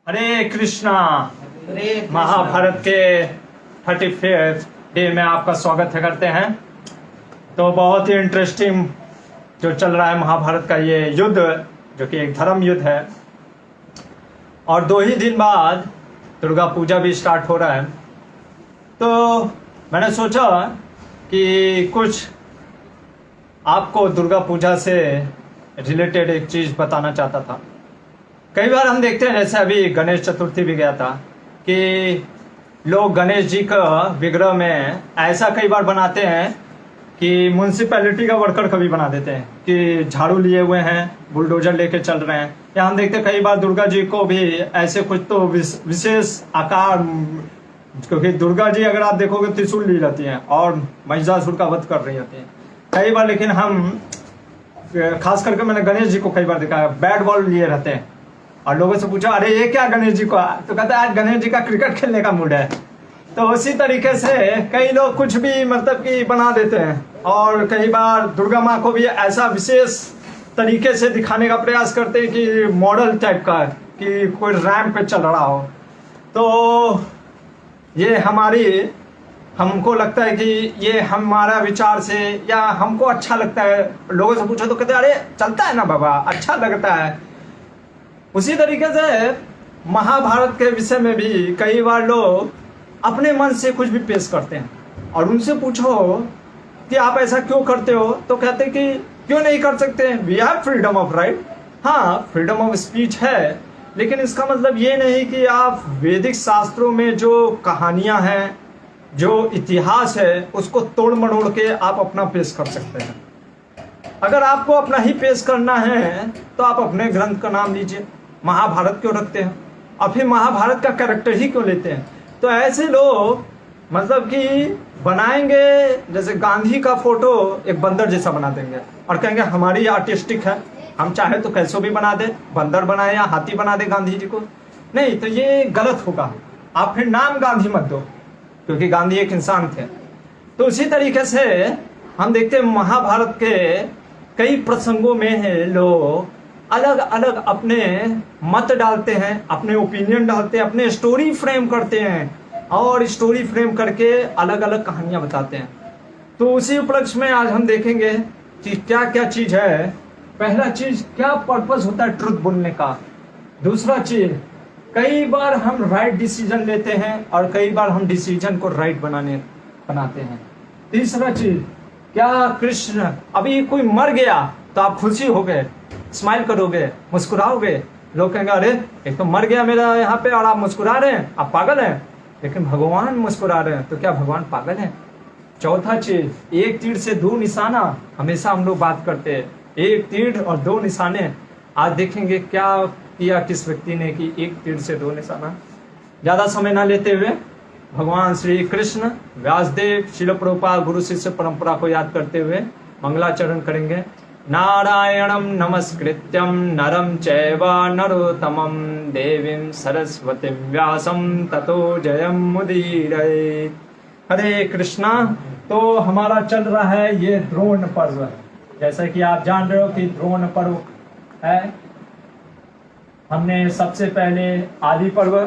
हरे कृष्णा। हरे कृष्णा। महाभारत के 35th day में आपका स्वागत करते हैं। तो बहुत ही इंटरेस्टिंग जो चल रहा है महाभारत का ये युद्ध, जो कि एक धर्म युद्ध है, और 2 ही दिन बाद दुर्गा पूजा भी स्टार्ट हो रहा है। तो मैंने सोचा कि कुछ आपको दुर्गा पूजा से रिलेटेड एक चीज़ बताना चाहता था। कई बार हम देखते हैं, जैसे अभी गणेश चतुर्थी भी गया था, कि लोग गणेश जी का विग्रह में ऐसा कई बार बनाते हैं कि म्यूनसिपैलिटी का वर्कर कभी बना देते हैं कि झाड़ू लिए हुए हैं, बुलडोजर लेके चल रहे हैं। या हम देखते हैं कई बार दुर्गा जी को भी ऐसे कुछ तो विशेष आकार, क्योंकि दुर्गा जी अगर आप देखोगे त्रिशूल ली रहती हैं और महिषासुर का वध कर रही होती हैं कई बार। लेकिन हम खास करके मैंने गणेश जी को कई बार देखा है बैट बॉल लिए रहते हैं, और लोगों से पूछा अरे ये क्या गणेश जी को, तो कहते हैं आज गणेश जी का क्रिकेट खेलने का मूड है। तो उसी तरीके से कई लोग कुछ भी मतलब कि बना देते हैं, और कई बार दुर्गा माँ को भी ऐसा विशेष तरीके से दिखाने का प्रयास करते हैं कि मॉडल टाइप का, कि कोई रैंप पे चल रहा हो। तो ये हमको लगता है कि ये हमारा विचार से, या हमको अच्छा लगता है। लोगों से पूछो तो कहते हैं अरे चलता है ना बाबा, अच्छा लगता है। उसी तरीके से महाभारत के विषय में भी कई बार लोग अपने मन से कुछ भी पेश करते हैं, और उनसे पूछो कि आप ऐसा क्यों करते हो, तो कहते हैं कि क्यों नहीं कर सकते, we have freedom of right. हाँ, फ्रीडम ऑफ स्पीच है, लेकिन इसका मतलब ये नहीं कि आप वैदिक शास्त्रों में जो कहानियां हैं, जो इतिहास है, उसको तोड़ मरोड़ के आप अपना पेश कर सकते हैं। अगर आपको अपना ही पेश करना है तो आप अपने ग्रंथ का नाम लीजिए। महाभारत क्यों रखते हैं, और फिर महाभारत का कैरेक्टर ही क्यों लेते हैं? तो ऐसे लोग मतलब कि बनाएंगे, जैसे गांधी का फोटो एक बंदर जैसा बना देंगे और कहेंगे हमारी आर्टिस्टिक है, हम चाहे तो कैसो भी बना दे, बंदर बनाए या हाथी बना दे गांधी जी को। नहीं, तो ये गलत होगा। आप फिर नाम गांधी मत दो, क्योंकि गांधी एक इंसान थे। तो उसी तरीके से हम देखते हैं महाभारत के कई प्रसंगों में लोग अलग अलग अपने मत डालते हैं, अपने ओपिनियन डालते हैं, अपने स्टोरी फ्रेम करते हैं, और स्टोरी फ्रेम करके अलग अलग कहानियां बताते हैं। तो उसी उपलक्ष्य में आज हम देखेंगे कि क्या क्या चीज है। पहला चीज, क्या पर्पस होता है ट्रुथ बोलने का। दूसरा चीज, कई बार हम राइट डिसीजन लेते हैं और कई बार हम डिसीजन को राइट बनाते हैं। तीसरा चीज, क्या कृष्ण, अभी कोई मर गया तो आप खुशी हो गए, स्माइल करोगे, मुस्कुराओगे। लोग कहेंगे अरे एक तो मर गया मेरा यहाँ पे और आप मुस्कुरा रहे हैं, आप पागल हैं। लेकिन भगवान मुस्कुरा रहे हैं, तो क्या भगवान पागल हैं? चौथा चीज, एक तीर से 2 निशाना, हमेशा हम लोग बात करते हैं एक तीर और 2 निशाने। आज देखेंगे क्या किया किस व्यक्ति ने कि एक तीर से 2 निशाना। ज्यादा समय ना लेते हुए भगवान श्री कृष्ण, व्यासदेव, शिल प्रभुपाद, गुरु शिष्य परंपरा को याद करते हुए मंगलाचरण करेंगे। नारायणं नमस्कृत्यं नरं चैव नरोत्तमं देवीं सरस्वतीं व्यासं ततो जयमुदीरयेत्। हरे कृष्णा। तो हमारा चल रहा है ये द्रोण पर्व। जैसा कि आप जान रहे हो कि द्रोण पर्व है। हमने सबसे पहले आदि पर्व,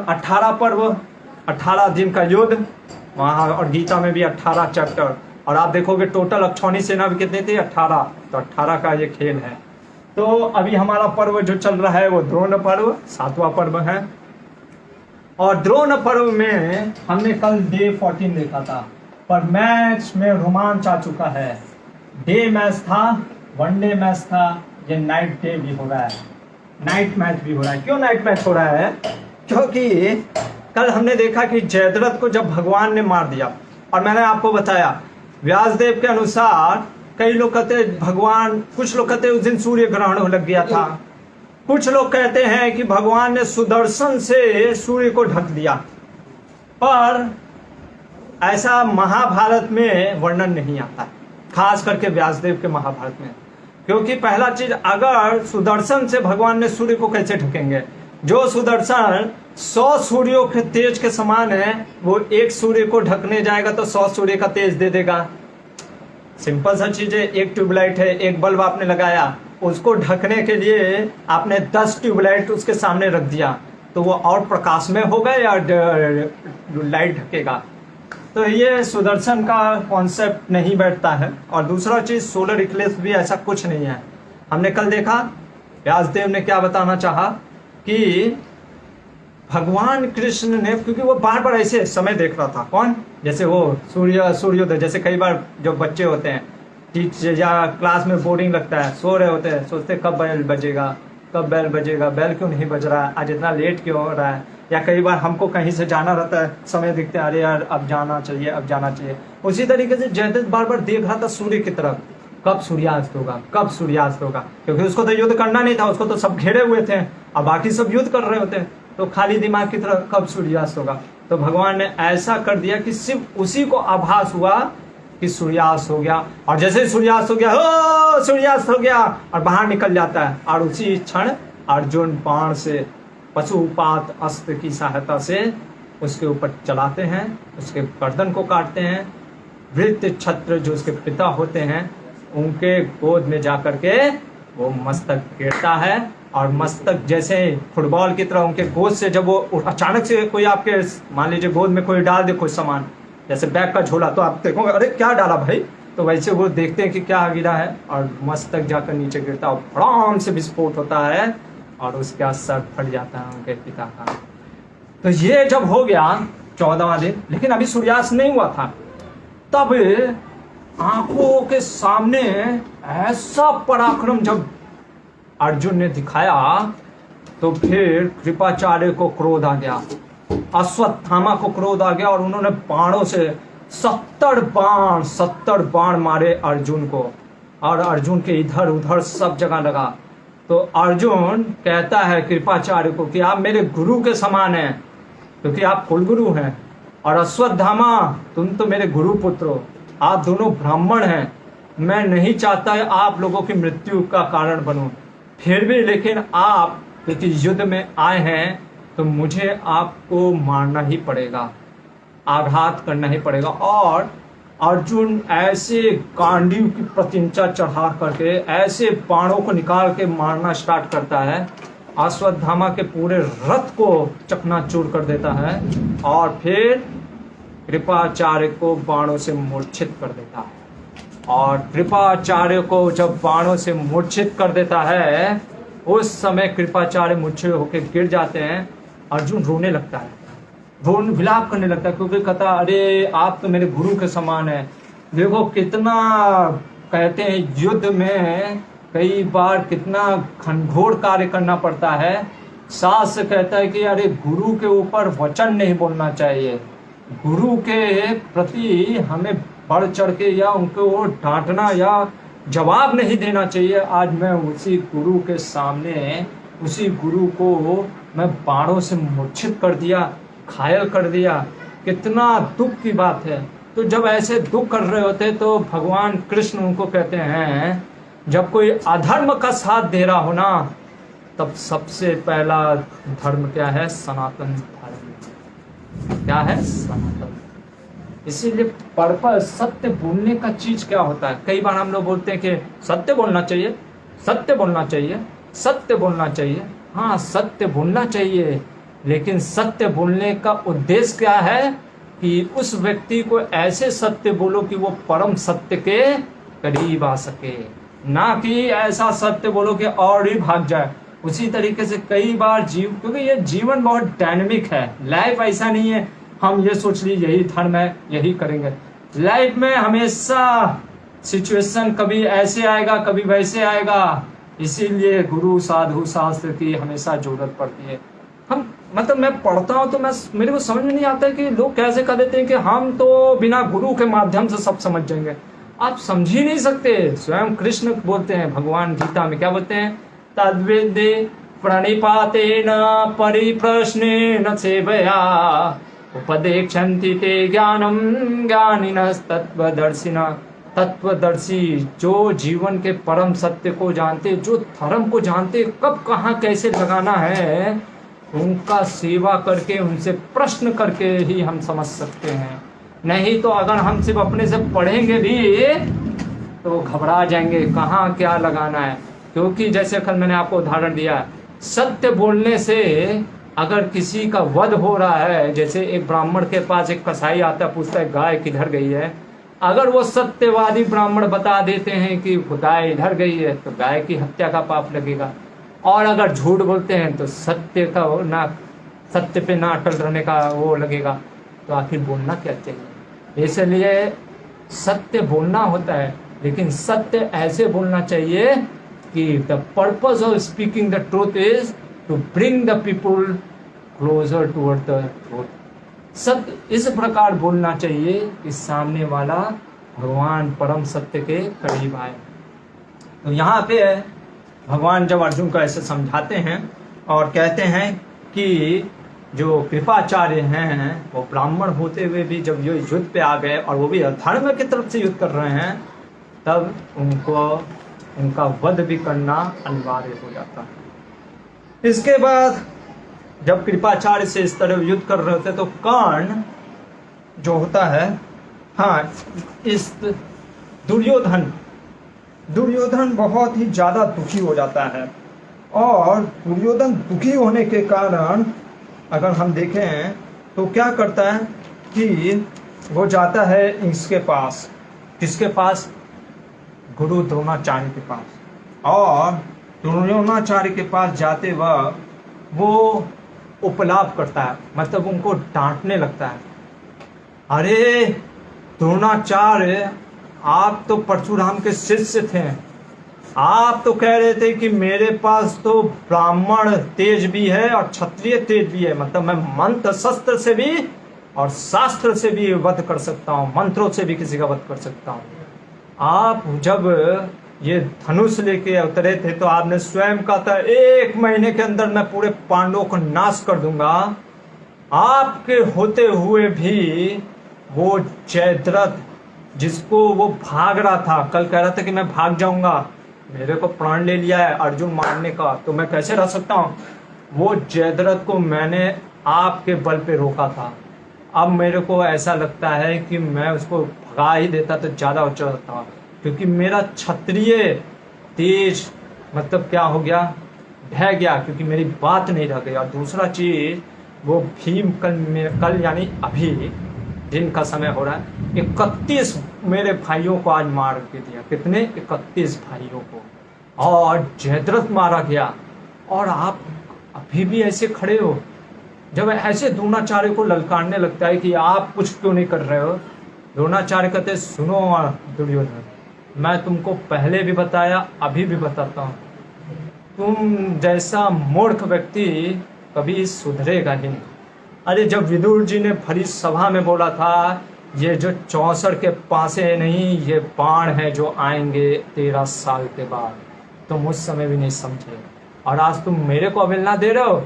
18 दिन का युद्ध वहाँ, और गीता में भी 18 चैप्टर, और आप देखोगे टोटल अक्षौणी सेना भी कितने थे, 18। तो 18 का ये खेल है। तो अभी हमारा पर्व जो चल रहा है वो द्रोण पर्व, 7वां पर्व है। और द्रोण पर्व में हमने कल डे 14 देखा था, पर मैच में रोमांच आ चुका है। डे मैच था, 1 डे मैच था, ये नाइट डे भी हो रहा है, नाइट मैच भी हो रहा है। क्यों नाइट मैच हो रहा है? क्योंकि कल हमने देखा कि जयद्रथ को जब भगवान ने मार दिया, और मैंने आपको बताया व्यासदेव के अनुसार कई लोग कहते भगवान, कुछ लोग कहते उस दिन सूर्य ग्रहण लग गया था, कुछ लोग कहते हैं कि भगवान ने सुदर्शन से सूर्य को ढक दिया। पर ऐसा महाभारत में वर्णन नहीं आता, खास करके व्यासदेव के महाभारत में। क्योंकि पहला चीज, अगर सुदर्शन से भगवान ने सूर्य को कैसे ढकेंगे? जो सुदर्शन 100 सूर्यों के तेज के समान है, वो एक सूर्य को ढकने जाएगा तो 100 सूर्य का तेज दे देगा। सिंपल सा चीज है, एक ट्यूबलाइट है, एक बल्ब आपने लगाया, उसको ढकने के लिए आपने 10 ट्यूबलाइट उसके सामने रख दिया, तो वो और प्रकाशमय होगा या लाइट ढकेगा। तो ये सुदर्शन का कॉन्सेप्ट नहीं बैठता है। और दूसरा चीज सोलर इक्लिप्स भी ऐसा कुछ नहीं है। हमने कल देखा व्यासदेव ने क्या बताना चाहा कि भगवान कृष्ण ने, क्योंकि वो बार बार ऐसे समय देख रहा था, कौन, जैसे वो सूर्योदय, जैसे कई बार जो बच्चे होते हैं टीचर या क्लास में बोरिंग लगता है, सो रहे होते हैं, सोचते कब बेल बजेगा, कब बेल बजेगा, बेल क्यों नहीं बज रहा है, आज इतना लेट क्यों हो रहा है। या कई बार हमको कहीं से जाना रहता है, समय दिखते हैं, अरे यार अब जाना चाहिए, अब जाना चाहिए। उसी तरीके से जयदत्त बार बार देख रहा था सूर्य की तरफ, कब सूर्यास्त होगा, कब सूर्यास्त होगा, क्योंकि उसको तो युद्ध करना नहीं था, उसको तो सब घेरे हुए थे, अब बाकी सब युद्ध कर रहे होते हैं, तो खाली दिमाग की तरफ कब सूर्यास्त होगा। तो भगवान ने ऐसा कर दिया कि सिर्फ उसी को आभास हुआ कि सूर्यास्त हो गया, और जैसे ही सूर्यास्त हो गया, हो सूर्यास्त हो गया, और बाहर निकल जाता है। और उसी क्षण अर्जुन बाण से, पशुपात अस्त्र की सहायता से उसके ऊपर चलाते हैं, उसके गर्दन को काटते हैं। वृत्त छत्र जो उसके पिता होते हैं उनके गोद में जाकर के वो मस्तक गिरता है, और मस्तक जैसे फुटबॉल की तरह उनके गोद से जब वो अचानक से कोई आपके मान लीजिए गोद में कोई डाल दे कोई सामान, जैसे बैग का झोला, तो आप देखोगे अरे क्या डाला भाई, तो वैसे वो देखते हैं कि क्या गिरा है, और मस्तक जाकर नीचे गिरता है, फड़ाम से विस्फोट होता है और उसके बाद सर फट जाता है उनके पिता का। तो ये जब हो गया 14वां दिन, लेकिन अभी सूर्यास्त नहीं हुआ था, तब आंखों के सामने ऐसा पराक्रम जब अर्जुन ने दिखाया, तो फिर कृपाचार्य को क्रोध आ गया, अश्वत्थामा को क्रोध आ गया, और उन्होंने बाणों से 70 बाण मारे अर्जुन को, और अर्जुन के इधर उधर सब जगह लगा। तो अर्जुन कहता है कृपाचार्य को कि आप मेरे गुरु के समान हैं, क्योंकि आप कुलगुरु हैं, और अश्वत्थामा तुम तो मेरे गुरु पुत्र हो, आप दोनों ब्राह्मण हैं, मैं नहीं चाहता है आप लोगों की मृत्यु का कारण बनूं, फिर भी लेकिन आप क्योंकि युद्ध में आए हैं तो मुझे आपको मारना ही पड़ेगा, आघात करना ही पड़ेगा। और अर्जुन ऐसे गांडीव की प्रतिंचा चढ़ा करके ऐसे बाणों को निकाल के मारना स्टार्ट करता है, अश्वत्थामा के पूरे रथ को चकनाचूर कर देता है, और फिर कृपाचार्य को बाणों से मूर्छित कर देता है। और कृपाचार्य को जब बाणों से मूर्छित कर देता है, उस समय कृपाचार्य मूर्छित होकर गिर जाते हैं। अर्जुन रोने लगता है, विलाप करने लगता है, क्योंकि कहता अरे आप तो मेरे गुरु के समान है। देखो कितना कहते हैं युद्ध में कई बार कितना घनघोर कार्य करना पड़ता है। शास्त्र कहता है कि अरे गुरु के ऊपर वचन नहीं बोलना चाहिए, गुरु के प्रति हमें बढ़ चढ़ के या उनको डांटना या जवाब नहीं देना चाहिए। आज मैं उसी गुरु के सामने उसी गुरु को मैं बाणों से मूर्छित कर दिया, घायल कर दिया, कितना दुख की बात है। तो जब ऐसे दुख कर रहे होते तो भगवान कृष्ण उनको कहते हैं, जब कोई अधर्म का साथ दे रहा हो ना, तब सबसे पहला धर्म क्या है? सनातन धर्म। क्या है? सनातन। इसीलिए पर्पस सत्य बोलने का चीज क्या होता है? कई बार हम लोग बोलते हैं कि सत्य बोलना चाहिए, सत्य बोलना चाहिए, सत्य बोलना चाहिए। हाँ, सत्य बोलना चाहिए, लेकिन सत्य बोलने का उद्देश्य क्या है? कि उस व्यक्ति को ऐसे सत्य बोलो कि वो परम सत्य के करीब आ सके, ना कि ऐसा सत्य बोलो कि और ही भाग जाए। उसी तरीके से कई बार क्योंकि ये जीवन बहुत डायनेमिक है, लाइफ ऐसा नहीं है हम ये सोच ली यही धर्म है यही करेंगे। लाइफ में हमेशा सिचुएशन कभी ऐसे आएगा कभी वैसे आएगा, इसीलिए गुरु साधु शास्त्र की हमेशा जरूरत पड़ती है। मैं पढ़ता हूँ तो मेरे को समझ में नहीं आता है कि लोग कैसे कह देते हैं कि हम तो बिना गुरु के माध्यम से सब समझ जाएंगे। आप समझ ही नहीं सकते। स्वयं कृष्ण बोलते हैं भगवान गीता में, क्या बोलते हैं? तद्विद्धि प्रणिपातेन परिप्रश्नेन सेवया उपदेक्षन्ति ते ज्ञानम ज्ञानिनस्तत्त्वदर्शिनः। तत्वदर्शी जो जीवन के परम सत्य को जानते, जो धर्म को जानते, कब कहाँ कैसे लगाना है, उनका सेवा करके उनसे प्रश्न करके ही हम समझ सकते हैं। नहीं तो अगर हम सिर्फ अपने से पढ़ेंगे भी तो घबरा जाएंगे कहाँ क्या लगाना है। क्योंकि जैसे कल मैंने आपको उदाहरण दिया, सत्य बोलने से अगर किसी का वध हो रहा है, जैसे एक ब्राह्मण के पास एक कसाई आता है, पूछता है गाय किधर गई है, अगर वो सत्यवादी ब्राह्मण बता देते हैं कि गाय इधर गई है तो गाय की हत्या का पाप लगेगा, और अगर झूठ बोलते हैं तो सत्य पे ना अटल रहने का वो लगेगा। तो आखिर बोलना क्या चाहिए? इसलिए सत्य बोलना होता है, लेकिन सत्य ऐसे बोलना चाहिए कि the purpose of speaking the truth is to bring the people closer toward the truth. सत्य इस प्रकार बोलना चाहिए कि सामने वाला भगवान परम सत्य के करीब आए। तो यहाँ पे भगवान जब अर्जुन को ऐसे समझाते हैं और कहते हैं कि जो कृपाचार्य हैं वो ब्राह्मण होते हुए भी जब ये युद्ध पे आ गए और वो भी अधर्म की तरफ से युद्ध कर रहे हैं, तब उनका वध भी करना अनिवार्य हो जाता है। इसके बाद जब कृपाचार्य से इस तरह युद्ध कर रहे होते तो कर्ण जो होता है, हाँ, इस दुर्योधन बहुत ही ज्यादा दुखी हो जाता है। और दुर्योधन दुखी होने के कारण अगर हम देखें तो क्या करता है कि वो जाता है इसके पास, किसके पास? गुरु द्रोणाचार्य के पास। और द्रोणाचार्य के पास जाते वक्त वो उपलाप करता है, मतलब उनको डांटने लगता है। अरे द्रोणाचार्य, आप तो परशुराम के शिष्य थे, आप तो कह रहे थे कि मेरे पास तो ब्राह्मण तेज भी है और क्षत्रिय तेज भी है, मतलब मैं मंत्र शस्त्र से भी और शास्त्र से भी वध कर सकता हूँ, मंत्रों से भी किसी का वध कर सकता हूँ। आप जब ये धनुष लेके उतरे थे तो आपने स्वयं कहा था 1 महीने के अंदर मैं पूरे पांडवों को नाश कर दूंगा। आपके होते हुए भी वो जयद्रथ, जिसको वो भाग रहा था, कल कह रहा था कि मैं भाग जाऊंगा, मेरे को प्राण ले लिया है अर्जुन मारने का, तो मैं कैसे रह सकता हूँ? वो जयद्रथ को मैंने आपके बल पे रोका था। अब मेरे को ऐसा लगता है कि मैं उसको भगा ही देता तो ज़्यादा अच्छा था, क्योंकि मेरा क्षत्रिय तेज मतलब क्या हो गया, ढह गया, क्योंकि मेरी बात नहीं रह गई। और दूसरा चीज़, वो भीम कल यानी अभी दिन का समय हो रहा है, 31 मेरे भाइयों को आज मार के दिया। कितने? 31 भाइयों को। और जयद्रथ मारा गया, और आप अभी भी ऐसे खड़े हो। जब ऐसे द्रोणाचार्य को ललकारने लगता है कि आप कुछ क्यों नहीं कर रहे हो, द्रोणाचार्य कहते सुनो दुर्योधन, मैं तुमको पहले भी बताया, अभी भी बताता हूँ, तुम जैसा मूर्ख व्यक्ति कभी सुधरेगा ही नहीं। अरे जब विदुर जी ने भरी सभा में बोला था ये जो 64 के पासे नहीं, ये बाण है जो आएंगे 13 साल के बाद, तुम उस समय भी नहीं समझे, और आज तुम मेरे को अवहेलना दे रहे हो।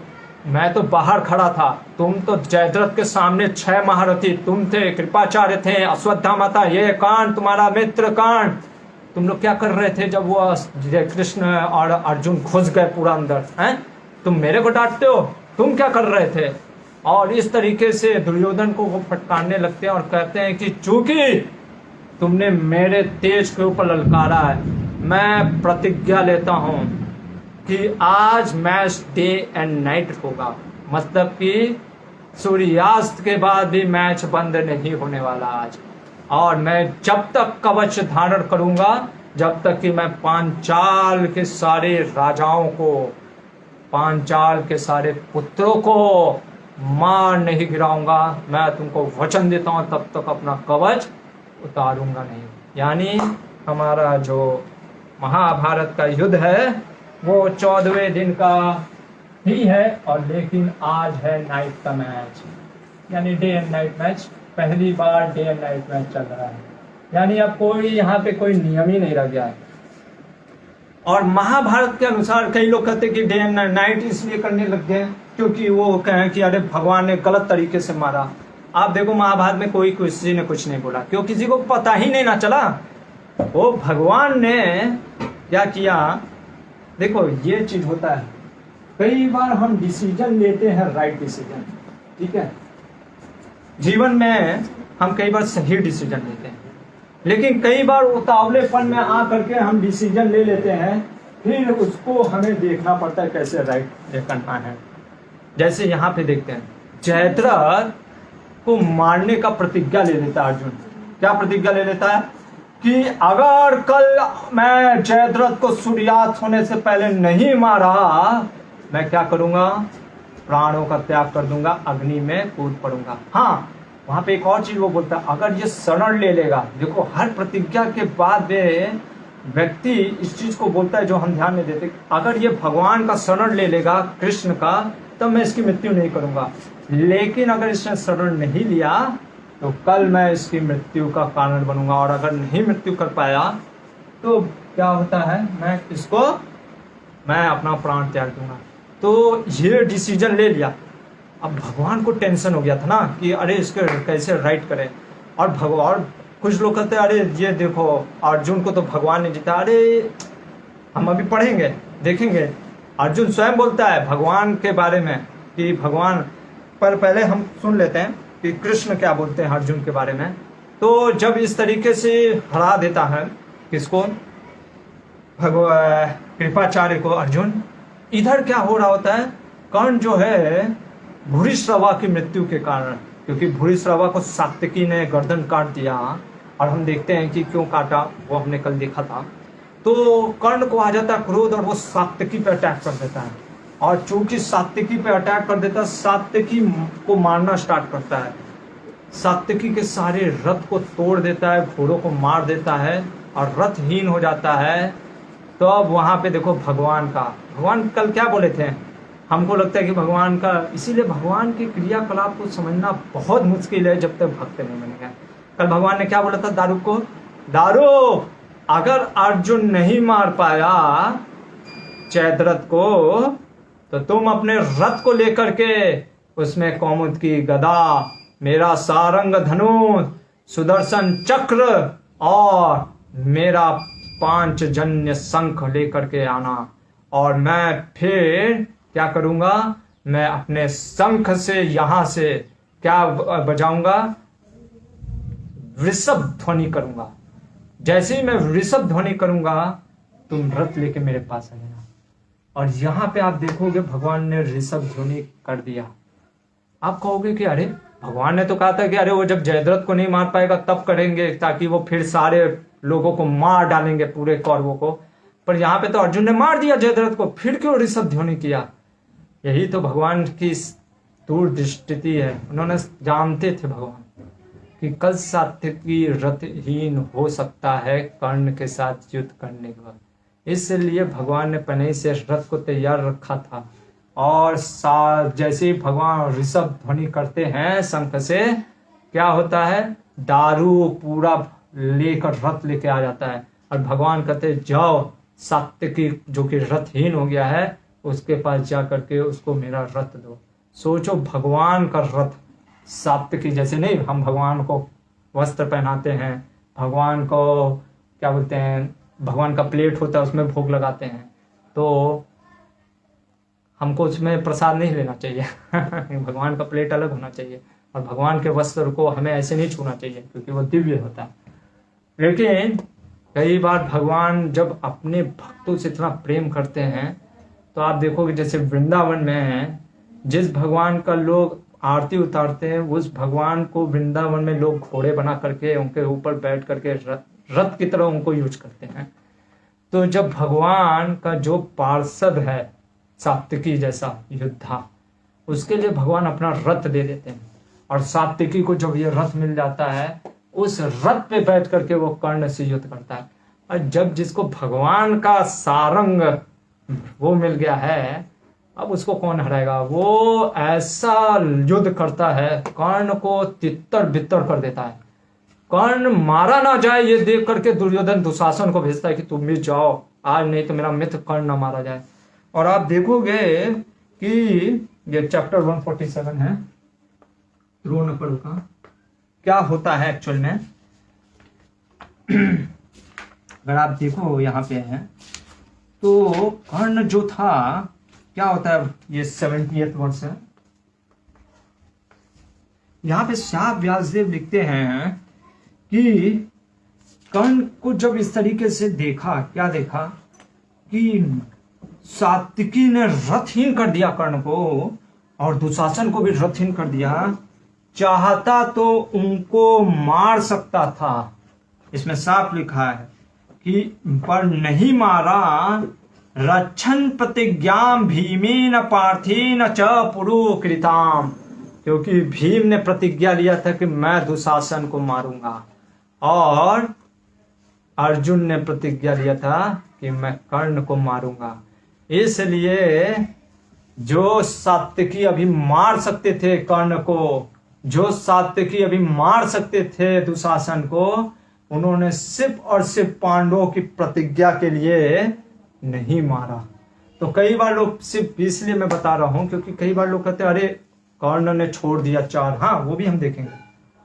मैं तो बाहर खड़ा था, तुम तो जयद्रथ के सामने 6 महारथी तुम थे, कृपाचार्य थे, अश्वत्थामा था, ये कर्ण तुम्हारा मित्र कर्ण, तुम लोग क्या कर रहे थे जब वो कृष्ण और अर्जुन घुस गए पूरा अंदर हैं? तुम मेरे को डांटते हो, तुम क्या कर रहे थे? और इस तरीके से दुर्योधन को वो फटकारने लगते हैं और कहते हैं कि चूंकि तुमने मेरे तेज के ऊपर ललकारा है, मैं प्रतिज्ञा लेता हूं कि आज मैच डे एंड नाइट होगा, मतलब कि सूर्यास्त के बाद भी मैच बंद नहीं होने वाला आज। और मैं जब तक कवच धारण करूंगा, जब तक कि मैं पांचाल के सारे राजाओं को, पांचाल के सारे पुत्रों को मार नहीं गिराऊंगा, मैं तुमको वचन देता हूं, तब तक अपना कवच उतारूंगा नहीं। यानी हमारा जो महाभारत का युद्ध है वो 14वें दिन का ही है, और लेकिन आज है नाइट का मैच, यानी डे एंड नाइट मैच। पहली बार डे एंड नाइट मैच चल रहा है, यानी अब कोई यहाँ पे कोई नियम ही नहीं रह गया है। और महाभारत के अनुसार कई लोग कहते हैं कि डे एंड नाइट इसलिए करने लग गए क्योंकि वो कहें कि अरे भगवान ने गलत तरीके से मारा। आप देखो महाभारत में कोई किसी ने कुछ नहीं बोला, क्यों? किसी को पता ही नहीं ना चला वो भगवान ने क्या किया। देखो ये चीज होता है, कई बार हम डिसीजन लेते हैं, राइट डिसीजन, ठीक है, जीवन में हम कई बार सही डिसीजन लेते हैं, लेकिन कई बार उतावलेपन में आ करके हम डिसीजन ले लेते हैं, फिर उसको हमें देखना पड़ता है कैसे राइट करना है। जैसे यहाँ पे देखते हैं, जयद्रथ को मारने का प्रतिज्ञा ले लेता है अर्जुन। क्या प्रतिज्ञा ले लेता है कि अगर कल मैं जयद्रथ को सूर्यास्त होने से पहले नहीं मारा, मैं क्या करूंगा, प्राणों का त्याग कर दूंगा, अग्नि में कूद पड़ूंगा। हाँ, वहां पे एक और चीज वो बोलता है, अगर ये शरण ले लेगा, देखो हर प्रतिज्ञा के बाद में व्यक्ति इस चीज को बोलता है जो हम ध्यान नहीं देते, अगर ये भगवान का शरण ले लेगा, कृष्ण का, तब मैं इसकी मृत्यु नहीं करूंगा। लेकिन अगर इसने शरण नहीं लिया तो कल मैं इसकी मृत्यु का कारण बनूंगा, और अगर नहीं मृत्यु कर पाया तो क्या होता है, मैं अपना प्राण त्याग दूंगा। तो ये डिसीजन ले लिया। अब भगवान को टेंशन हो गया था ना कि अरे इसके कैसे राइट करें, और भगवान, कुछ लोग कहते हैं अरे ये देखो अर्जुन को तो भगवान ने जीता। अरे हम अभी पढ़ेंगे, देखेंगे, अर्जुन स्वयं बोलता है भगवान के बारे में कि भगवान, पर पहले हम सुन लेते हैं कि कृष्ण क्या बोलते हैं अर्जुन के बारे में। तो जब इस तरीके से हरा देता है किसको, कृपाचार्य को अर्जुन, इधर क्या हो रहा होता है, कर्ण जो है भूरिश्रवा की मृत्यु के कारण, क्योंकि भूरिश्रवा को सात्विकी ने गर्दन काट दिया, और हम देखते हैं कि क्यों काटा, वो हमने कल देखा था। तो कर्ण को आ जाता है क्रोध और वो सात्विकी पे अटैक कर देता है, और चूंकि सात्विकी पे अटैक कर देता है, सात्विकी को मारना स्टार्ट करता है, सात्विकी के सारे रथ को तोड़ देता है, घोड़ों को मार देता है और रथहीन हो जाता है। तो अब वहां पे देखो भगवान कल क्या बोले थे, हमको लगता है कि भगवान का, इसीलिए भगवान के क्रियाकलाप को समझना बहुत मुश्किल है जब तक भक्त नहीं बनेगा। कल भगवान ने क्या बोला था दारू को, दारू अगर अर्जुन नहीं मार पाया जयद्रथ को, तो तुम अपने रथ को लेकर के उसमें कौमुद की गदा, मेरा सारंग धनुष, सुदर्शन चक्र और मेरा पांचजन्य शंख लेकर के आना, और मैं फिर क्या करूंगा, मैं अपने शंख से यहां से क्या बजाऊंगा, वृषभ ध्वनि करूंगा। जैसे ही मैं वृषभ ध्वनि करूंगा, तुम रथ लेके मेरे पास आ जाना। और यहां पे आप देखोगे भगवान ने ऋषभ ध्वनि कर दिया। आप कहोगे कि अरे भगवान ने तो कहा था कि अरे वो जब जयद्रथ को नहीं मार पाएगा तब करेंगे, ताकि वो फिर सारे लोगों को मार डालेंगे, पूरे कौरवों को। पर यहाँ पे तो अर्जुन ने मार दिया जयद्रथ को, फिर क्यों ऋषभ ध्वनि किया? यही तो भगवान की दूरदृष्टि है। उन्होंने जानते थे भगवान कि कल सात्विकी रथहीन हो सकता है कर्ण के साथ युद्ध करने के बाद, इसलिए भगवान ने पहले से रथ को तैयार रखा था। और जैसे ही भगवान ऋषभ ध्वनि करते हैं शंख से, क्या होता है, दारू पूरा लेकर रथ लेके आ जाता है, और भगवान कहते जाओ सात्विकी जो कि रथहीन हो गया है उसके पास जा करके उसको मेरा रथ दो। सोचो भगवान का रथ, सात्विकी जैसे नहीं, हम भगवान को वस्त्र पहनाते हैं, भगवान को क्या बोलते हैं, भगवान का प्लेट होता है उसमें भोग लगाते हैं, तो हमको उसमें प्रसाद नहीं लेना चाहिए भगवान का प्लेट अलग होना चाहिए, और भगवान के वस्त्र को हमें ऐसे नहीं छूना चाहिए क्योंकि वो दिव्य होता है। लेकिन कई बार भगवान जब अपने भक्तों से इतना प्रेम करते हैं, तो आप देखोगे जैसे वृंदावन में है, जिस भगवान का लोग आरती उतारते हैं उस भगवान को वृंदावन में लोग घोड़े बना करके उनके ऊपर बैठ करके रथ की तरह उनको यूज करते हैं। तो जब भगवान का जो पार्षद है सात्विकी जैसा योद्धा, उसके लिए भगवान अपना रथ दे देते हैं, और सात्विकी को जब ये रथ मिल जाता है उस रथ पे बैठ करके वो कर्ण से युद्ध करता है। और जब जिसको भगवान का सारंग वो मिल गया है, अब उसको कौन हराएगा? वो ऐसा युद्ध करता है, कर्ण को तितर बितर कर देता है। कर्ण मारा ना जाए ये देख करके दुर्योधन दुशासन को भेजता है कि तुम भी जाओ आज, नहीं तो मेरा मित्र कर्ण ना मारा जाए। और आप देखोगे कि ये चैप्टर 147 है द्रोणपर्व का, क्या होता है एक्चुअल में अगर आप देखो यहाँ पे है, तो कर्ण जो था क्या होता है, ये 70th वर्ष है। यहाँ पे श्याम व्यासदेव लिखते हैं कि कर्ण को जब इस तरीके से देखा, क्या देखा कि सात्विकी ने रथहीन कर दिया कर्ण को, और दुशासन को भी रथहीन कर दिया। चाहता तो उनको मार सकता था, इसमें साफ लिखा है कि पर नहीं मारा। रक्षण प्रतिज्ञा भीमेन पार्थेन च पुरुकृताम, क्योंकि भीम ने प्रतिज्ञा लिया था कि मैं दुशासन को मारूंगा, और अर्जुन ने प्रतिज्ञा लिया था कि मैं कर्ण को मारूंगा। इसलिए जो सात्यकी अभी मार सकते थे कर्ण को, जो सात्यकी अभी मार सकते थे दुशासन को, उन्होंने सिर्फ और सिर्फ पांडवों की प्रतिज्ञा के लिए नहीं मारा। तो कई बार लोग, सिर्फ इसलिए मैं बता रहा हूं क्योंकि कई बार लोग कहते हैं अरे कर्ण ने छोड़ दिया 4, हाँ वो भी हम देखेंगे,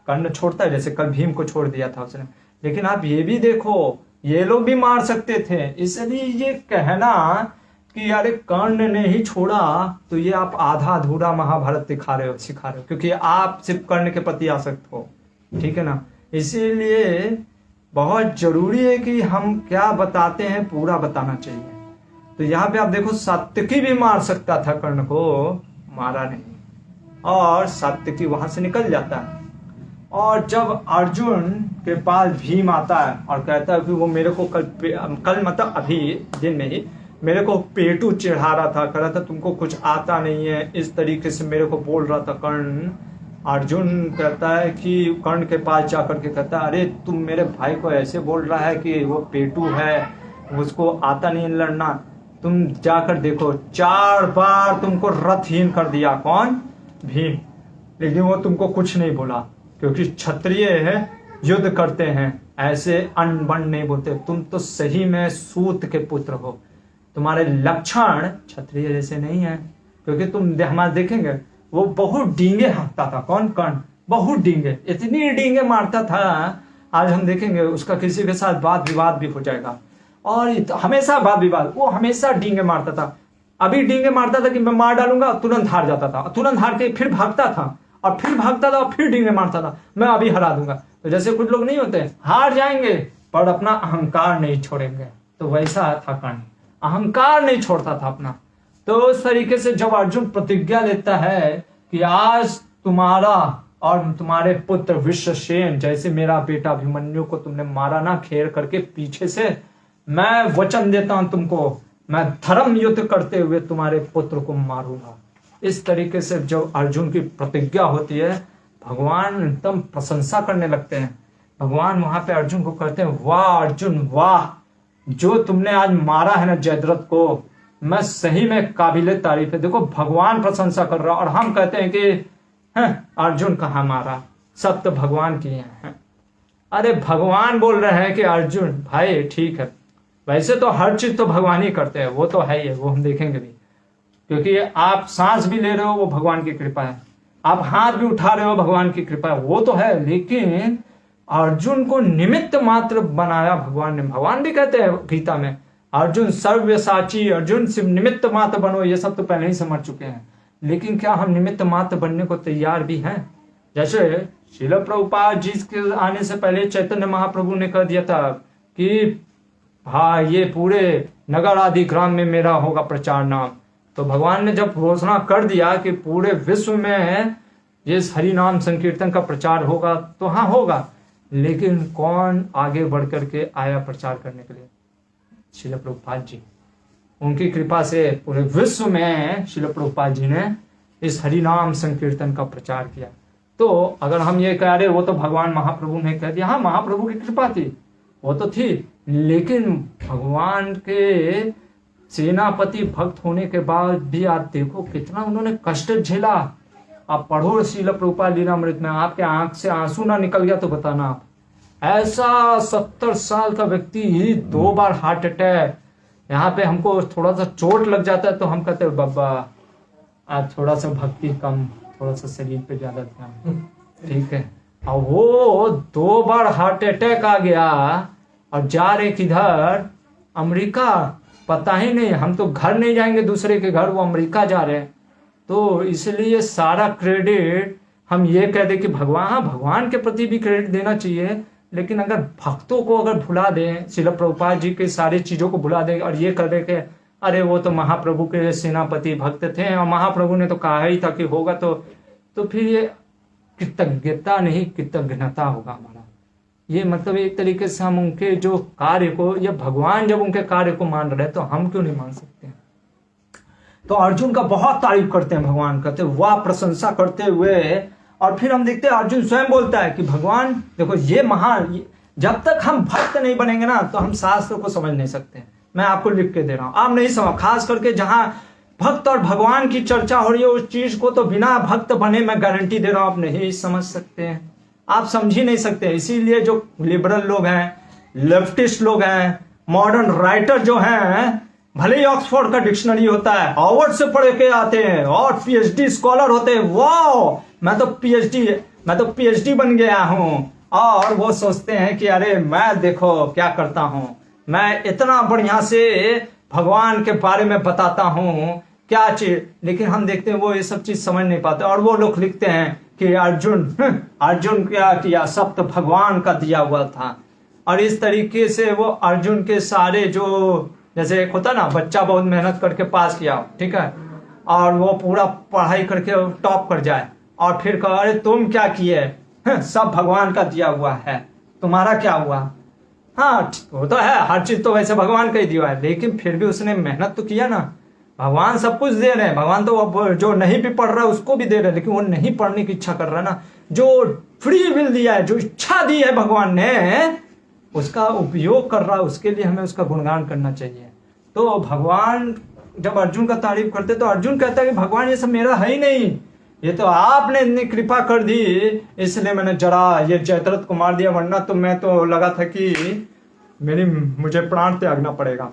कर्ण छोड़ता है, जैसे कल भीम को छोड़ दिया था उसने। लेकिन आप ये भी देखो, ये लोग भी मार सकते थे। इसलिए ये कहना कि अरे कर्ण ने ही छोड़ा, तो ये आप आधा अधूरा महाभारत सिखा रहे हो, क्योंकि आप सिर्फ कर्ण के प्रति आसक्त हो, ठीक है ना। इसीलिए बहुत जरूरी है कि हम क्या बताते हैं पूरा बताना चाहिए। तो यहाँ पे आप देखो, सात्यकी भी मार सकता था कर्ण को, मारा नहीं, और सात्यकी वहां से निकल जाता है। और जब अर्जुन के पास भीम आता है और कहता है कि वो मेरे को कल मतलब अभी दिन में ही मेरे को पेटू चढ़ा रहा था, कह रहा था तुमको कुछ आता नहीं है, इस तरीके से मेरे को बोल रहा था कर्ण। अर्जुन कहता है कि कर्ण के पास जाकर के कहता है अरे तुम मेरे भाई को ऐसे बोल रहा है कि वो पेटू है, उसको आता नहीं लड़ना, तुम जाकर देखो। 4 बार तुमको रथहीन कर दिया, कौन? भीम। लेकिन वो तुमको कुछ नहीं बोला, क्योंकि क्षत्रिय है, युद्ध करते हैं, ऐसे अन्न बन नहीं बोलते। तुम तो सही में सूत के पुत्र हो, तुम्हारे लक्षण क्षत्रिय जैसे नहीं है। क्योंकि तुम हमारे देखेंगे वो बहुत डींगे हाँकता था, कौन? कर्ण। बहुत डींगे, इतनी डींगे मारता था, आज हम देखेंगे उसका किसी के साथ वाद विवाद भी हो जाएगा। और हमेशा वाद विवाद, वो हमेशा डींगे मारता था। अभी डींगे मारता था कि मैं मार डालूंगा, तुरंत हार जाता था, तुरंत हार के फिर भागता था, और फिर भागता था और फिर डींगे मारता था, मैं अभी हरा दूंगा। तो जैसे कुछ लोग नहीं होते, हार जाएंगे पर अपना अहंकार नहीं छोड़ेंगे, तो वैसा था कर्ण, अहंकार नहीं छोड़ता था अपना। तो उस तरीके से जब अर्जुन प्रतिज्ञा लेता है कि आज तुम्हारा और तुम्हारे पुत्र विश्वसेन, जैसे मेरा बेटा अभिमन्यु को तुमने मारा ना घेर करके पीछे से, मैं वचन देता हूं तुमको, मैं धर्म युद्ध करते हुए तुम्हारे पुत्र को मारूंगा। इस तरीके से जब अर्जुन की प्रतिज्ञा होती है, भगवान एकदम प्रशंसा करने लगते हैं। भगवान वहां पे अर्जुन को कहते हैं वाह अर्जुन वाह, जो तुमने आज मारा है ना जयद्रथ को, मैं सही में काबिले तारीफ है। देखो भगवान प्रशंसा कर रहा, और हम कहते हैं कि अर्जुन कहाँ मारा, सब तो भगवान किए हैं। अरे भगवान बोल रहे हैं कि अर्जुन भाई ठीक है, वैसे तो हर चीज तो भगवान ही करते हैं, वो तो है ही है, वो हम देखेंगे भी। क्योंकि आप सांस भी ले रहे हो वो भगवान की कृपा है, आप हाथ भी उठा रहे हो भगवान की कृपा है, वो तो है। लेकिन अर्जुन को निमित्त मात्र बनाया भगवान ने। भगवान भी कहते हैं गीता में अर्जुन सर्वसाची, अर्जुन सिर्फ निमित्त मात्र बनो, ये सब तो पहले ही समझ चुके हैं। लेकिन क्या हम निमित्त मात्र बनने को तैयार भी हैं? जैसे श्रील प्रभुपाद जी के आने से पहले चैतन्य महाप्रभु ने कह दिया था कि हाँ ये पूरे नगर आदि ग्राम में मेरा होगा प्रचार नाम। तो भगवान ने जब घोषणा कर दिया कि पूरे विश्व में ये हरि नाम संकीर्तन का प्रचार होगा, तो हाँ होगा। लेकिन कौन आगे बढ़ करके आया प्रचार करने के लिए? श्रील प्रभुपाद जी। उनकी कृपा से पूरे विश्व में श्रील प्रभुपाद जी ने इस हरि नाम संकीर्तन का प्रचार किया। तो अगर हम ये कह रहे वो तो भगवान महाप्रभु ने कह दिया, हाँ महाप्रभु की कृपा थी, वो तो थी। लेकिन भगवान के सेनापति भक्त होने के बाद भी आप देखो कितना उन्होंने कष्ट झेला। आप पढ़ो श्रील प्रभुपाद लीलामृत में, आपके आंख से आंसू ना निकल गया तो बताना आप। ऐसा 70 साल का व्यक्ति 2 बार हार्ट अटैक, यहाँ पे हमको थोड़ा सा चोट लग जाता है तो हम कहते हैं बाबा आज थोड़ा सा भक्ति कम, थोड़ा सा शरीर पे ज्यादा ध्यान, ठीक है। और वो 2 बार हार्ट अटैक आ गया और जा रहे किधर? अमेरिका, पता ही नहीं, हम तो घर नहीं जाएंगे दूसरे के घर, वो अमेरिका जा रहे हैं। तो इसलिए सारा क्रेडिट हम ये कह दे कि भगवान, हाँ भगवान के प्रति भी क्रेडिट देना चाहिए, लेकिन अगर भक्तों को अगर भुला दें, श्रील प्रभुपाद जी के सारे चीजों को भुला दें और ये कर दे कि अरे वो तो महाप्रभु के सेनापति भक्त थे और महाप्रभु ने तो कहा ही था कि होगा, तो फिर ये कृतज्ञता नहीं कृतज्ञता होगा हमारा। ये मतलब एक तरीके से हम उनके जो कार्य को, या भगवान जब उनके कार्य को मान रहे हैं तो हम क्यों नहीं मान सकते हैं। तो अर्जुन का बहुत तारीफ करते हैं भगवान, कहते वाह, प्रशंसा करते हुए। और फिर हम देखते हैं अर्जुन स्वयं बोलता है कि भगवान देखो ये महान, जब तक हम भक्त नहीं बनेंगे ना तो हम शास्त्र को समझ नहीं सकते। मैं आपको लिख के दे रहा हूं, आप नहीं समझ, खास करके जहां भक्त और भगवान की चर्चा हो रही है उस चीज को तो बिना भक्त बने मैं गारंटी दे रहा हूं आप नहीं समझ सकते हैं, आप समझ ही नहीं सकते। इसीलिए जो लिबरल लोग हैं, लेफ्टिस्ट लोग हैं, मॉडर्न राइटर जो हैं, भले ही ऑक्सफोर्ड का डिक्शनरी होता है, हार्वर्ड से पढ़ के आते हैं और पीएचडी स्कॉलर होते हैं, वाह मैं तो पीएचडी बन गया हूं, और वो सोचते हैं कि अरे मैं देखो क्या करता हूं, मैं इतना बढ़िया से भगवान के बारे में बताता हूं क्या चीज। लेकिन हम देखते हैं वो ये सब चीज समझ नहीं पाते, और वो लोग लिखते हैं कि अर्जुन क्या किया, सब तो भगवान का दिया हुआ था। और इस तरीके से वो अर्जुन के सारे जो, जैसे एक होता ना बच्चा बहुत मेहनत करके पास किया, ठीक है, और वो पूरा पढ़ाई करके टॉप कर जाए और फिर कहो अरे तुम क्या किए, सब भगवान का दिया हुआ है, तुम्हारा क्या हुआ। हाँ वो तो है, हर चीज तो वैसे भगवान का ही दिया है, लेकिन फिर भी उसने मेहनत तो किया ना। भगवान सब कुछ दे रहे हैं, भगवान तो अब जो नहीं भी पढ़ रहा है उसको भी दे रहे हैं, लेकिन वो नहीं पढ़ने की इच्छा कर रहा है ना। जो फ्री विल दिया है, जो इच्छा दी है भगवान ने, उसका उपयोग कर रहा है, उसके लिए हमें उसका गुणगान करना चाहिए। तो भगवान जब अर्जुन का तारीफ करते तो अर्जुन कहता है कि भगवान ये सब मेरा है ही नहीं, ये तो आपने इतनी कृपा कर दी इसलिए मैंने जरा ये जयद्रथ को मार दिया, वरना तो मैं तो लगा था कि मुझे प्राण त्यागना पड़ेगा।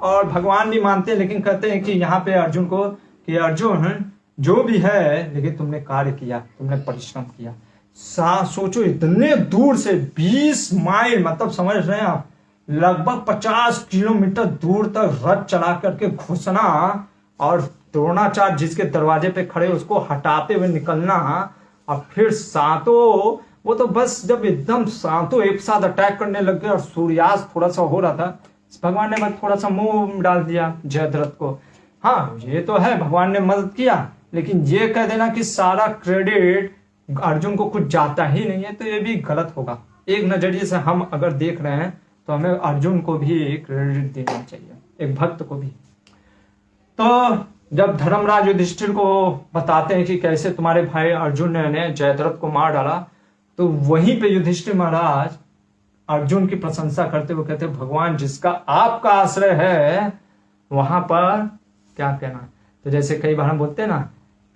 और भगवान भी मानते हैं, लेकिन कहते हैं कि यहाँ पे अर्जुन को कि अर्जुन जो भी है, लेकिन तुमने कार्य किया, तुमने परिश्रम किया। सोचो इतने दूर से 20 माइल, मतलब समझ रहे हैं आप, लगभग 50 किलोमीटर दूर तक रथ चला करके घुसना और द्रोणाचार्य जिसके दरवाजे पे खड़े उसको हटाते हुए निकलना, और फिर सातों, वो तो बस जब एकदम सातों एक साथ अटैक करने लग गए और सूर्यास्त थोड़ा सा हो रहा था, भगवान ने बस थोड़ा सा मुंह डाल दिया जयद्रथ को। हाँ ये तो है भगवान ने मदद किया, लेकिन ये कह देना कि सारा क्रेडिट अर्जुन को कुछ जाता ही नहीं है, तो ये भी गलत होगा। एक नजरिए से हम अगर देख रहे हैं तो हमें अर्जुन को भी क्रेडिट देना चाहिए, एक भक्त को भी। तो जब धर्मराज युधिष्ठिर को बताते हैं कि कैसे तुम्हारे भाई अर्जुन ने जयद्रथ को मार डाला, तो वहीं पे युधिष्ठिर महाराज अर्जुन की प्रशंसा करते हुए कहते भगवान जिसका आपका आश्रय है वहां पर क्या कहना। तो जैसे कई बार हम बोलते हैं ना,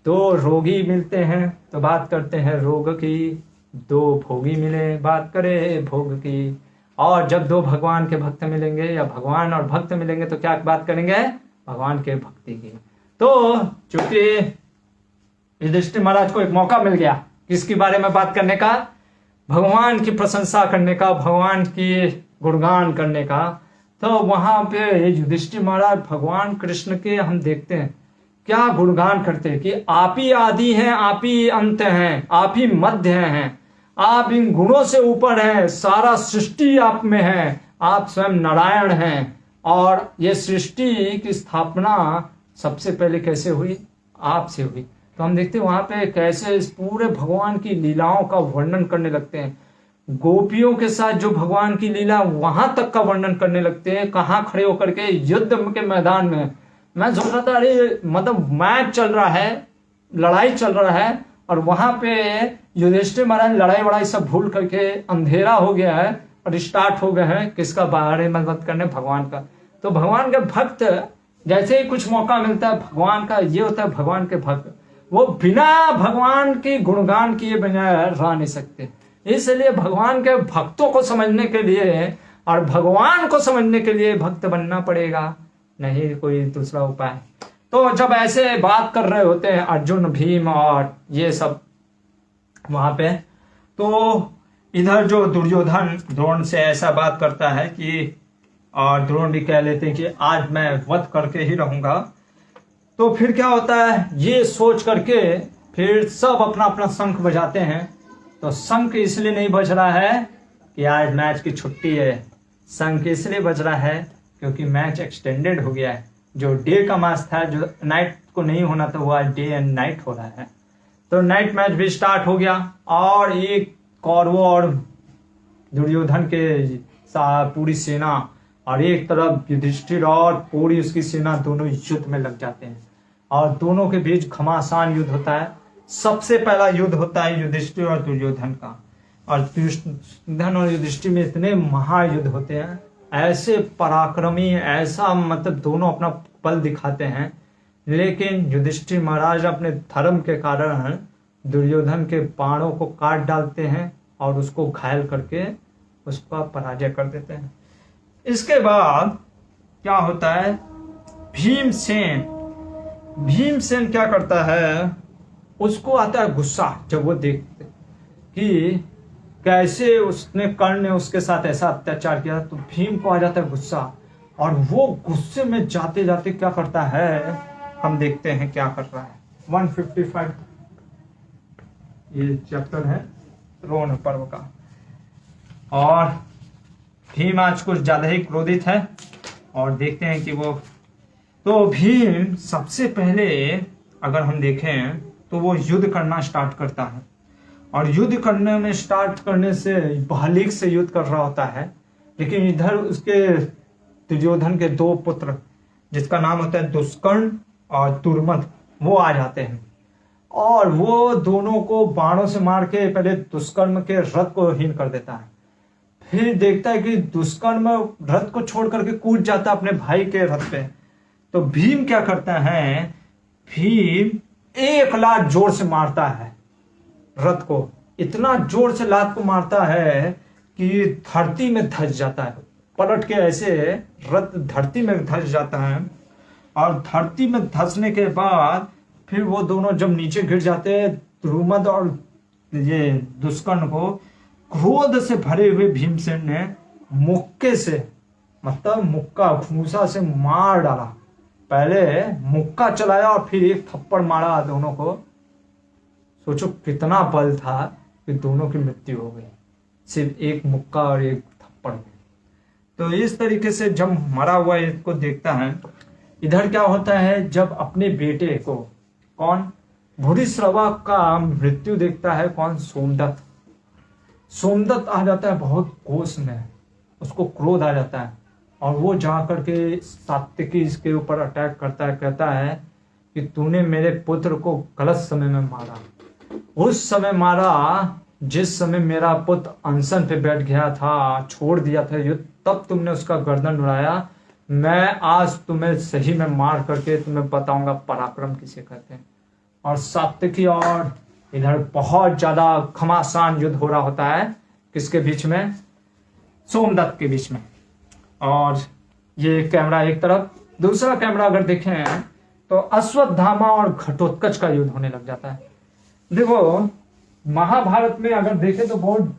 दो रोगी मिलते हैं तो बात करते हैं रोग की, दो भोगी मिले बात करे भोग की, और जब दो भगवान के भक्त मिलेंगे या भगवान और भक्त मिलेंगे तो क्या बात करेंगे, भगवान के भक्ति की। तो चूंकि युधिष्ठिर महाराज को एक मौका मिल गया किसके बारे में बात करने का, भगवान की प्रशंसा करने का, भगवान की गुणगान करने का, तो वहां पे युधिष्ठिर महाराज भगवान कृष्ण के हम देखते हैं क्या गुणगान करते हैं कि आप ही आदि हैं, आप ही अंत हैं, आप ही मध्य हैं, आप इन गुणों से ऊपर हैं, सारा सृष्टि आप में है, आप स्वयं नारायण हैं। और ये सृष्टि की स्थापना सबसे पहले कैसे हुई, आपसे हुई। तो हम देखते हैं वहां पे कैसे इस पूरे भगवान की लीलाओं का वर्णन करने लगते हैं, गोपियों के साथ जो भगवान की लीला वहां तक का वर्णन करने लगते हैं, कहाँ खड़े होकर के, युद्ध के मैदान में। मैं सोच रहा था अरे मतलब मैच चल रहा है, लड़ाई चल रहा है, और वहां पे युधिष्ठिर महाराज लड़ाई वड़ाई सब भूल करके अंधेरा हो गया है और स्टार्ट हो गए हैं किसका बारे में बात करने, भगवान का। तो भगवान के भक्त जैसे ही कुछ मौका मिलता है, भगवान का ये होता है, भगवान के भक्त वो बिना भगवान के गुणगान किए बिना रह नहीं सकते। इसलिए भगवान के भक्तों को समझने के लिए और भगवान को समझने के लिए भक्त बनना पड़ेगा, नहीं कोई दूसरा उपाय। तो जब ऐसे बात कर रहे होते हैं अर्जुन, भीम और ये सब वहां पे, तो इधर जो दुर्योधन द्रोण से ऐसा बात करता है कि, और द्रोण भी कह लेते हैं कि आज मैं वध करके ही रहूंगा। तो फिर क्या होता है, ये सोच करके फिर सब अपना अपना शंख बजाते हैं। तो शंख इसलिए नहीं बज रहा है कि आज मैच की छुट्टी है, शंख इसलिए बज रहा है क्योंकि मैच एक्सटेंडेड हो गया है, जो डे का मैच था, जो नाइट को नहीं होना था, वो आज डे एंड नाइट हो रहा है। तो नाइट मैच भी स्टार्ट हो गया और एक कौरवों और दुर्योधन के पूरी सेना और एक तरफ युधिष्ठिर और पूरी उसकी सेना दोनों युद्ध में लग जाते हैं और दोनों के बीच घमासान युद्ध होता है। सबसे पहला युद्ध होता है युधिष्ठिर और दुर्योधन का, और दुर्योधन और युधिष्ठिर में इतने महायुद्ध होते हैं, ऐसे पराक्रमी, ऐसा मतलब दोनों अपना बल दिखाते हैं। लेकिन युधिष्ठिर महाराज अपने धर्म के कारण दुर्योधन के बाणों को काट डालते हैं और उसको घायल करके उसका पराजय कर देते हैं। इसके बाद क्या होता है, भीमसेन क्या करता है, उसको आता है गुस्सा जब वो देखते कि कैसे उसने कर्ण ने उसके साथ ऐसा अत्याचार किया। तो भीम को आ जाता है गुस्सा और वो गुस्से में जाते जाते क्या करता है, हम देखते हैं क्या कर रहा है। 155 ये चैप्टर है रोहन पर्व का, और भीम आज कुछ ज्यादा ही क्रोधित है और देखते हैं कि वो, तो भीम सबसे पहले अगर हम देखें तो वो युद्ध करना स्टार्ट करता है, और युद्ध करने में स्टार्ट करने से बहलीक से युद्ध कर रहा होता है। लेकिन इधर उसके दुर्योधन के दो पुत्र, जिसका नाम होता है दुष्कर्ण और दुर्मद, वो आ जाते हैं और वो दोनों को बाणों से मार के पहले दुष्कर्म के रथ को हीन कर देता है। फिर देखता है कि दुष्कर्म रथ को छोड़ करके कूद जाता है अपने भाई के रथ पे। तो भीम क्या करता है, भीम एक लात जोर से मारता है रथ को, इतना जोर से लात को मारता है कि धरती में धंस जाता है, पलट के ऐसे रथ धरती में धंस जाता है। और धरती में धंसने के बाद फिर वो दोनों जब नीचे गिर जाते हैं, द्रुमद और ये दुष्कर्ण को क्रोध से भरे हुए भीमसेन ने मुक्के से, मतलब मुक्का फूसा से मार डाला। पहले मुक्का चलाया और फिर एक थप्पड़ मारा दोनों को। सोचो कितना बल था कि दोनों की मृत्यु हो गई सिर्फ एक मुक्का और एक थप्पड़ में। तो इस तरीके से जब मरा हुआ इसको देखता है, इधर क्या होता है, जब अपने बेटे को, कौन, भूरिश्रवा का मृत्यु देखता है, कौन, सोमदत्त। सोमदत्त आ जाता है बहुत कोस में, उसको क्रोध आ जाता है और वो जा करके सात्यकी इसके ऊपर अटैक करता है, कहता है कि तूने मेरे पुत्र को गलत समय में मारा, उस समय मारा जिस समय मेरा पुत्र अनशन पे बैठ गया था, छोड़ दिया था युद्ध, तब तुमने उसका गर्दन उड़ाया। मैं आज तुम्हें सही में मार करके तुम्हें बताऊंगा पराक्रम किसे कहते हैं। और सात्यकी और इधर बहुत ज्यादा घमासान युद्ध हो रहा होता है, किसके बीच में, सोमदत्त के बीच में। और ये कैमरा एक तरफ, दूसरा कैमरा अगर देखें तो अश्वत्थामा और घटोत्कच का युद्ध होने लग जाता है। देखो महाभारत में अगर देखें तो बहुत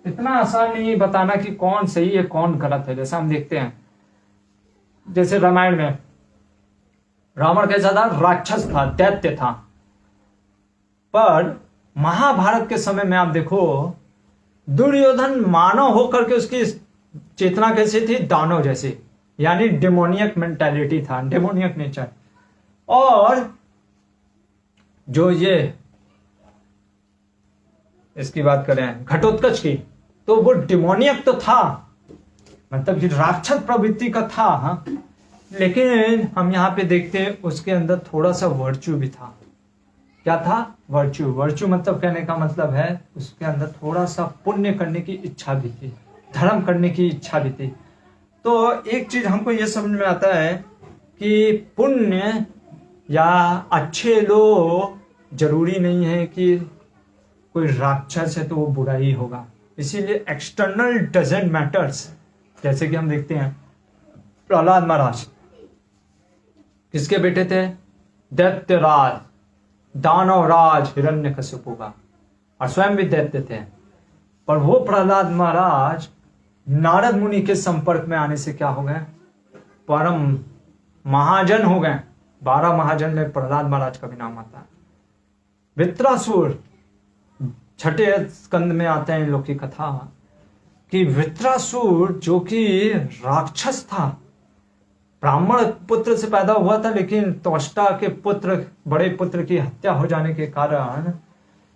इतना आसान नहीं है बताना कि कौन सही है कौन गलत है। जैसा हम देखते हैं, जैसे रामायण में रावण कैसा था, राक्षस था, दैत्य था। पर महाभारत के समय में आप देखो दुर्योधन मानव होकर के उसकी चेतना कैसी थी, दानव जैसी, यानी डेमोनियक मेंटालिटी था, डेमोनियक नेचर। और जो ये इसकी बात करें घटोत्कच की, तो वो डिमोनियक तो था, मतलब कि राक्षस प्रवृत्ति का था, हाँ, लेकिन हम यहाँ पे देखते हैं उसके अंदर थोड़ा सा वर्च्यू भी था। क्या था, वर्च्यू। वर्च्यू मतलब कहने का मतलब है उसके अंदर थोड़ा सा पुण्य करने की इच्छा भी थी, धर्म करने की इच्छा भी थी। तो एक चीज हमको ये समझ में आता है कि पुण्य या अच्छे लोग जरूरी नहीं है कि कोई राक्षस है तो वो बुरा ही होगा, इसीलिए एक्सटर्नल डजंट मैटर्स। जैसे कि हम देखते हैं प्रहलाद महाराज किसके बेटे थे, दैत्यराज, दानवराज हिरण्यकशिपु का, और स्वयं भी दैत्य थे। पर वो प्रहलाद महाराज नारद मुनि के संपर्क में आने से क्या हो गए, परम महाजन हो गए। 12 महाजन में प्रहलाद महाराज का भी नाम आता है। वृत्रासुर, छठे स्कंद में आते हैं इन लोग की कथा कि वृत्रासुर जो कि राक्षस था, ब्राह्मण पुत्र से पैदा हुआ था, लेकिन त्वष्टा के पुत्र, बड़े पुत्र की हत्या हो जाने के कारण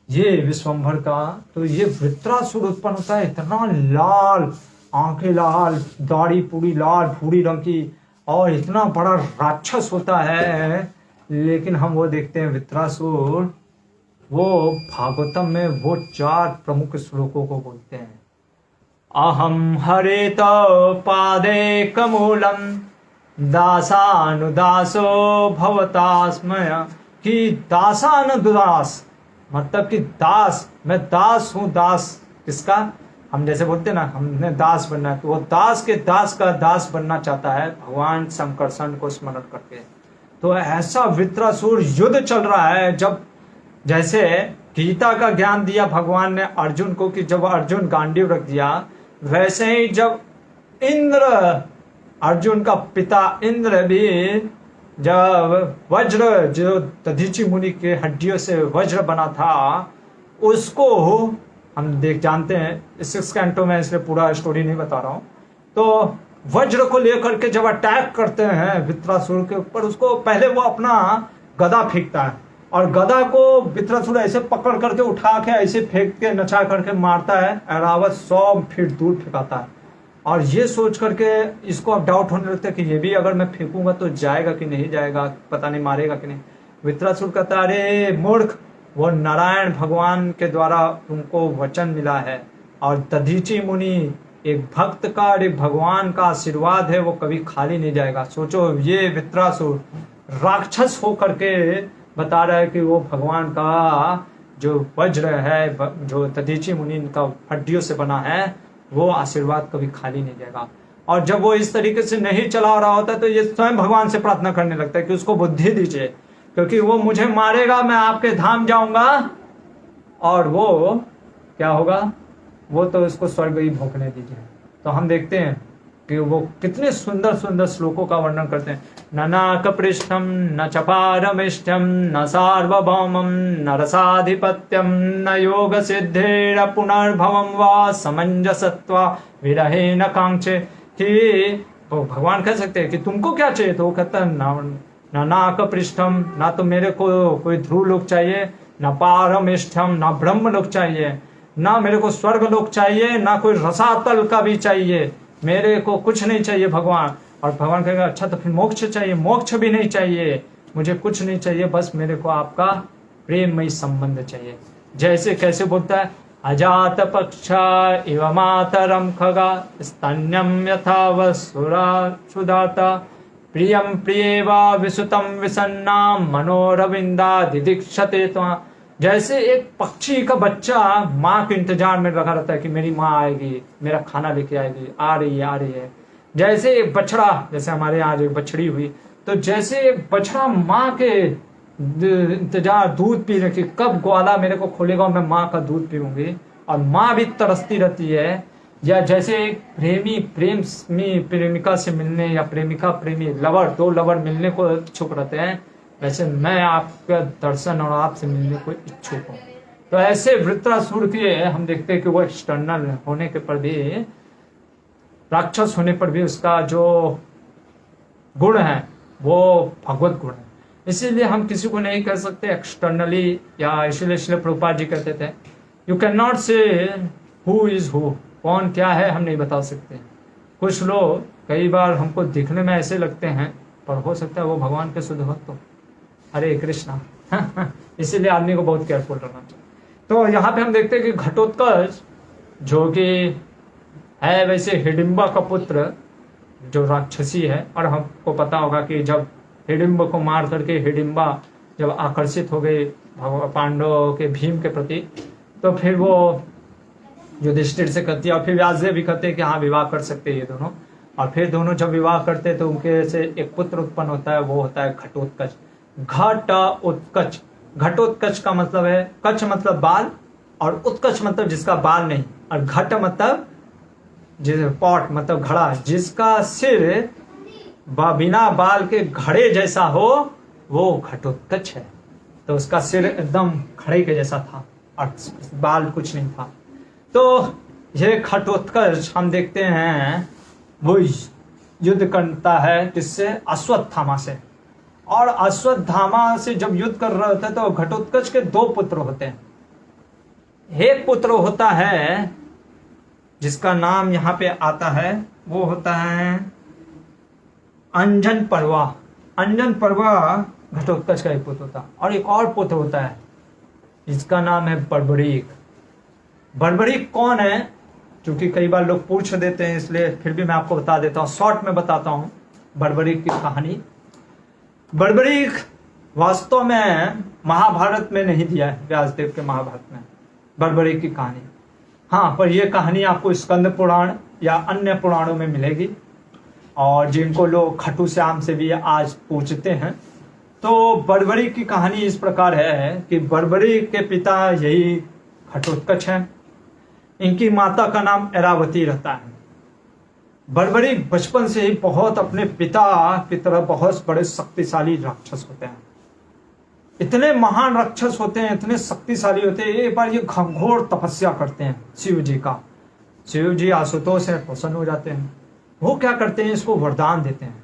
ये विश्वम्भर का, तो ये वृत्रासुर उत्पन्न होता है। इतना लाल, आंखें लाल, दाढ़ी पूरी लाल भूरी रंग की, और इतना बड़ा राक्षस होता है। लेकिन हम वो देखते हैं वृत्रासुर, वो भागवतम में वो 4 प्रमुख श्लोकों को बोलते हैं। अहम हरित पादे कमूलम दासानुदासो भवतास्मय, कि दासानुदास मतलब कि दास, मैं दास हूँ। दास किसका? हम जैसे बोलते ना, हमने दास बनना है, तो वो दास के दास का दास बनना चाहता है भगवान संकर्षण को स्मरण करके। तो ऐसा वृत्रासुर युद्ध चल रहा है। जब जैसे गीता का ज्ञान दिया भगवान ने अर्जुन को कि जब अर्जुन गांडीव रख दिया, वैसे ही जब इंद्र, अर्जुन का पिता इंद्र भी जब वज्र, जो दधीचि मुनि के हड्डियों से वज्र बना था, उसको हम जानते हैं। इस 6 कैंटो में, इसलिए पूरा स्टोरी नहीं बता रहा हूं। तो वज्र को लेकर के जब अटैक करते हैं वृत्रासुर के ऊपर, उसको पहले वो अपना गदा फेंकता है, और गदा को वृत्रासुर ऐसे पकड़ करके उठा के ऐसे फेंक के नचा करके मारता है। ऐरावत 100 फीट दूर फेंकाता है, और ये सोच करके इसको अब डाउट होने लगता है कि ये भी अगर मैं फेंकूंगा तो जाएगा कि नहीं जाएगा, पता नहीं मारेगा कि नहीं। वृत्रासुर कहता, अरे मूर्ख, वो नारायण भगवान के द्वारा तुमको वचन मिला है, और दधीचि मुनि एक भक्त का और एक भगवान का आशीर्वाद है, वो कभी खाली नहीं जाएगा। सोचो, ये वृत्रासुर राक्षस हो करके बता रहा है कि वो भगवान का जो वज्र है, जो दधीचि मुनि का हड्डियों से बना है, वो आशीर्वाद कभी खाली नहीं जाएगा। और जब वो इस तरीके से नहीं चला रहा होता है, तो ये स्वयं भगवान से प्रार्थना करने लगता है कि उसको बुद्धि दीजिए, क्योंकि वो मुझे मारेगा, मैं आपके धाम जाऊंगा, और वो क्या होगा, वो तो इसको स्वर्ग ही भोगने दीजिए। तो हम देखते हैं कि वो कितने सुंदर सुंदर श्लोकों का वर्णन करते हैं। न नाकपृष्ठम न चपारमिष्ठम न सार्वभौमम न रसाधिपत्यम न योग सिद्धेर पुनर्भवम वा समंजसत्वा विरहे न कांक्षे, कि तो भगवान कह सकते हैं कि तुमको क्या चाहिए, तो वो कहता है न नाकपृष्ठम, ना तो मेरे को कोई ध्रुव लोक चाहिए, न पारमिष्ठम, ना ब्रह्म लोक चाहिए, ना मेरे को स्वर्ग लोक चाहिए, ना कोई रसातल का भी चाहिए, मेरे को कुछ नहीं चाहिए भगवान। और भगवान कहेगा, अच्छा तो फिर मोक्ष चाहिए? मोक्ष भी नहीं चाहिए, मुझे कुछ नहीं चाहिए, बस मेरे को आपका प्रेममय संबंध चाहिए। जैसे कैसे बोलता है, अजात पक्षा इव मातरम खगा स्तन्यम यथा वसुरा सुदाता प्रियम प्रियेवा विसुतम विसन्ना मनोरविंदा दिदीक्षते त्वा। जैसे एक पक्षी का बच्चा माँ के इंतजार में लगा रहता है कि मेरी माँ आएगी, मेरा खाना लेके आएगी, आ रही है आ रही है। जैसे एक बछड़ा, जैसे हमारे यहाँ एक बछड़ी हुई, तो जैसे एक बछड़ा माँ के इंतजार दूध पीने की, कब ग्वाला मेरे को खोलेगा मैं माँ का दूध पीऊंगी, और माँ भी तरसती रहती है। या जैसे एक प्रेमी प्रेमिका से मिलने, या प्रेमिका प्रेमी लवर, 2 लवर मिलने को इच्छुक रहते हैं, वैसे मैं आपका दर्शन और आपसे मिलने को इच्छुक हूँ। तो ऐसे वृत्रासुर के हम देखते हैं कि वो एक्सटर्नल होने के पर भी, राक्षस होने पर भी उसका जो गुण है वो भगवत गुण है। इसीलिए हम किसी को नहीं कह सकते एक्सटर्नली, या इसीलिए प्रभुपाद जी कहते थे, यू कैन नॉट से हु इज हु, कौन क्या है हम नहीं बता सकते। कुछ लोग कई बार हमको दिखने में ऐसे लगते हैं, पर हो सकता है वो भगवान के शुद्ध भक्त हो। हरे कृष्णा। इसीलिए आदमी को बहुत केयरफुल रहना चाहिए। तो यहाँ पे हम देखते हैं कि घटोत्कच जो कि है वैसे हिडिंबा का पुत्र, जो राक्षसी है, और हमको पता होगा कि जब हिडिंब को मार करके हिडिंबा जब आकर्षित हो गई पांडवों के भीम के प्रति, तो फिर वो युधिष्ठिर से कहती है, और फिर व्यासदेव भी कहते हैं कि हाँ विवाह कर सकते हैं ये दोनों। और फिर दोनों जब विवाह करते हैं तो उनके से एक पुत्र उत्पन्न होता है, वो होता है घटोत्कच। घटोत्कच, घटोत्कच का मतलब है, कच मतलब बाल, और उत्कच मतलब जिसका बाल नहीं, और घट मतलब पॉट मतलब घड़ा, जिसका सिर बिना बाल के घड़े जैसा हो, वो घटोत्कच है। तो उसका सिर एकदम घड़े के जैसा था और बाल कुछ नहीं था। तो ये घटोत्कच हम देखते हैं वो युद्ध करता है किससे? अश्वत्थामा से। और अश्वत्थामा से जब युद्ध कर रहे होते तो घटोत्कच के 2 पुत्र होते हैं। एक पुत्र होता है जिसका नाम यहाँ पे आता है, वो होता है अंजन पर्वा। अंजन पर्वा घटोत्कच का एक पुत्र होता है। और एक और पुत्र होता है जिसका नाम है बर्बरीक। बर्बरीक कौन है? क्योंकि कई बार लोग पूछ देते हैं, इसलिए फिर भी मैं आपको बता देता हूँ, शॉर्ट में बताता हूँ बर्बरीक की कहानी। बर्बरीक वास्तव में महाभारत में नहीं दिया है, व्यासदेव के महाभारत में बर्बरीक की कहानी। हाँ, पर यह कहानी आपको स्कंद पुराण या अन्य पुराणों में मिलेगी। और जिनको लोग खट्टू श्याम से भी आज पूछते हैं, तो बर्बरीक की कहानी इस प्रकार है कि बर्बरीक के पिता यही घटोत्कच हैं। इनकी माता का नाम ऐरावती रहता है। बर्बरीक बचपन से ही बहुत अपने पिता की तरह बहुत बड़े शक्तिशाली राक्षस होते हैं। इतने महान राक्षस होते हैं, इतने शक्तिशाली होते हैं। एक बार ये घनघोर तपस्या करते हैं शिव जी का। शिव जी आशुतोष से प्रसन्न हो जाते हैं। वो क्या करते हैं, इसको वरदान देते हैं।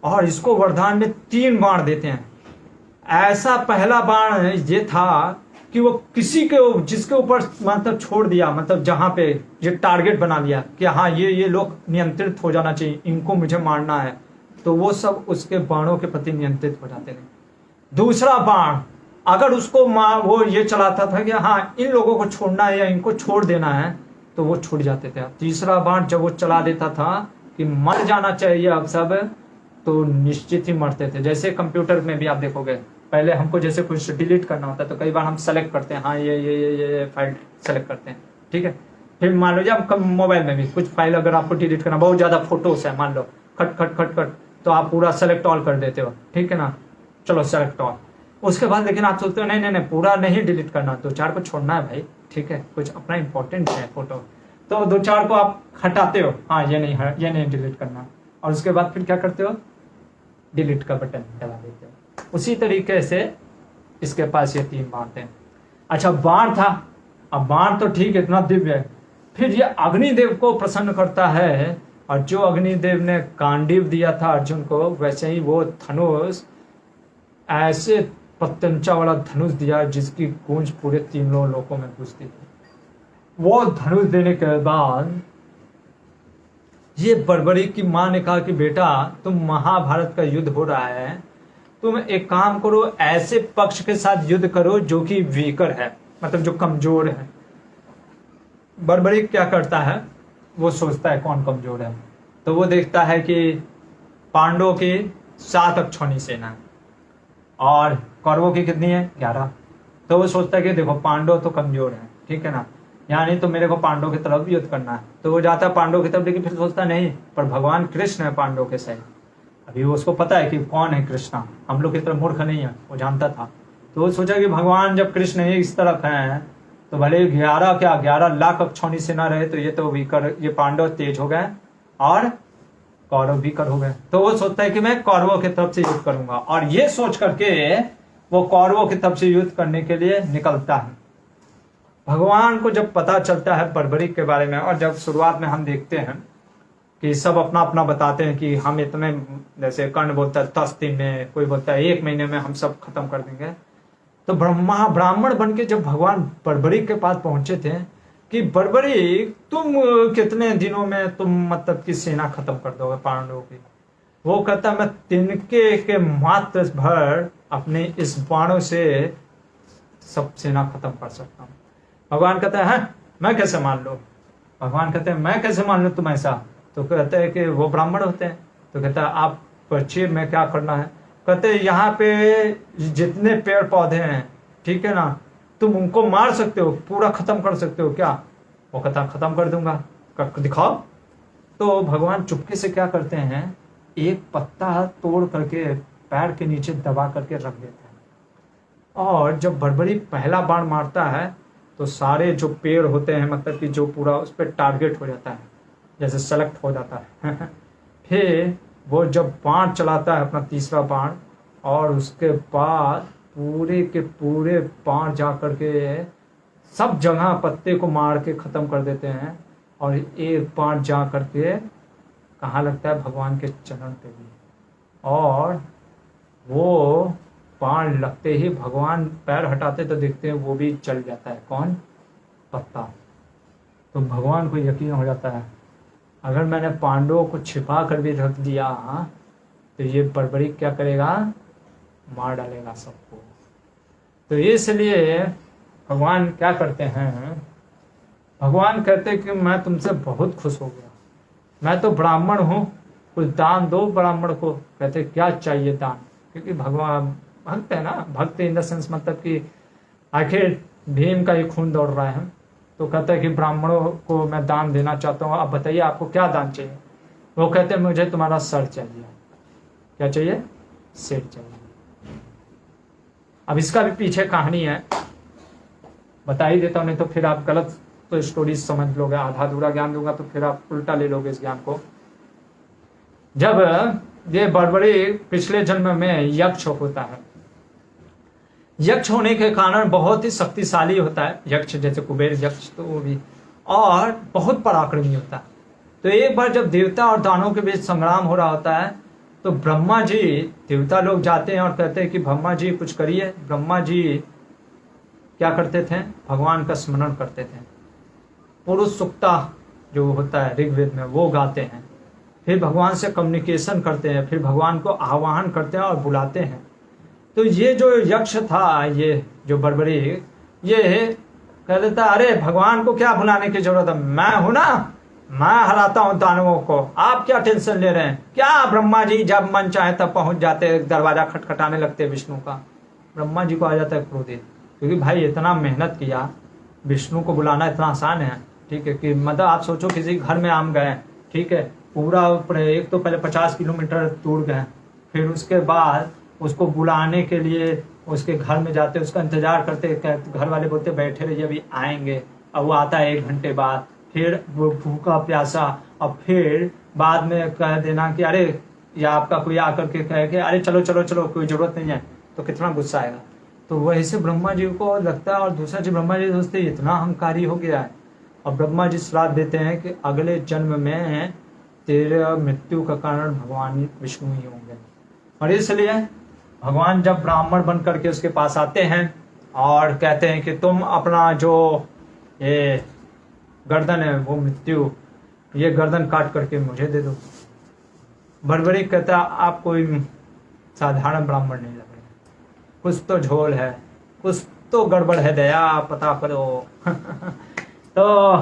और इसको वरदान में 3 बाण देते हैं। ऐसा पहला बाण ये था कि वो किसी के जिसके ऊपर मतलब छोड़ दिया, मतलब जहां पे ये टारगेट बना लिया कि हाँ ये लोग नियंत्रित हो जाना चाहिए, इनको मुझे मारना है, तो वो सब उसके बाणों के प्रति नियंत्रित हो जाते थे। दूसरा बाण अगर उसको वो ये चलाता था कि हाँ इन लोगों को छोड़ना है या इनको छोड़ देना है, तो वो छूट जाते थे। तीसरा बाण जब वो चला देता था कि मर जाना चाहिए अब सब, तो निश्चित ही मरते थे। जैसे कंप्यूटर में भी आप देखोगे, पहले हमको जैसे कुछ डिलीट करना होता है तो कई बार हम सेलेक्ट करते हैं, हाँ ये फाइल सेलेक्ट करते हैं, ठीक है। फिर मान लो जब मोबाइल में भी कुछ फाइल अगर आपको डिलीट करना, बहुत ज़्यादा फोटोस है, मान लो खट खट खट खट, तो आप पूरा सेलेक्ट ऑल कर देते हो, ठीक है ना। चलो सेलेक्ट ऑल, उसके बाद लेकिन आप सोचते हो नहीं पूरा नहीं डिलीट करना, 2-4 को छोड़ना है भाई, ठीक है, कुछ अपना इंपॉर्टेंट है फोटो, तो 2-4 को आप हटाते हो, हाँ ये नहीं डिलीट करना, और उसके बाद फिर क्या करते हो, डिलीट का बटन दबा देते हो। उसी तरीके से इसके पास ये 3 बाण थे। अच्छा बाण था, अब बाण तो ठीक इतना दिव्य है, फिर ये अग्निदेव को प्रसन्न करता है, और जो अग्निदेव ने कांडीव दिया था अर्जुन को, वैसे ही वो धनुष, ऐसे प्रत्यंचा वाला धनुष दिया जिसकी गूंज पूरे 3 लोकों में गूंजती थी। वो धनुष देने के बाद ये बर्बरीक की माँ ने कहा कि बेटा तुम महाभारत का युद्ध हो रहा है, तुम एक काम करो, ऐसे पक्ष के साथ युद्ध करो जो कि वीकर है, मतलब जो कमजोर है। बर्बरीक क्या करता है, वो सोचता है कौन कमजोर है, तो वो देखता है कि पांडवों की 7 अक्षौणी सेना है और कौरवों की कितनी है, 11। तो वो सोचता है कि देखो पांडव तो कमजोर है, ठीक है ना, यानी तो मेरे को पांडवों की तरफ युद्ध करना है। तो वो जाता है पांडवों की तरफ, लेकिन फिर सोचता नहीं, पर भगवान कृष्ण है पांडवों के साथ। अभी उसको पता है कि कौन है कृष्णा, हम लोग की तरफ मूर्ख नहीं है, वो जानता था। तो वो सोचा कि भगवान जब कृष्ण इस तरफ है, तो भले 11 लाख अक्षौणी सेना रहे, तो ये तो वीकर, ये पांडव तेज हो गए और कौरव वीकर हो गए। तो वो सोचता है कि मैं कौरवों की तरफ से युद्ध करूंगा, और ये सोच करके वो कौरवों की तरफ से युद्ध करने के लिए निकलता है। भगवान को जब पता चलता है बर्बरीक के बारे में, और जब शुरुआत में हम देखते हैं कि सब अपना अपना बताते हैं कि हम इतने, जैसे कर्ण बोलता है 10 दिन में, कोई बोलता है 1 महीने में हम सब खत्म कर देंगे, तो ब्राह्मण बन के जब भगवान बर्बरीक के पास पहुंचे थे कि बर्बरीक तुम कितने दिनों में तुम मतलब की सेना खत्म कर दोगे पांडवों की। वो कहता मैं तिनके के मात्र भर अपने इस बाणों से सब सेना खत्म कर सकता हूँ। भगवान कहता है मैं कैसे मान लो, भगवान कहते हैं मैं कैसे मान लो तुम ऐसा। तो कहते हैं कि वो ब्राह्मण होते हैं, तो कहता है आप पूछिए मैं क्या करना है। कहते हैं यहाँ पे जितने पेड़ पौधे हैं, ठीक है ना, तुम उनको मार सकते हो, पूरा खत्म कर सकते हो क्या। वो कहता खत्म कर दूंगा, दिखाओ। तो भगवान चुपके से क्या करते हैं, एक पत्ता तोड़ करके पैर के नीचे दबा करके रख देते हैं, और जब बर्बरीक पहला बाण मारता है तो सारे जो पेड़ होते हैं, मतलब कि जो पूरा उस पर टारगेट हो जाता है, जैसे सेलेक्ट हो जाता है फिर वो जब बाण चलाता है अपना तीसरा बाण, और उसके बाद पूरे के पूरे बाण जा करके सब जगह पत्ते को मार के ख़त्म कर देते हैं, और एक बाण जा करके कहाँ लगता है? भगवान के चरण पे भी। और वो बाण लगते ही भगवान पैर हटाते तो देखते हैं वो भी जल जाता है। कौन? पत्ता। तो भगवान को यकीन हो जाता है अगर मैंने पांडवों को छिपा कर भी रख दिया तो ये बर्बरीक क्या करेगा? मार डालेगा सबको। तो इसलिए भगवान क्या करते हैं? भगवान कहते हैं कि मैं तुमसे बहुत खुश हो गया, मैं तो ब्राह्मण हूँ, कुछ दान दो ब्राह्मण को। कहते क्या चाहिए दान? क्योंकि भगवान भक्त है ना, भक्त इन द सेंस मतलब कि आखिर भीम का ही खून दौड़ रहा है। तो कहते हैं कि ब्राह्मणों को मैं दान देना चाहता हूँ, आप बताइए आपको क्या दान चाहिए? वो कहते हैं मुझे तुम्हारा सर चाहिए। क्या चाहिए? सिर चाहिए। अब इसका भी पीछे कहानी है, बता ही देता हूँ, नहीं तो फिर आप गलत तो स्टोरी समझ लोगे। आधा अधूरा ज्ञान दूंगा तो फिर आप उल्टा ले लोगे इस ज्ञान को। जब ये बर्बरी पिछले जन्म में यक्ष होता है, यक्ष होने के कारण बहुत ही शक्तिशाली होता है यक्ष, जैसे कुबेर यक्ष तो वो भी, और बहुत पराक्रमी होता है। तो एक बार जब देवता और दानवों के बीच संग्राम हो रहा होता है तो ब्रह्मा जी, देवता लोग जाते हैं और कहते हैं कि ब्रह्मा जी कुछ करिए। ब्रह्मा जी क्या करते थे? भगवान का स्मरण करते थे। पुरुष सुक्ता जो होता है ऋग्वेद में वो गाते हैं, फिर भगवान से कम्युनिकेशन करते हैं, फिर भगवान को आह्वान करते हैं और बुलाते हैं। तो ये जो यक्ष था, ये जो बर्बरी, ये कह देता अरे भगवान को क्या बुलाने की जरूरत है, मैं हूं ना, मैं हराता हूं दानवों को, आप क्या टेंशन ले रहे हैं? क्या ब्रह्मा जी जब मन चाहे तब पहुंच जाते, दरवाजा खटखटाने लगते विष्णु का। ब्रह्मा जी को आ जाता है क्रोधित, क्योंकि भाई इतना मेहनत किया, विष्णु को बुलाना इतना आसान है, ठीक है, कि मतलब आप सोचो किसी घर में आम गए, ठीक है, पूरा एक तो पहले 50 किलोमीटर दूर गए, फिर उसके बाद उसको बुलाने के लिए उसके घर में जाते, उसका इंतजार करते, घर वाले बोलते बैठे रहिए अभी आएंगे, अब वो आता है 1 घंटे बाद, फिर वो भूखा प्यासा, अब फिर बाद में कह देना कि अरे, या आपका कोई आकर के कहे कि अरे चलो चलो चलो कोई जरूरत नहीं है, तो कितना गुस्सा आएगा। तो वही से ब्रह्मा जी को लगता है, और दूसरा जी ब्रह्मा जी सोचते इतना अहंकारी हो गया है, और ब्रह्मा जी श्राप देते हैं कि अगले जन्म में तेरे मृत्यु का कारण भगवान विष्णु ही होंगे। और इसलिए भगवान जब ब्राह्मण बन करके उसके पास आते हैं और कहते हैं कि तुम अपना जो ये गर्दन है वो मृत्यु, ये गर्दन काट करके मुझे दे दो। बर्बरी कहता आप कोई साधारण ब्राह्मण नहीं लग रहे, कुछ तो झोल है, कुछ तो गड़बड़ है, दया पता करो। तो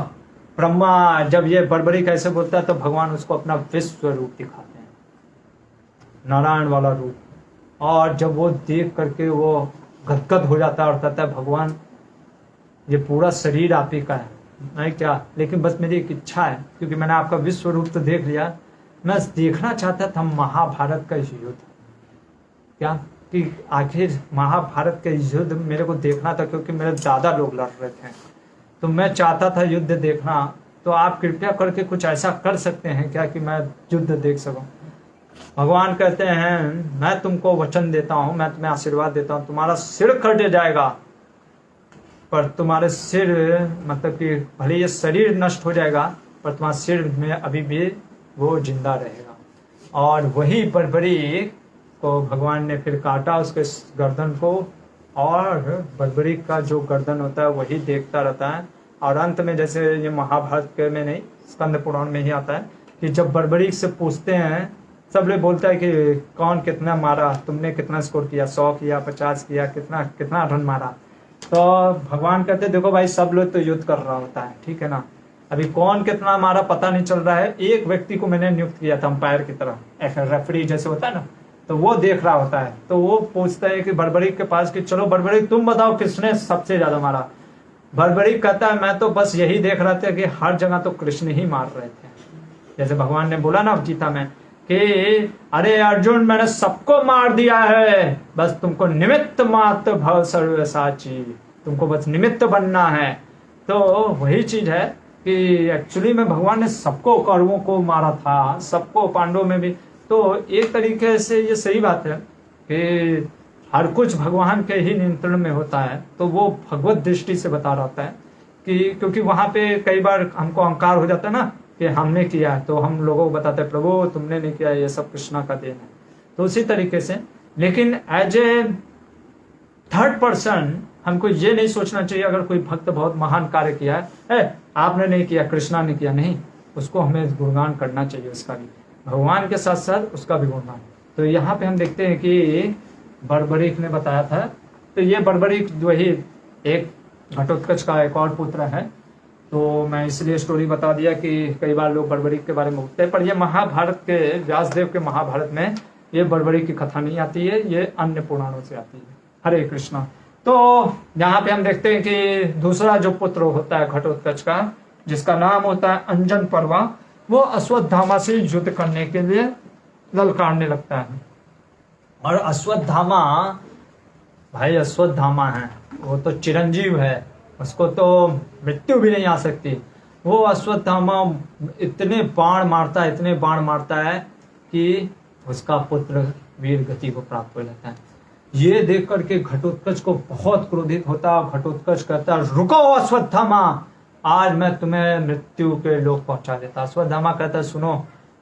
ब्रह्मा जब ये बर्बरी कैसे बोलता है तो भगवान उसको अपना विश्व रूप दिखाते हैं, नारायण वाला रूप। और जब वो देख करके वो गदगद हो जाता है और कहता है भगवान ये पूरा शरीर आप ही का है, नहीं क्या, लेकिन बस मेरी एक इच्छा है, क्योंकि मैंने आपका विश्व रूप तो देख लिया, मैं देखना चाहता था महाभारत का युद्ध, क्या कि आखिर महाभारत का युद्ध मेरे को देखना था, क्योंकि मेरे दादा लोग लड़ रहे थे, तो मैं चाहता था युद्ध देखना। तो आप कृपया करके कुछ ऐसा कर सकते हैं क्या कि मैं युद्ध देख सकूं? भगवान कहते हैं मैं तुमको वचन देता हूं, मैं तुम्हें आशीर्वाद देता हूं, तुम्हारा सिर कट जाएगा, पर तुम्हारे सिर मतलब कि भले ये शरीर नष्ट हो जाएगा पर तुम्हारे सिर में अभी भी वो जिंदा रहेगा। और वही बर्बरी को भगवान ने फिर काटा उसके गर्दन को, और बर्बरी का जो गर्दन होता है वही देखता रहता है। और अंत में जैसे ये महाभारत के में नहीं, स्कंद पुराण में ही आता है कि जब बर्बरी से पूछते हैं, सब लोग बोलता है कि कौन कितना मारा, तुमने कितना स्कोर किया, 100 किया, 50 किया, कितना कितना रन मारा। तो भगवान कहते देखो भाई सब लोग तो युद्ध कर रहा होता है, ठीक है ना, अभी कौन कितना मारा पता नहीं चल रहा है, एक व्यक्ति को मैंने नियुक्त किया था अंपायर की तरह, एक रेफरी जैसे होता है ना, तो वो देख रहा होता है। तो वो पूछता है कि बर्बरी के पास कि चलो बर्बरी तुम बताओ किसने सबसे ज्यादा मारा। बर्बरी कहता है मैं तो बस यही देख रहा था कि हर जगह तो कृष्ण ही मार रहे थे, जैसे भगवान ने बोला ना गीता में कि अरे अर्जुन मैंने सबको मार दिया है, बस तुमको निमित्त मात्र भव सर्वसाची, तुमको बस निमित्त बनना है। तो वही चीज है कि एक्चुअली में भगवान ने सबको कौरवों को मारा था, सबको, पांडवों में भी। तो एक तरीके से ये सही बात है कि हर कुछ भगवान के ही नियंत्रण में होता है, तो वो भगवत दृष्टि से बता रहा है कि क्योंकि वहां पे कई बार हमको अहंकार हो जाता है ना कि हमने किया, तो हम लोगों को बताते हैं प्रभु तुमने नहीं किया, ये सब कृष्णा का देन है। तो उसी तरीके से, लेकिन एज ए थर्ड पर्सन हमको ये नहीं सोचना चाहिए अगर कोई भक्त बहुत महान कार्य किया है, आपने नहीं किया, कृष्णा ने किया, नहीं, उसको हमें गुणगान करना चाहिए उसका भी, भगवान के साथ साथ उसका भी गुणगान। तो यहाँ पे हम देखते हैं कि बर्बरीक ने बताया था, तो ये बर्बरीक वही एक घटोत्कच का एक और पुत्र है। तो मैं इसलिए स्टोरी बता दिया कि कई बार लोग बर्बरीक के बारे में बोलते हैं, पर ये महाभारत के व्यासदेव के महाभारत में ये बर्बरीक की कथा नहीं आती है, ये अन्य पुराणों से आती है। हरे कृष्णा। तो यहाँ पे हम देखते हैं कि दूसरा जो पुत्र होता है घटोत्कच का, जिसका नाम होता है अंजन पर्वा, वो अश्वत्थामा से युद्ध करने के लिए ललकारने लगता है। और अश्वत्थामा, भाई अश्वत्थामा है, वो तो चिरंजीव है, उसको तो मृत्यु भी नहीं आ सकती। वो अश्वत्थामा इतने बाण मारता है, इतने बाण मारता है कि उसका पुत्र वीर गति को प्राप्त हो जाता है। ये देख करके घटोत्कच को बहुत क्रोधित होता है। घटोत्कच कहता है रुको अश्वत्थामा, आज मैं तुम्हें मृत्यु के लोक पहुंचा देता। अश्वत्थामा कहता है सुनो,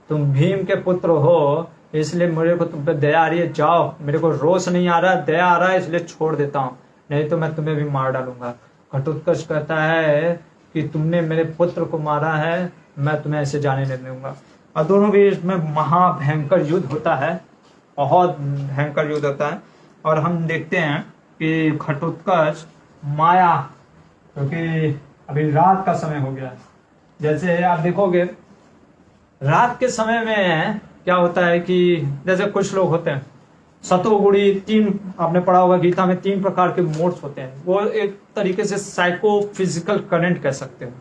तुम भीम के पुत्र हो, इसलिए मेरे को तुम पे दया आ रही है, जाओ, मेरे को रोष नहीं आ रहा, दया आ रहा है, इसलिए छोड़ देता हूँ, नहीं तो मैं तुम्हें भी मार डालूंगा। घटोत्कच कहता है कि तुमने मेरे पुत्र को मारा है, मैं तुम्हें ऐसे जाने नहीं दूंगा। और दोनों भी इसमें महाभयंकर युद्ध होता है, बहुत भयंकर युद्ध होता है। और हम देखते हैं कि घटोत्कच माया, क्योंकि अभी रात का समय हो गया है, जैसे आप देखोगे रात के समय में क्या होता है कि जैसे कुछ लोग होते हैं सतोगुणी, तीन आपने पढ़ा होगा गीता में, 3 प्रकार के मोड्स होते हैं। वो एक तरीके से साइको फिजिकल करंट कह सकते हैं,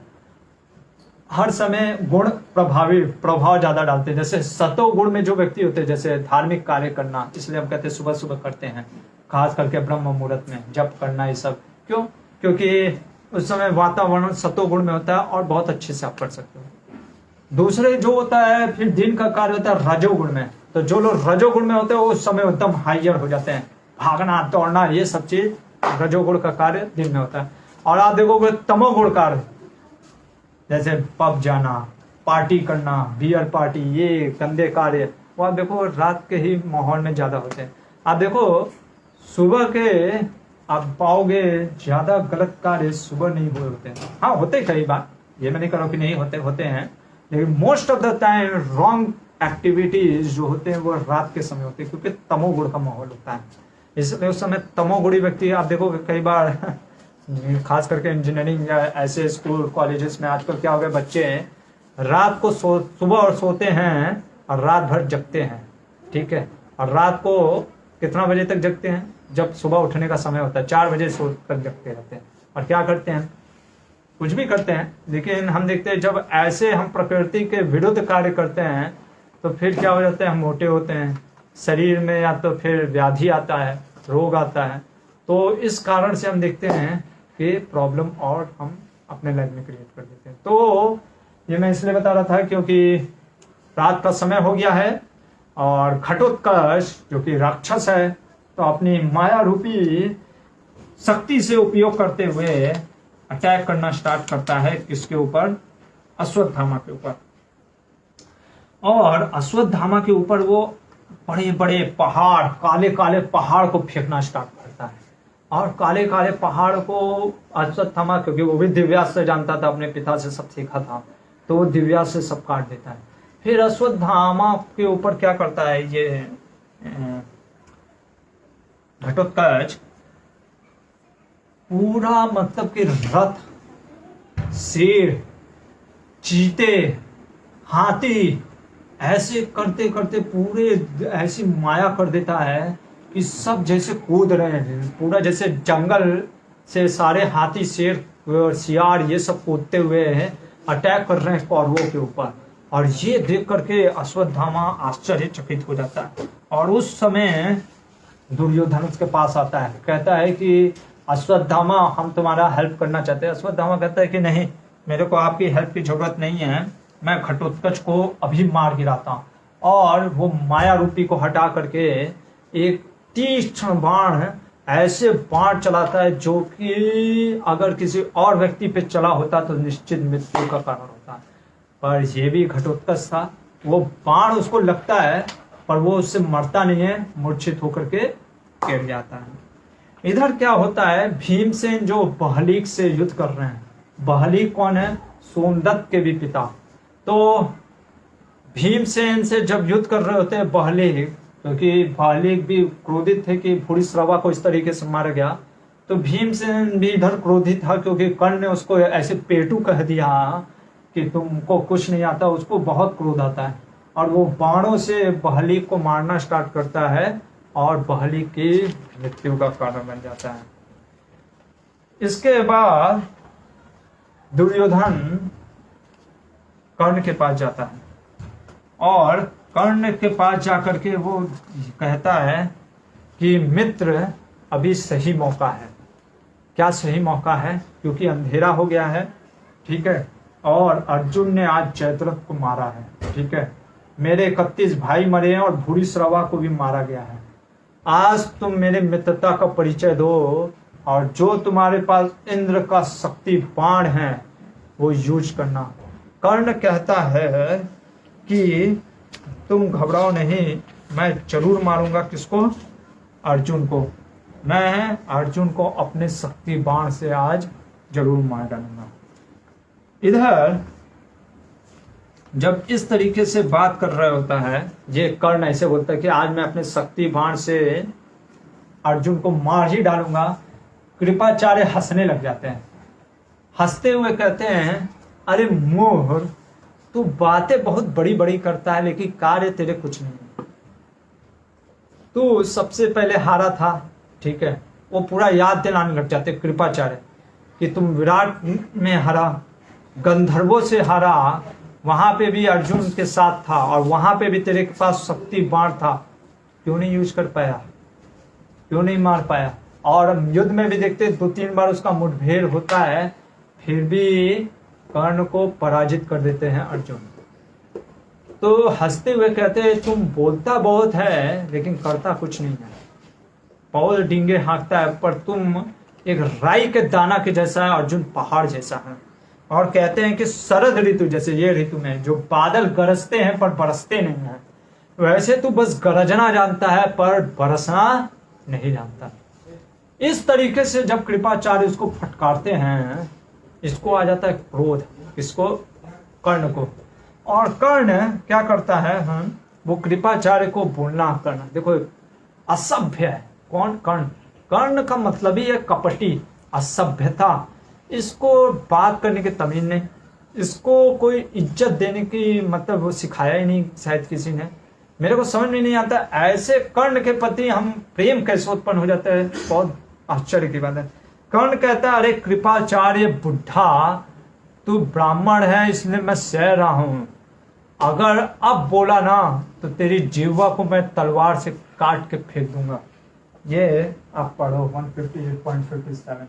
हर समय गुण प्रभाव ज्यादा डालते हैं। जैसे सतोगुण में जो व्यक्ति होते हैं, जैसे धार्मिक कार्य करना, इसलिए हम कहते हैं सुबह सुबह करते हैं, खास करके ब्रह्म मुहूर्त में जप करना, ये सब क्यों, क्योंकि उस समय वातावरण सतोगुण में होता है और बहुत अच्छे से आप कर सकते हो। दूसरे जो होता है फिर दिन का कार्य होता है रजोगुण में, तो जो लोग रजोगुण में होते हैं उस समय एकदम हाइयर हो जाते हैं, भागना दौड़ना ये सब चीज रजोगुण का कार्य दिन में होता है। और आप देखोगे तमोगुण कार्य, जैसे पब जाना, पार्टी करना, बियर पार्टी, ये गंदे कार्य, वो आप देखो रात के ही माहौल में ज्यादा होते हैं। आप देखो सुबह के आप पाओगे ज्यादा गलत कार्य सुबह नहीं हुए होते हैं। हाँ होते कई बार, ये मैं नहीं कह रहा हूं कि नहीं होते हैं, लेकिन most of the time wrong activities जो होते हैं वो रात के समय होते हैं, क्योंकि तमोगुण का माहौल होता है। इसलिए उस समय तमोगुणी व्यक्ति आप देखोगे कई बार खास करके इंजीनियरिंग या ऐसे स्कूल कॉलेजेस में आजकल क्या हो गया, बच्चे रात को सुबह और सोते हैं और रात भर जगते हैं, ठीक है। और रात को कितना बजे तक जगते हैं, जब सुबह उठने का समय होता है 4 बजे तक जगते रहते हैं। और क्या करते हैं, कुछ भी करते हैं। लेकिन हम देखते हैं जब ऐसे हम प्रकृति के विरुद्ध कार्य करते हैं तो फिर क्या हो जाता है, हम मोटे होते हैं, शरीर में या तो फिर व्याधि आता है, रोग आता है। तो इस कारण से हम देखते हैं कि प्रॉब्लम और हम अपने लाइफ में क्रिएट कर देते हैं। तो ये मैं इसलिए बता रहा था क्योंकि रात का समय हो गया है और घटोत्कच जो कि राक्षस है, तो अपनी माया रूपी शक्ति से उपयोग करते हुए अटैक करना स्टार्ट करता है किसके ऊपर, अश्वत्थामा के ऊपर। और अश्वत्थामा के ऊपर वो बड़े बड़े पहाड़, काले काले पहाड़ को फेंकना स्टार्ट करता है। और काले काले पहाड़ को अश्वत्थामा, क्योंकि वो भी दिव्यास्त्र से जानता था, अपने पिता से सब सीखा था, तो वो दिव्यास्त्र से सब काट देता है। फिर अश्वत्थामा के ऊपर क्या करता है ये घटोत्कच, पूरा मतलब कि रथ, शेर, चीते, हाथी, ऐसे करते करते पूरे ऐसी माया कर देता है कि सब जैसे कूद रहे हैं, पूरा जैसे जंगल से सारे हाथी, शेर, सियार ये सब कूदते हुए हैं, अटैक कर रहे हैं कौरवों के ऊपर। और ये देख करके अश्वत्थामा आश्चर्यचकित हो जाता है। और उस समय दुर्योधन उसके पास आता है, कहता है कि अश्वत्थामा हम तुम्हारा हेल्प करना चाहते हैं। अश्वत्थामा कहता है कि नहीं, मेरे को आपकी हेल्प की जरूरत नहीं है, मैं घटोत्कच को अभी मार गिराता हूँ। और वो माया रूपी को हटा करके एक तीक्ष्ण बाण, ऐसे बाण चलाता है जो कि अगर किसी और व्यक्ति पे चला होता तो निश्चित मृत्यु का कारण होता है। पर ये भी घटोत्कच था। वो बाण उसको लगता है पर वो उससे मरता नहीं है, मूर्छित होकर के गिर जाता है। इधर क्या होता है, भीमसेन जो बहलीक से युद्ध कर रहे हैं। बहलीक कौन है? सोमदत्त के भी पिता। तो भीमसेन से जब युद्ध कर रहे होते हैं बहलीक, क्योंकि बहलीक भी क्रोधित थे कि भूरिश्रवा को इस तरीके से मारा गया, तो भीमसेन भी इधर क्रोधित था क्योंकि कर्ण ने उसको ऐसे पेटू कह दिया कि तुमको कुछ नहीं आता। उसको बहुत क्रोध आता है और वो बाणों से बहलीक को मारना स्टार्ट करता है और बहलीक की मृत्यु का कारण बन जाता है। इसके बाद दुर्योधन कर्ण के पास जाता है और कर्ण के पास जाकर के वो कहता है कि मित्र अभी सही मौका है। क्या सही मौका है? क्योंकि अंधेरा हो गया है, ठीक है, और अर्जुन ने आज जयद्रथ को मारा है, ठीक है, मेरे 31 भाई मरे हैं और भूरिश्रवा को भी मारा गया है। आज तुम मेरे मित्रता का परिचय दो और जो तुम्हारे पास इंद्र का शक्ति बाण है वो यूज करना। कर्ण कहता है कि तुम घबराओ नहीं, मैं जरूर मारूंगा। किसको? अर्जुन को। मैं अर्जुन को अपने शक्ति बाण से आज जरूर मार डालूंगा। इधर जब इस तरीके से बात कर रहा होता है, ये कर्ण ऐसे बोलता है कि आज मैं अपने शक्ति बाण से अर्जुन को मार ही डालूंगा। कृपाचार्य हंसने लग जाते हैं। हंसते हुए कहते हैं, अरे मोर, तू बातें बहुत बड़ी बड़ी करता है लेकिन कार्य तेरे कुछ नहीं है। तू सबसे पहले हारा था, ठीक है, वो पूरा याद दिलाने लग जाते कृपाचार्य कि तुम विराट में हारा, गंधर्वों से हारा, वहां पे भी अर्जुन के साथ था और वहां पे भी तेरे के पास शक्ति बाण था, क्यों नहीं यूज कर पाया, क्यों नहीं मार पाया? और युद्ध में भी देखते 2-3 बार उसका मुठभेड़ होता है, फिर भी कर्ण को पराजित कर देते हैं अर्जुन। तो हंसते हुए कहते हैं, तुम बोलता बहुत है लेकिन करता कुछ नहीं है, बहुत डींगे हाँकता है, पर तुम एक राई के दाना के जैसा है, अर्जुन पहाड़ जैसा है। और कहते हैं कि शरद ऋतु जैसे ये ऋतु में जो बादल गरजते हैं पर बरसते नहीं है, वैसे तू बस गरजना जानता है पर बरसना नहीं जानता। इस तरीके से जब कृपाचार्य उसको फटकारते हैं, इसको आ जाता है क्रोध। इसको? कर्ण को। और कर्ण क्या करता है, वो कृपाचार्य को बोलना करना, देखो असभ्य है। कौन? कर्ण। कर्ण का मतलब ही है कपटी, असभ्यता। इसको बात करने की तमीज नहीं, इसको कोई इज्जत देने की मतलब वो सिखाया ही नहीं शायद किसी ने। मेरे को समझ में नहीं आता ऐसे कर्ण के प्रति हम प्रेम कैसे उत्पन्न हो जाता है, बहुत आश्चर्य की बात है। कर्ण कहता है, अरे कृपाचार्य बुढ़ा, तू ब्राह्मण है इसलिए मैं सह रहा हूं, अगर अब बोला ना तो तेरी जीवा को मैं तलवार से काट के फेंक दूंगा। ये आप पढ़ो 158.57 में।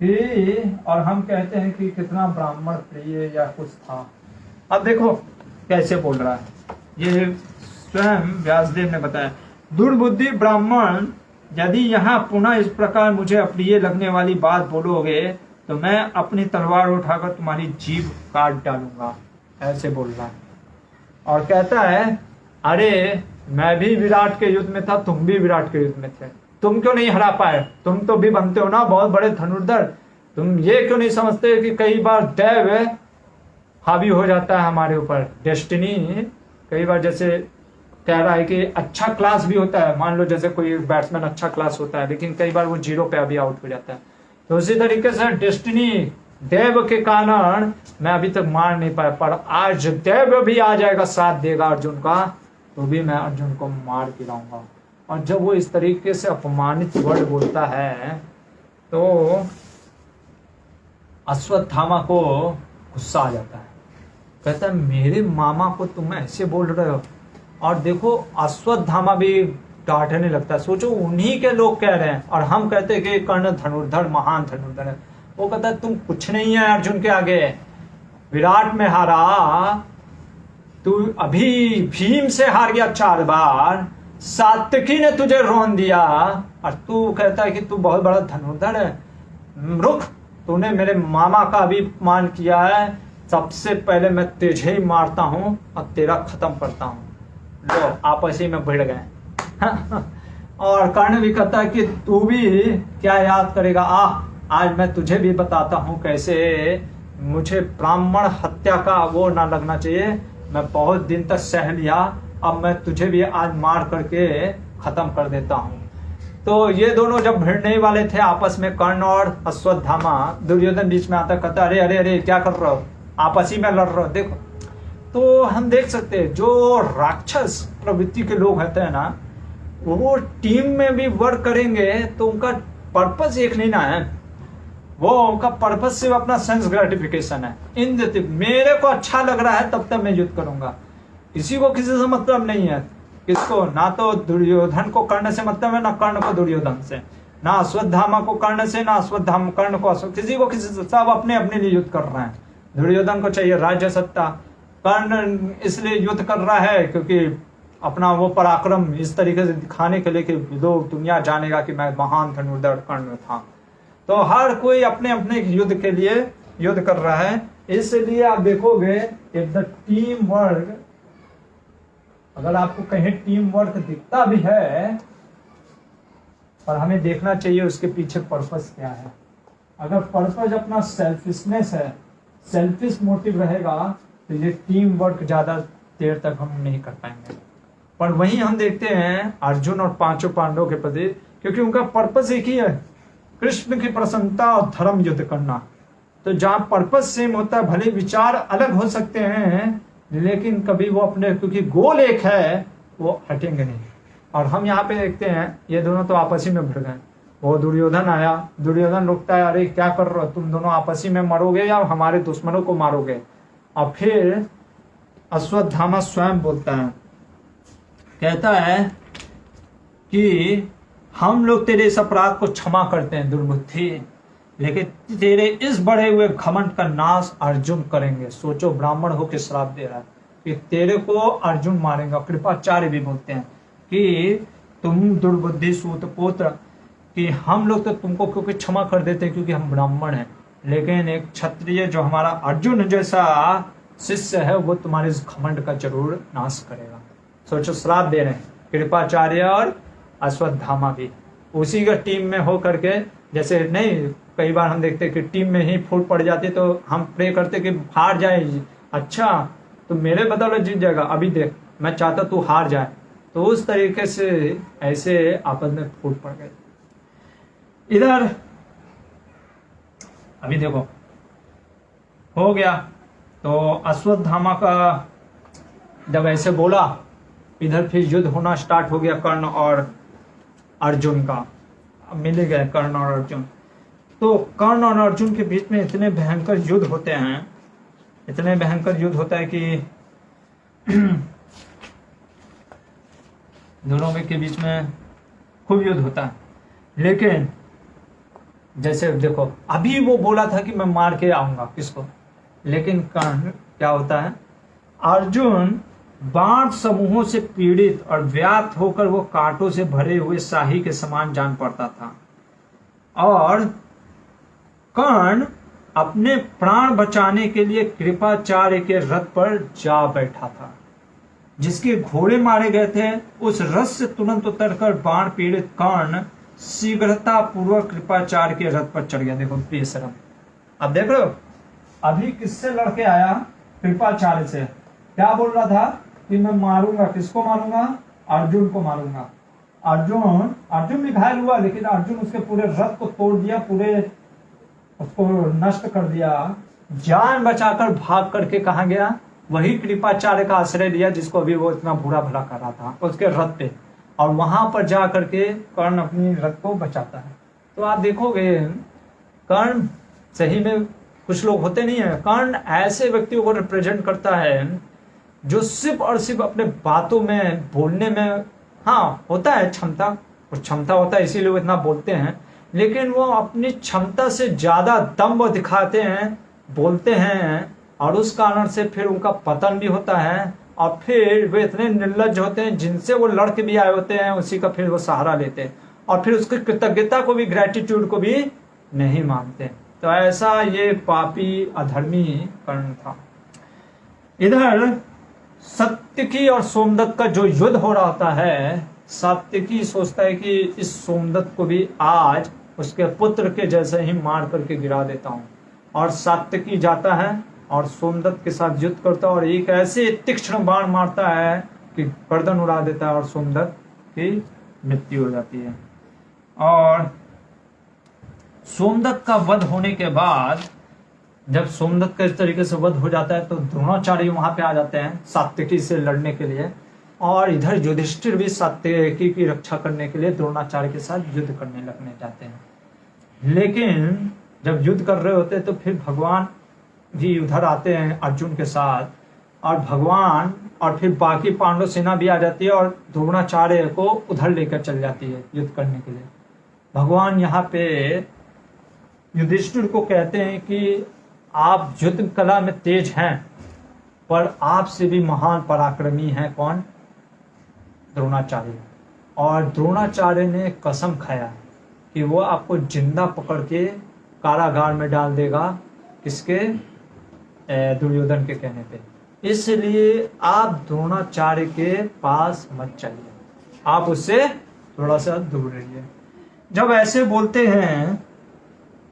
और हम कहते हैं कि कितना ब्राह्मण प्रिय या कुछ था। अब देखो कैसे बोल रहा है, ये स्वयं व्यासदेव ने बताया। दुर्बुद्धि ब्राह्मण, यदि यहाँ पुनः इस प्रकार मुझे अप्रिय लगने वाली बात बोलोगे तो मैं अपनी तलवार उठाकर तुम्हारी जीभ काट डालूंगा, ऐसे बोल रहा है। और कहता है, अरे मैं भी विराट के युद्ध में था, तुम भी विराट के युद्ध में थे, तुम क्यों नहीं हरा पाए? तुम तो भी बनते हो ना बहुत बड़े धनुर्धर, तुम ये क्यों नहीं समझते कि कई बार दैव हावी हो जाता है हमारे ऊपर, डेस्टिनी कई बार जैसे कह रहा है कि अच्छा क्लास भी होता है। मान लो जैसे कोई बैट्समैन अच्छा क्लास होता है लेकिन कई बार वो 0 पे अभी आउट हो जाता है, तो उसी तरीके से डेस्टिनी देव के कारण मैं अभी तक मार नहीं पाया, पर आज देव भी आ जाएगा, साथ देगा अर्जुन का, तो भी मैं अर्जुन को मार गिराऊंगा। और जब वो इस तरीके से अपमानित वर्ड बोलता है तो अश्वत्थामा को गुस्सा आ जाता है। कहता है, मेरे मामा को तुम ऐसे बोल रहे हो? और देखो अश्वत्थामा भी डांटने लगता है। सोचो उन्हीं के लोग कह रहे हैं और हम कहते हैं कि कर्ण धनुर्धर महान धनुर्धर है। वो कहता है तुम कुछ नहीं है अर्जुन के आगे, विराट में हारा, तू अभी भीम से हार गया 4 बार, सात्विकी ने तुझे रोन दिया और तू कहता है कि तू बहुत बड़ा धनुर्धर है। रुक, तूने मेरे मामा का भी अपमान किया है, सबसे पहले मैं तुझे ही मारता हूँ और तेरा खत्म करता हूँ। लो आपस ही में भिड़ गए। और कर्ण भी कहता है कि तू भी क्या याद करेगा, आज मैं तुझे भी बताता हूँ कैसे मुझे ब्राह्मण हत्या का वो ना लगना चाहिए। मैं बहुत दिन तक सह लिया, अब मैं तुझे भी आज मार करके खत्म कर देता हूँ। तो ये दोनों जब भिड़ने ही वाले थे आपस में, कर्ण और अश्वत्थामा, दुर्योधन बीच में आता कहता अरे अरे अरे क्या कर रहे हो, आपस ही में लड़ रहे हो। देखो तो हम देख सकते हैं जो राक्षस प्रवृत्ति के लोग होते हैं ना, वो टीम में भी वर्क करेंगे तो उनका पर्पस एक नहीं ना है, वो उनका पर्पस सिर्फ अपना सेंस ग्रेटिफिकेशन है। इन मेरे को अच्छा लग रहा है तब तक मैं युद्ध करूंगा, किसी को किसी से मतलब नहीं है। किसको, ना तो दुर्योधन को कर्ण से मतलब है, ना कर्ण को दुर्योधन से, ना अश्वत्थामा को कर्ण से, ना अश्वत्थामा कर्ण को किसी को किसी से, सब अपने अपने लिए युद्ध कर रहे हैं। दुर्योधन को चाहिए राज्य सत्ता, कर्ण इसलिए युद्ध कर रहा है क्योंकि अपना वो पराक्रम इस तरीके से दिखाने के लिए कि लोग दुनिया जानेगा कि मैं महान धनुर्धर कर्ण था। तो हर कोई अपने अपने युद्ध के लिए युद्ध कर रहा है। इसलिए आप देखोगे इफ द टीम वर्क, अगर आपको कहीं टीम वर्क दिखता भी है, पर हमें देखना चाहिए उसके पीछे पर्पस क्या है। अगर पर्पस अपना सेल्फिशनेस है, सेल्फिश मोटिव रहेगा, तो ये टीम वर्क ज्यादा देर तक हम नहीं कर पाएंगे। पर वहीं हम देखते हैं अर्जुन और पांचों पांडवों के प्रति, क्योंकि उनका पर्पस एक ही है, कृष्ण की प्रसन्नता और धर्म युद्ध करना। तो जहां पर्पस सेम होता है, भले विचार अलग हो सकते हैं, लेकिन कभी वो अपने, क्योंकि गोल एक है, वो हटेंगे नहीं। और हम यहाँ पे देखते हैं ये दोनों तो आपस ही में भिड़ गए। वो दुर्योधन आया, दुर्योधन रुकता है, अरे क्या कर रहे हो तुम दोनों, आपस ही में मरोगे या हमारे दुश्मनों को मारोगे। और फिर अश्वत्थामा स्वयं बोलता है, कहता है कि हम लोग तेरे इस अपराध को क्षमा करते हैं दुर्बुद्धि, लेकिन तेरे इस बढ़े हुए घमंड का नाश अर्जुन करेंगे। सोचो, ब्राह्मण होकर श्राप दे रहा है कि तेरे को अर्जुन मारेगा। कृपाचार्य भी बोलते हैं कि तुम दुर्बुद्धि सूत पुत्र, कि हम लोग तो तुमको क्योंकि क्षमा कर देते हैं क्योंकि हम ब्राह्मण हैं, लेकिन एक क्षत्रिय जो हमारा अर्जुन जैसा शिष्य है वो तुम्हारे इस घमंड का जरूर नाश करेगा। सोचो, श्राप दे रहे हैं कृपाचार्य और अश्वत्थामा भी उसी का टीम में हो करके। जैसे नहीं, कई बार हम देखते कि टीम में ही फूट पड़ जाती तो हम प्रे करते कि हार जाए, अच्छा तो मेरे बदौलत जीत जाएगा, अभी देख मैं चाहता तू हार जाए। तो उस तरीके से ऐसे आपस में फूट पड़ गए। इधर अभी देखो हो गया, तो अश्वत्थामा का जब ऐसे बोला, इधर फिर युद्ध होना स्टार्ट हो गया कर्ण और अर्जुन का। मिल गए कर्ण और अर्जुन। तो कर्ण और अर्जुन के बीच में इतने भयंकर युद्ध होते हैं, इतने भयंकर युद्ध होता है कि दोनों के बीच में खूब युद्ध होता है। लेकिन जैसे देखो, अभी वो बोला था कि मैं मार के आऊंगा किसको, लेकिन कर्ण क्या होता है, अर्जुन बाण समूहों से पीड़ित और व्याप्त होकर वो कांटों से भरे हुए शाही के समान जान पड़ता था, और कर्ण अपने प्राण बचाने के लिए कृपाचार्य के रथ पर जा बैठा था। जिसके घोड़े मारे गए थे उस रथ से तुरंत उतरकर बाण पीड़ित कर्ण शीघ्रता पूर्वक कृपाचार्य के रथ पर चढ़ गया। देखो बेशरम, अब देख रहे हो अभी किससे लड़के आया, कृपाचार्य से। क्या बोल रहा था कि मैं मारूंगा, किसको मारूंगा, अर्जुन को मारूंगा। अर्जुन भी घायल हुआ, लेकिन अर्जुन उसके पूरे रथ को तोड़ दिया, पूरे उसको नष्ट कर दिया, जान बचाकर भाग करके कहा गया, वही कृपाचार्य का आश्रय लिया जिसको अभी वो इतना बुरा भला कर रहा था उसके रथ पे, और वहां पर जा करके कर्ण अपनी रथ को बचाता है। तो आप देखोगे कर्ण सही में, कुछ लोग होते नहीं है, कर्ण ऐसे व्यक्तियों को रिप्रेजेंट करता है जो सिर्फ और सिर्फ अपने बातों में, बोलने में, हाँ होता है क्षमता, कुछ क्षमता होता है इसीलिए वो इतना बोलते हैं, लेकिन वो अपनी क्षमता से ज्यादा दम्भ दिखाते हैं, बोलते हैं, और उस कारण से फिर उनका पतन भी होता है। और फिर वे इतने निर्लज्ज होते हैं, जिनसे वो लड़के भी आए होते हैं उसी का फिर वो सहारा लेते हैं, और फिर उसकी कृतज्ञता को भी, ग्रेटिट्यूड को भी नहीं मानते। तो ऐसा ये पापी अधर्मी कर्ण था। इधर सात्यकी और सोमदत्त का जो युद्ध हो रहा होता है, सात्यकी सोचता है कि इस सोमदत्त को भी आज उसके पुत्र के जैसे ही मार करके गिरा देता हूं। और सात्यकी जाता है और सोमदत्त के साथ युद्ध करता है और एक ऐसे तीक्ष्ण बाण मारता है कि गर्दन उड़ा देता है और सोमदत्त की मृत्यु हो जाती है। और सोमदत्त का वध होने के बाद जब सोमदत्त का इस तरीके से वध हो जाता है तो द्रोणाचार्य वहां पे आ जाते हैं सात्यकी से लड़ने के लिए। और इधर युधिष्ठिर भी सात्यकी की रक्षा करने के लिए द्रोणाचार्य के साथ युद्ध करने लगने जाते हैं। लेकिन जब युद्ध कर रहे होते हैं तो फिर भगवान भी उधर आते हैं अर्जुन के साथ, और भगवान और फिर बाकी पांडव सेना भी आ जाती है और द्रोणाचार्य को उधर लेकर चल जाती है युद्ध करने के लिए। भगवान यहाँ पे युधिष्ठिर को कहते हैं कि आप युद्ध कला में तेज हैं, पर आपसे भी महान पराक्रमी है कौन? द्रोणाचार्य। और द्रोणाचार्य ने कसम खाया कि वो आपको जिंदा पकड़ के कारागार में डाल देगा, किसके? दुर्योधन के कहने पे। इसलिए आप द्रोणाचार्य के पास मत चलिए, आप उससे थोड़ा सा दूर रहिए। जब ऐसे बोलते हैं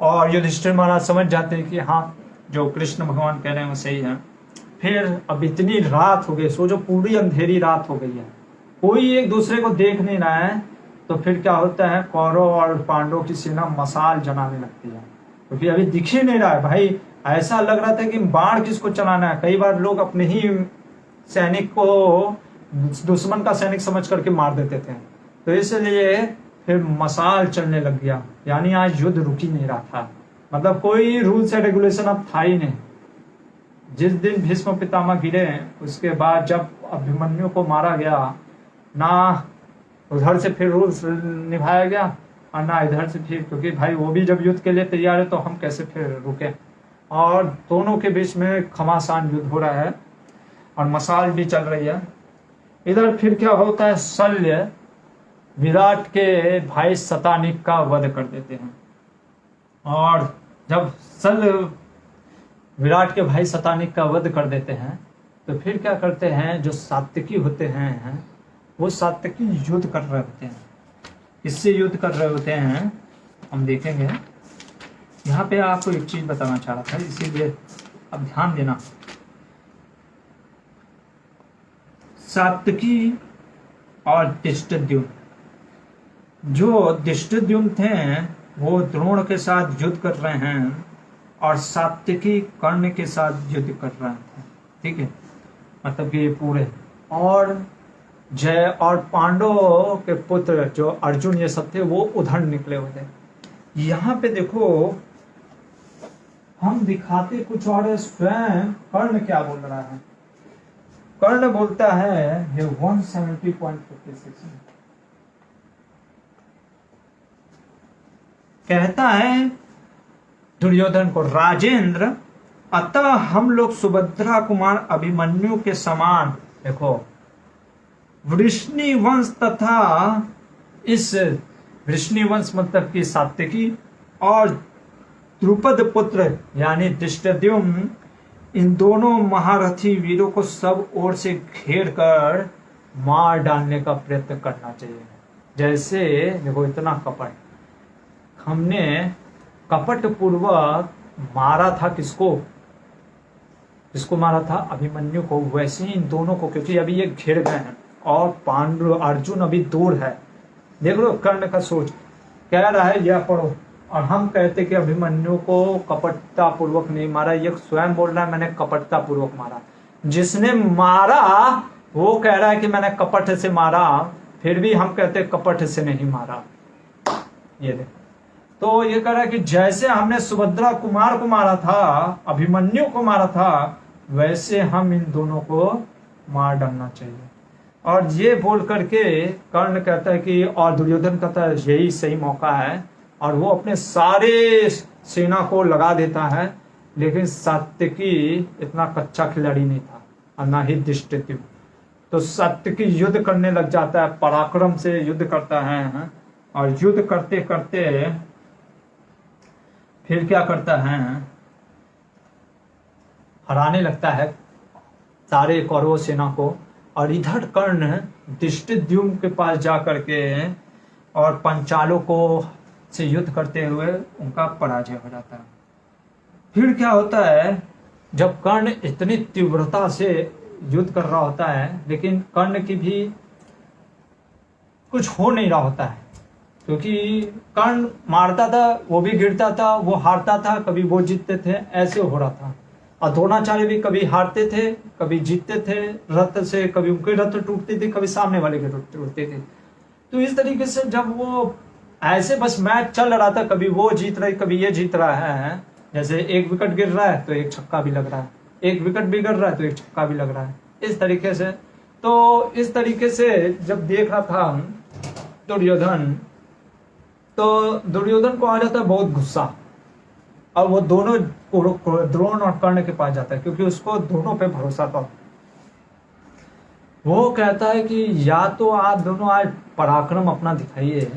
और युधिष्ठिर महाराज समझ जाते हैं कि हाँ जो कृष्ण भगवान कह रहे हैं वो सही है। फिर अब इतनी रात हो गई, सोचो पूरी अंधेरी रात हो गई है, कोई एक दूसरे को देख नहीं रहा है। तो फिर क्या होता है, कौरव और पांडवों की सेना मसाल जलाने लगती है, क्योंकि अभी दिख ही नहीं रहा है भाई। ऐसा लग रहा था कि बाण किसको चलाना है। कई बार लोग अपने ही सैनिक को दुश्मन का सैनिक समझ करके मार देते थे। तो इसलिए फिर मसाल चलने लग गया, यानी आज युद्ध रुक ही नहीं रहा था। मतलब कोई रूल्स एंड रेगुलेशन अब था ही नहीं। जिस दिन भीष्म पितामह गिरे उसके बाद जब अभिमन्यु को मारा गया, ना उधर से फिर रूल्स निभाया गया और ना इधर से फिर, क्योंकि भाई वो भी जब युद्ध के लिए तैयार है तो हम कैसे फिर रुके। और दोनों के बीच में घमासान युद्ध हो रहा है और मसाल भी चल रही है। इधर फिर क्या होता है, शल्य विराट के भाई शतानिक का वध कर देते हैं। और जब शल्य विराट के भाई शतानिक का वध कर देते हैं तो फिर क्या करते हैं, जो सात्यकी होते हैं वो सात्यकी युद्ध कर रहे होते हैं। इससे युद्ध कर रहे होते हैं हम देखेंगे। यहाँ पे आपको एक चीज बताना चाह रहा था, इसीलिए अब ध्यान देना। सात्यकी और धृष्टद्युम्न, जो धृष्टद्युम्न थे वो द्रोण के साथ युद्ध कर रहे हैं और सात्यकी कर्ण के साथ युद्ध कर रहे थे। ठीक है, मतलब कि ये पूरे। और जय और पांडवों के पुत्र जो अर्जुन ये सब थे वो उधर निकले हुए थे। यहाँ पे देखो हम दिखाते कुछ और, स्वयं कर्ण क्या बोल रहा है। कर्ण बोलता है ये 170.56 कहता है दुर्योधन को, राजेंद्र अतः हम लोग सुभद्रा कुमार अभिमन्यु के समान, देखो वृष्णि वंश तथा इस वृष्णि वंश मतलब कि सात्यकी और द्रुपद पुत्र यानी धृष्टद्युम्न, इन दोनों महारथी वीरों को सब ओर से घेर कर मार डालने का प्रयत्न करना चाहिए। जैसे देखो इतना कपट, हमने कपट पूर्वक मारा था किसको, किसको मारा था? अभिमन्यु को। वैसे ही इन दोनों को, क्योंकि अभी ये घिर गए हैं और पांडु अर्जुन अभी दूर है। देख लो कर्ण का सोच, कह रहा है यह पढ़ो, और हम कहते कि अभिमन्यु को कपटता पूर्वक नहीं मारा, ये स्वयं बोल रहा है मैंने कपटता पूर्वक मारा। जिसने मारा वो कह रहा है कि मैंने कपट से मारा, फिर भी हम कहते कपट से नहीं मारा। ये देख, तो ये कह रहा है कि जैसे हमने सुभद्रा कुमार को मारा था, अभिमन्यु को मारा था, वैसे हम इन दोनों को मार डालना चाहिए। और ये बोल करके कर्ण कहता है कि, और दुर्योधन कहता है यही सही मौका है, और वो अपने सारे सेना को लगा देता है। लेकिन सात्यकी इतना कच्चा खिलाड़ी नहीं था और ना ही धृष्टद्युम्न। तो सात्यकी युद्ध करने लग जाता है, पराक्रम से युद्ध करता है। और युद्ध करते करते फिर क्या करता है, हराने लगता है सारे कौरव सेना को। और इधर कर्ण धृष्टद्युम्न के पास जा करके और पंचालों को से युद्ध करते हुए उनका पराजय हो जाता है। फिर क्या होता है, जब कर्ण इतनी तीव्रता से युद्ध कर रहा होता है, लेकिन कर्ण की भी कुछ हो नहीं रहा होता है, क्योंकि कर्ण मारता था, वो भी गिरता था, वो हारता था, कभी वो जीतते थे, ऐसे हो रहा था। और द्रोणाचार्य भी कभी हारते थे, कभी जीतते थे रथ से, कभी उनके रथ टूटते थे, कभी सामने वाले के टूटते थे। तो इस तरीके से जब वो ऐसे बस मैच चल रहा था, कभी वो जीत रही, कभी ये जीत रहा है, जैसे एक विकेट गिर रहा है तो एक छक्का भी लग रहा है, एक विकेट भी गिर रहा है तो एक छक्का भी लग रहा है, इस तरीके से। तो इस तरीके से जब देख रहा था दुर्योधन, तो दुर्योधन को आ जाता है बहुत गुस्सा, और वो दोनों द्रोण और कर्ण के पास जाता है, क्योंकि उसको दोनों पे भरोसा था। वो कहता है कि या तो आप दोनों आज पराक्रम अपना दिखाइए,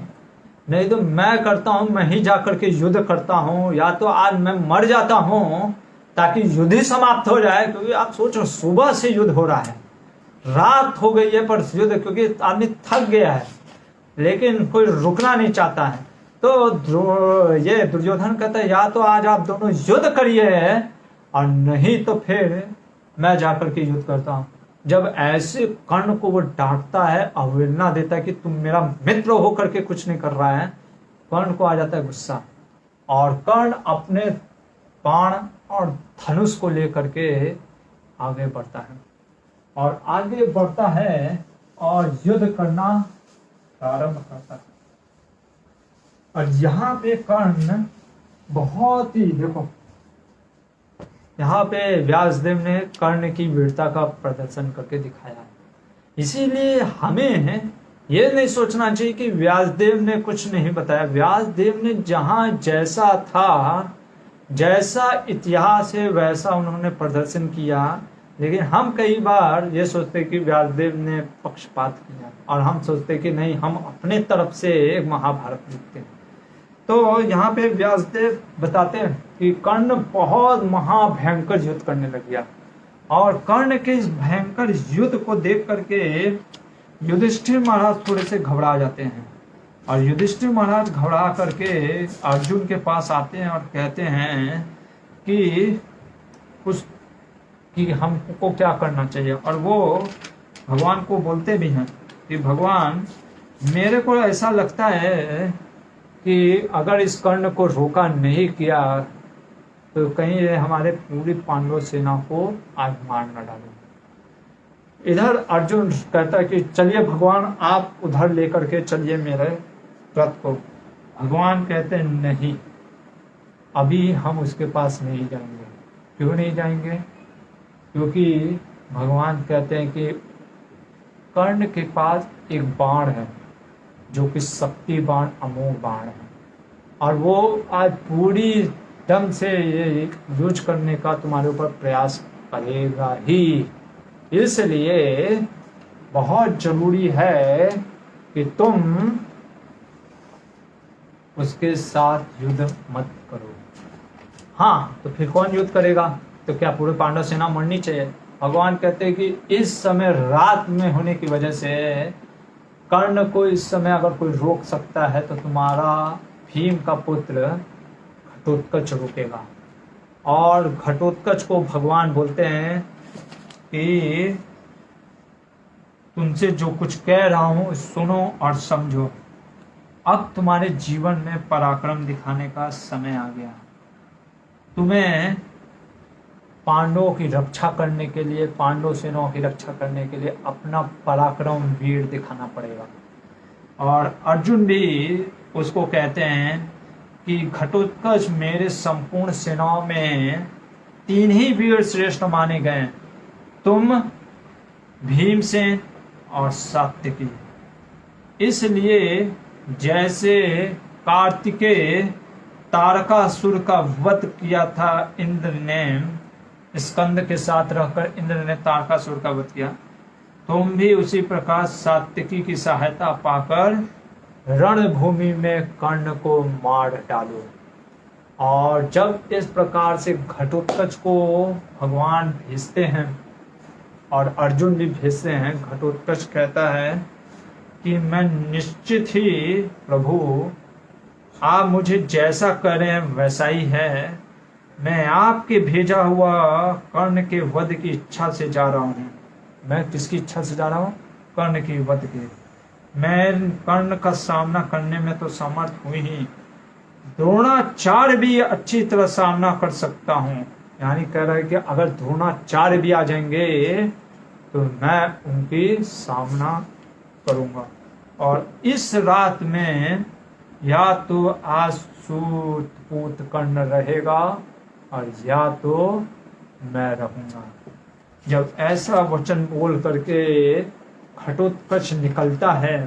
नहीं तो मैं करता हूं, मैं ही जाकर के युद्ध करता हूं, या तो आज मैं मर जाता हूं ताकि युद्ध ही समाप्त हो जाए। क्योंकि आप सोचो, सुबह से युद्ध हो रहा है, रात हो गई है पर युद्ध, क्योंकि आदमी थक गया है, लेकिन कोई रुकना नहीं चाहता है। तो ये दुर्योधन कहता है या तो आज आप दोनों युद्ध करिए, और नहीं तो फिर मैं जाकर के युद्ध करता हूं। जब ऐसे कर्ण को वो डांटता है, अवहेलना देता है कि तुम मेरा मित्र होकर के कुछ नहीं कर रहा है, कर्ण को आ जाता है गुस्सा, और कर्ण अपने बाण और धनुष को लेकर के आगे बढ़ता है, और आगे बढ़ता है और युद्ध करना प्रारंभ करता है। और यहाँ पे कर्ण बहुत ही, देखो यहाँ पे व्यासदेव ने कर्ण की वीरता का प्रदर्शन करके दिखाया है। इसीलिए हमें ये नहीं सोचना चाहिए कि व्यासदेव ने कुछ नहीं बताया। व्यासदेव ने जहाँ जैसा था, जैसा इतिहास है, वैसा उन्होंने प्रदर्शन किया। लेकिन हम कई बार ये सोचते कि व्यासदेव ने पक्षपात किया, और हम सोचते कि नहीं, हम अपने तरफ से एक महाभारत लिखते हैं। तो यहाँ पे व्यासदेव बताते हैं कि कर्ण बहुत महाभयंकर युद्ध करने लग गया, और कर्ण के इस भयंकर युद्ध को देख करके युधिष्ठिर महाराज थोड़े से घबरा जाते हैं, और युधिष्ठिर महाराज घबरा करके अर्जुन के पास आते हैं और कहते हैं कि कुछ, कि हमको क्या करना चाहिए। और वो भगवान को बोलते भी हैं कि भगवान, मेरे को ऐसा लगता है कि अगर इस कर्ण को रोका नहीं किया तो कहीं ये हमारे पूरी पांडव सेना को आज मार न डाले। इधर अर्जुन कहता है कि चलिए भगवान, आप उधर लेकर के चलिए मेरे रथ को। भगवान कहते हैं नहीं, अभी हम उसके पास नहीं जाएंगे। क्यों नहीं जाएंगे? क्योंकि भगवान कहते हैं कि कर्ण के पास एक बाण है जो कि शक्ति बाण, अमोघ बाण है, और वो आज पूरी दम से ये यूज करने का तुम्हारे ऊपर प्रयास करेगा ही। इसलिए बहुत जरूरी है कि तुम उसके साथ युद्ध मत करो। हाँ, तो फिर कौन युद्ध करेगा? तो क्या पूरे पांडव सेना मरनी चाहिए? भगवान कहते हैं कि इस समय रात में होने की वजह से कर्ण को इस समय अगर कोई रोक सकता है तो तुम्हारा भीम का पुत्र घटोत्कच रुकेगा। और घटोत्कच को भगवान बोलते हैं कि तुमसे जो कुछ कह रहा हूं सुनो और समझो। अब तुम्हारे जीवन में पराक्रम दिखाने का समय आ गया। तुम्हें पांडवों की रक्षा करने के लिए, पांडव सेनाओं की रक्षा करने के लिए अपना पराक्रम वीर दिखाना पड़ेगा। और अर्जुन भी उसको कहते हैं कि घटोत्कच मेरे संपूर्ण सेनाओं में 3 ही वीर श्रेष्ठ माने गए, तुम, भीमसेन और सात्यकी। इसलिए जैसे कार्तिकेय तारकासुर का वध किया था इंद्र ने, स्कंद के साथ रहकर इंद्र ने तारकासुर का वध किया, तुम भी उसी प्रकार सात्यकी की सहायता पाकर रणभूमि में कर्ण को मार डालो। और जब इस प्रकार से घटोत्कच को भगवान भेजते हैं और अर्जुन भी भेजते हैं, घटोत्कच कहता है कि मैं निश्चित ही प्रभु, आप मुझे जैसा करें वैसा ही है। मैं आपके भेजा हुआ कर्ण के वध की इच्छा से जा रहा हूँ। मैं किसकी इच्छा से जा रहा हूँ? कर्ण की वध के। मैं कर्ण का सामना करने में तो समर्थ हुई ही, द्रोणाचार्य भी अच्छी तरह सामना कर सकता हूँ। यानी कह रहा है कि अगर द्रोणाचार्य भी आ जाएंगे तो मैं उनकी सामना करूंगा। और इस रात में या तो आज सूत पूत कर्ण रहेगा और या तो मैं रहूंगा। जब ऐसा वचन बोल करके घटोत्कच निकलता है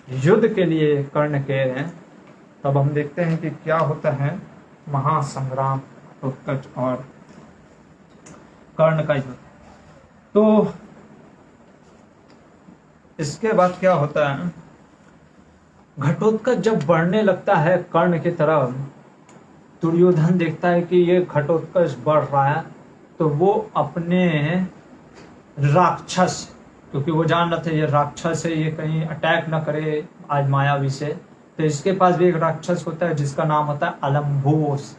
युद्ध के लिए कर्ण के, तब हम देखते हैं कि क्या होता है। महासंग्राम घटोत्कच और कर्ण का युद्ध। तो इसके बाद क्या होता है, घटोत्कच जब बढ़ने लगता है कर्ण की तरफ, दुर्योधन देखता है कि ये घटोत्कच बढ़ रहा है, तो वो अपने राक्षस, क्योंकि वो जान रहे थे ये राक्षस है, ये कहीं अटैक ना करे आज मायावी से, तो इसके पास भी एक राक्षस होता है जिसका नाम होता है अलम्बोस।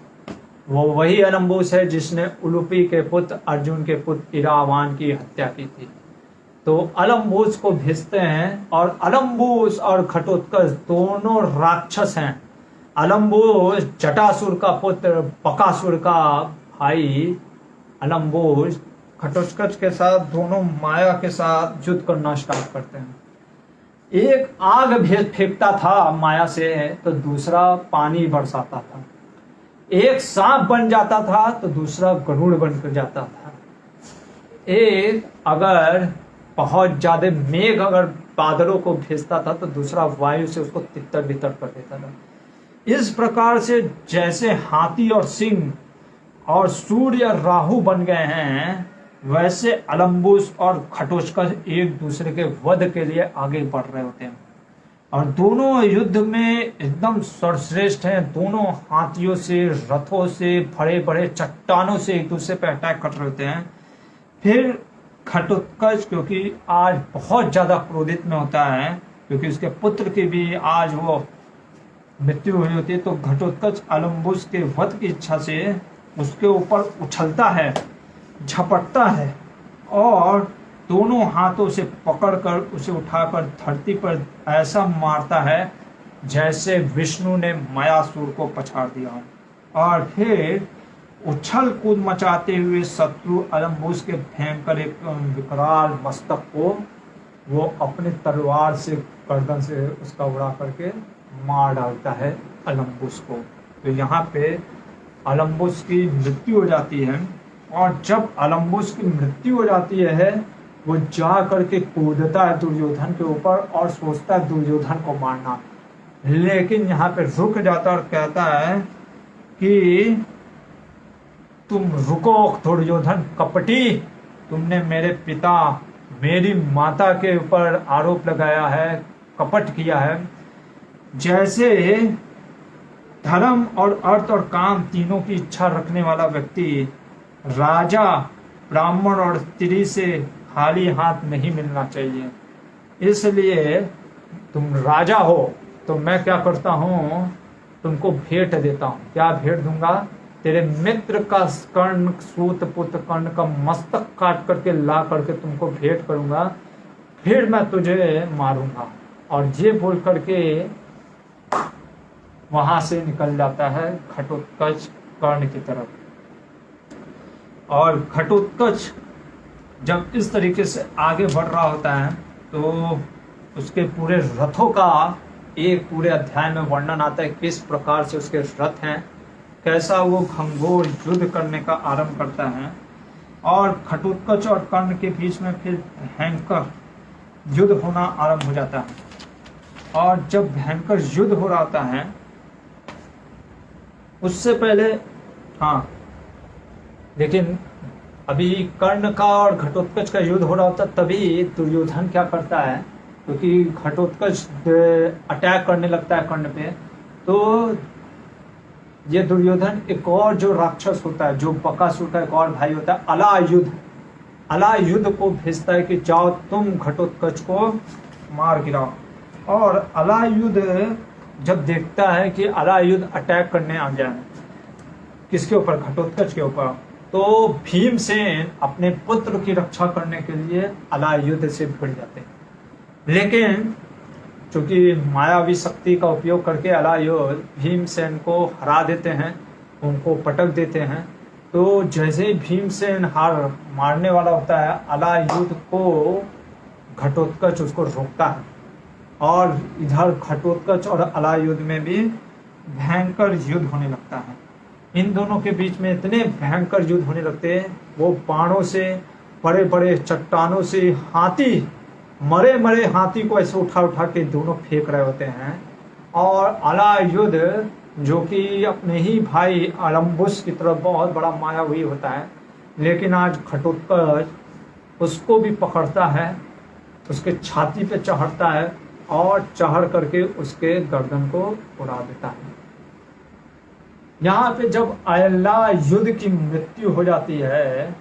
वो वही अलम्बोस है जिसने उलूपी के पुत्र अर्जुन के पुत्र इरावान की हत्या की थी। तो अलम्बोस को भेजते हैं और अलम्बोस और घटोत्कच दोनों राक्षस हैं। अलम्बोस जटासुर का पुत्र, बकासुर का भाई अलम्बोस घटोत्कच के साथ दोनों माया के साथ युद्ध करना स्टार्ट करते हैं। एक आग भेज फेंकता था माया से तो दूसरा पानी बरसाता था, एक सांप बन जाता था तो दूसरा गरुड़ बनकर जाता था, एक अगर बहुत ज्यादा मेघ अगर बादलों को भेजता था तो दूसरा वायु से उसको तितर बितर कर देता था। इस प्रकार से जैसे हाथी और सिंह और सूर्य और राहु बन गए हैं, वैसे अलम्बुस और घटोत्कच एक दूसरे के वध के लिए आगे बढ़ रहे होते हैं और दोनों युद्ध में एकदम सर्वश्रेष्ठ हैं। दोनों हाथियों से, रथों से, बड़े बड़े चट्टानों से एक दूसरे पर अटैक कर रहे होते हैं। फिर घटोत्कच क्योंकि आज बहुत ज्यादा क्रोधित में होता है, क्योंकि उसके पुत्र की भी आज वो मृत्यु हुई होती है, तो घटोत्कच अलम्बुस के वध की इच्छा से उसके ऊपर उछलता है, झपटता है और दोनों हाथों से पकड़कर उसे उठाकर धरती पर ऐसा मारता है जैसे विष्णु ने मायासुर को पछाड़ दिया। और फिर उछल कूद मचाते हुए शत्रु अलम्बुस के भयंकर एक विकराल मस्तक को वो अपने तलवार से, गर्दन से उसका उड़ा करके मार डालता है अलम्बुस को। तो यहाँ पे अलम्बुस की मृत्यु हो जाती है और जब अलम्बुस की मृत्यु हो जाती है वो जा करके कूदता है दुर्योधन के ऊपर और सोचता है दुर्योधन को मारना, लेकिन यहाँ पे रुक जाता और कहता है कि तुम रुको दुर्योधन कपटी, तुमने मेरे पिता, मेरी माता के ऊपर आरोप लगाया है, कपट किया है। जैसे धर्म और अर्थ और काम तीनों की इच्छा रखने वाला व्यक्ति राजा, ब्राह्मण और स्त्री से खाली हाथ नहीं मिलना चाहिए। इसलिए तुम राजा हो तो मैं क्या करता हूँ, तुमको भेंट देता हूँ। क्या भेंट दूंगा? तेरे मित्र का कर्ण, सूत पुत्र कर्ण का मस्तक काट करके ला करके तुमको भेंट करूंगा, फिर मैं तुझे मारूंगा। और ये बोल करके वहां से निकल जाता है घटोत्कच कर्ण की तरफ। और घटोत्कच जब इस तरीके से आगे बढ़ रहा होता है तो उसके पूरे रथों का एक पूरे अध्याय में वर्णन आता है, किस प्रकार से उसके रथ हैं, कैसा वो घंघोर युद्ध करने का आरंभ करता है। और घटोत्कच और कर्ण के बीच में फिर भयंकर युद्ध होना आरंभ हो जाता है। और जब भयंकर युद्ध हो रहा होता है उससे पहले, हाँ, लेकिन अभी कर्ण का और घटोत्कच का युद्ध हो रहा होता, तभी दुर्योधन क्या करता है, क्योंकि घटोत्कच अटैक करने लगता है कर्ण पे, तो ये दुर्योधन एक और जो राक्षस होता है, जो बकासुर का एक और भाई होता है अलायुध, अलायुध को भेजता है कि जाओ तुम घटोत्कच को मार गिराओ। और अलायुध जब देखता है कि अलायुध अटैक करने आ गया है किसके ऊपर, घटोत्कच के ऊपर, तो भीमसेन अपने पुत्र की रक्षा करने के लिए अलायुध से भिड़ जाते हैं। लेकिन चूंकि मायावी शक्ति का उपयोग करके अलायुध भीमसेन को हरा देते हैं, उनको पटक देते हैं। तो जैसे ही भीमसेन हार मारने वाला होता है, अलायुध को घटोत्कच उसको रोकता है और इधर घटोत्कच और अलायुध में भी भयंकर युद्ध होने लगता है। इन दोनों के बीच में इतने भयंकर युद्ध होने लगते हैं, वो बाणों से, बड़े बड़े चट्टानों से, हाथी, मरे मरे हाथी को ऐसे उठा उठा के दोनों फेंक रहे होते हैं। और अलायुध जो कि अपने ही भाई अलम्बुस की तरफ बहुत बड़ा मायावी होता है, लेकिन आज घटोत्कच उसको भी पकड़ता है, उसके छाती पे चढ़ता है और चढ़ करके उसके गर्दन को उड़ा देता है। यहाँ पे जब अलायुध की मृत्यु हो जाती है,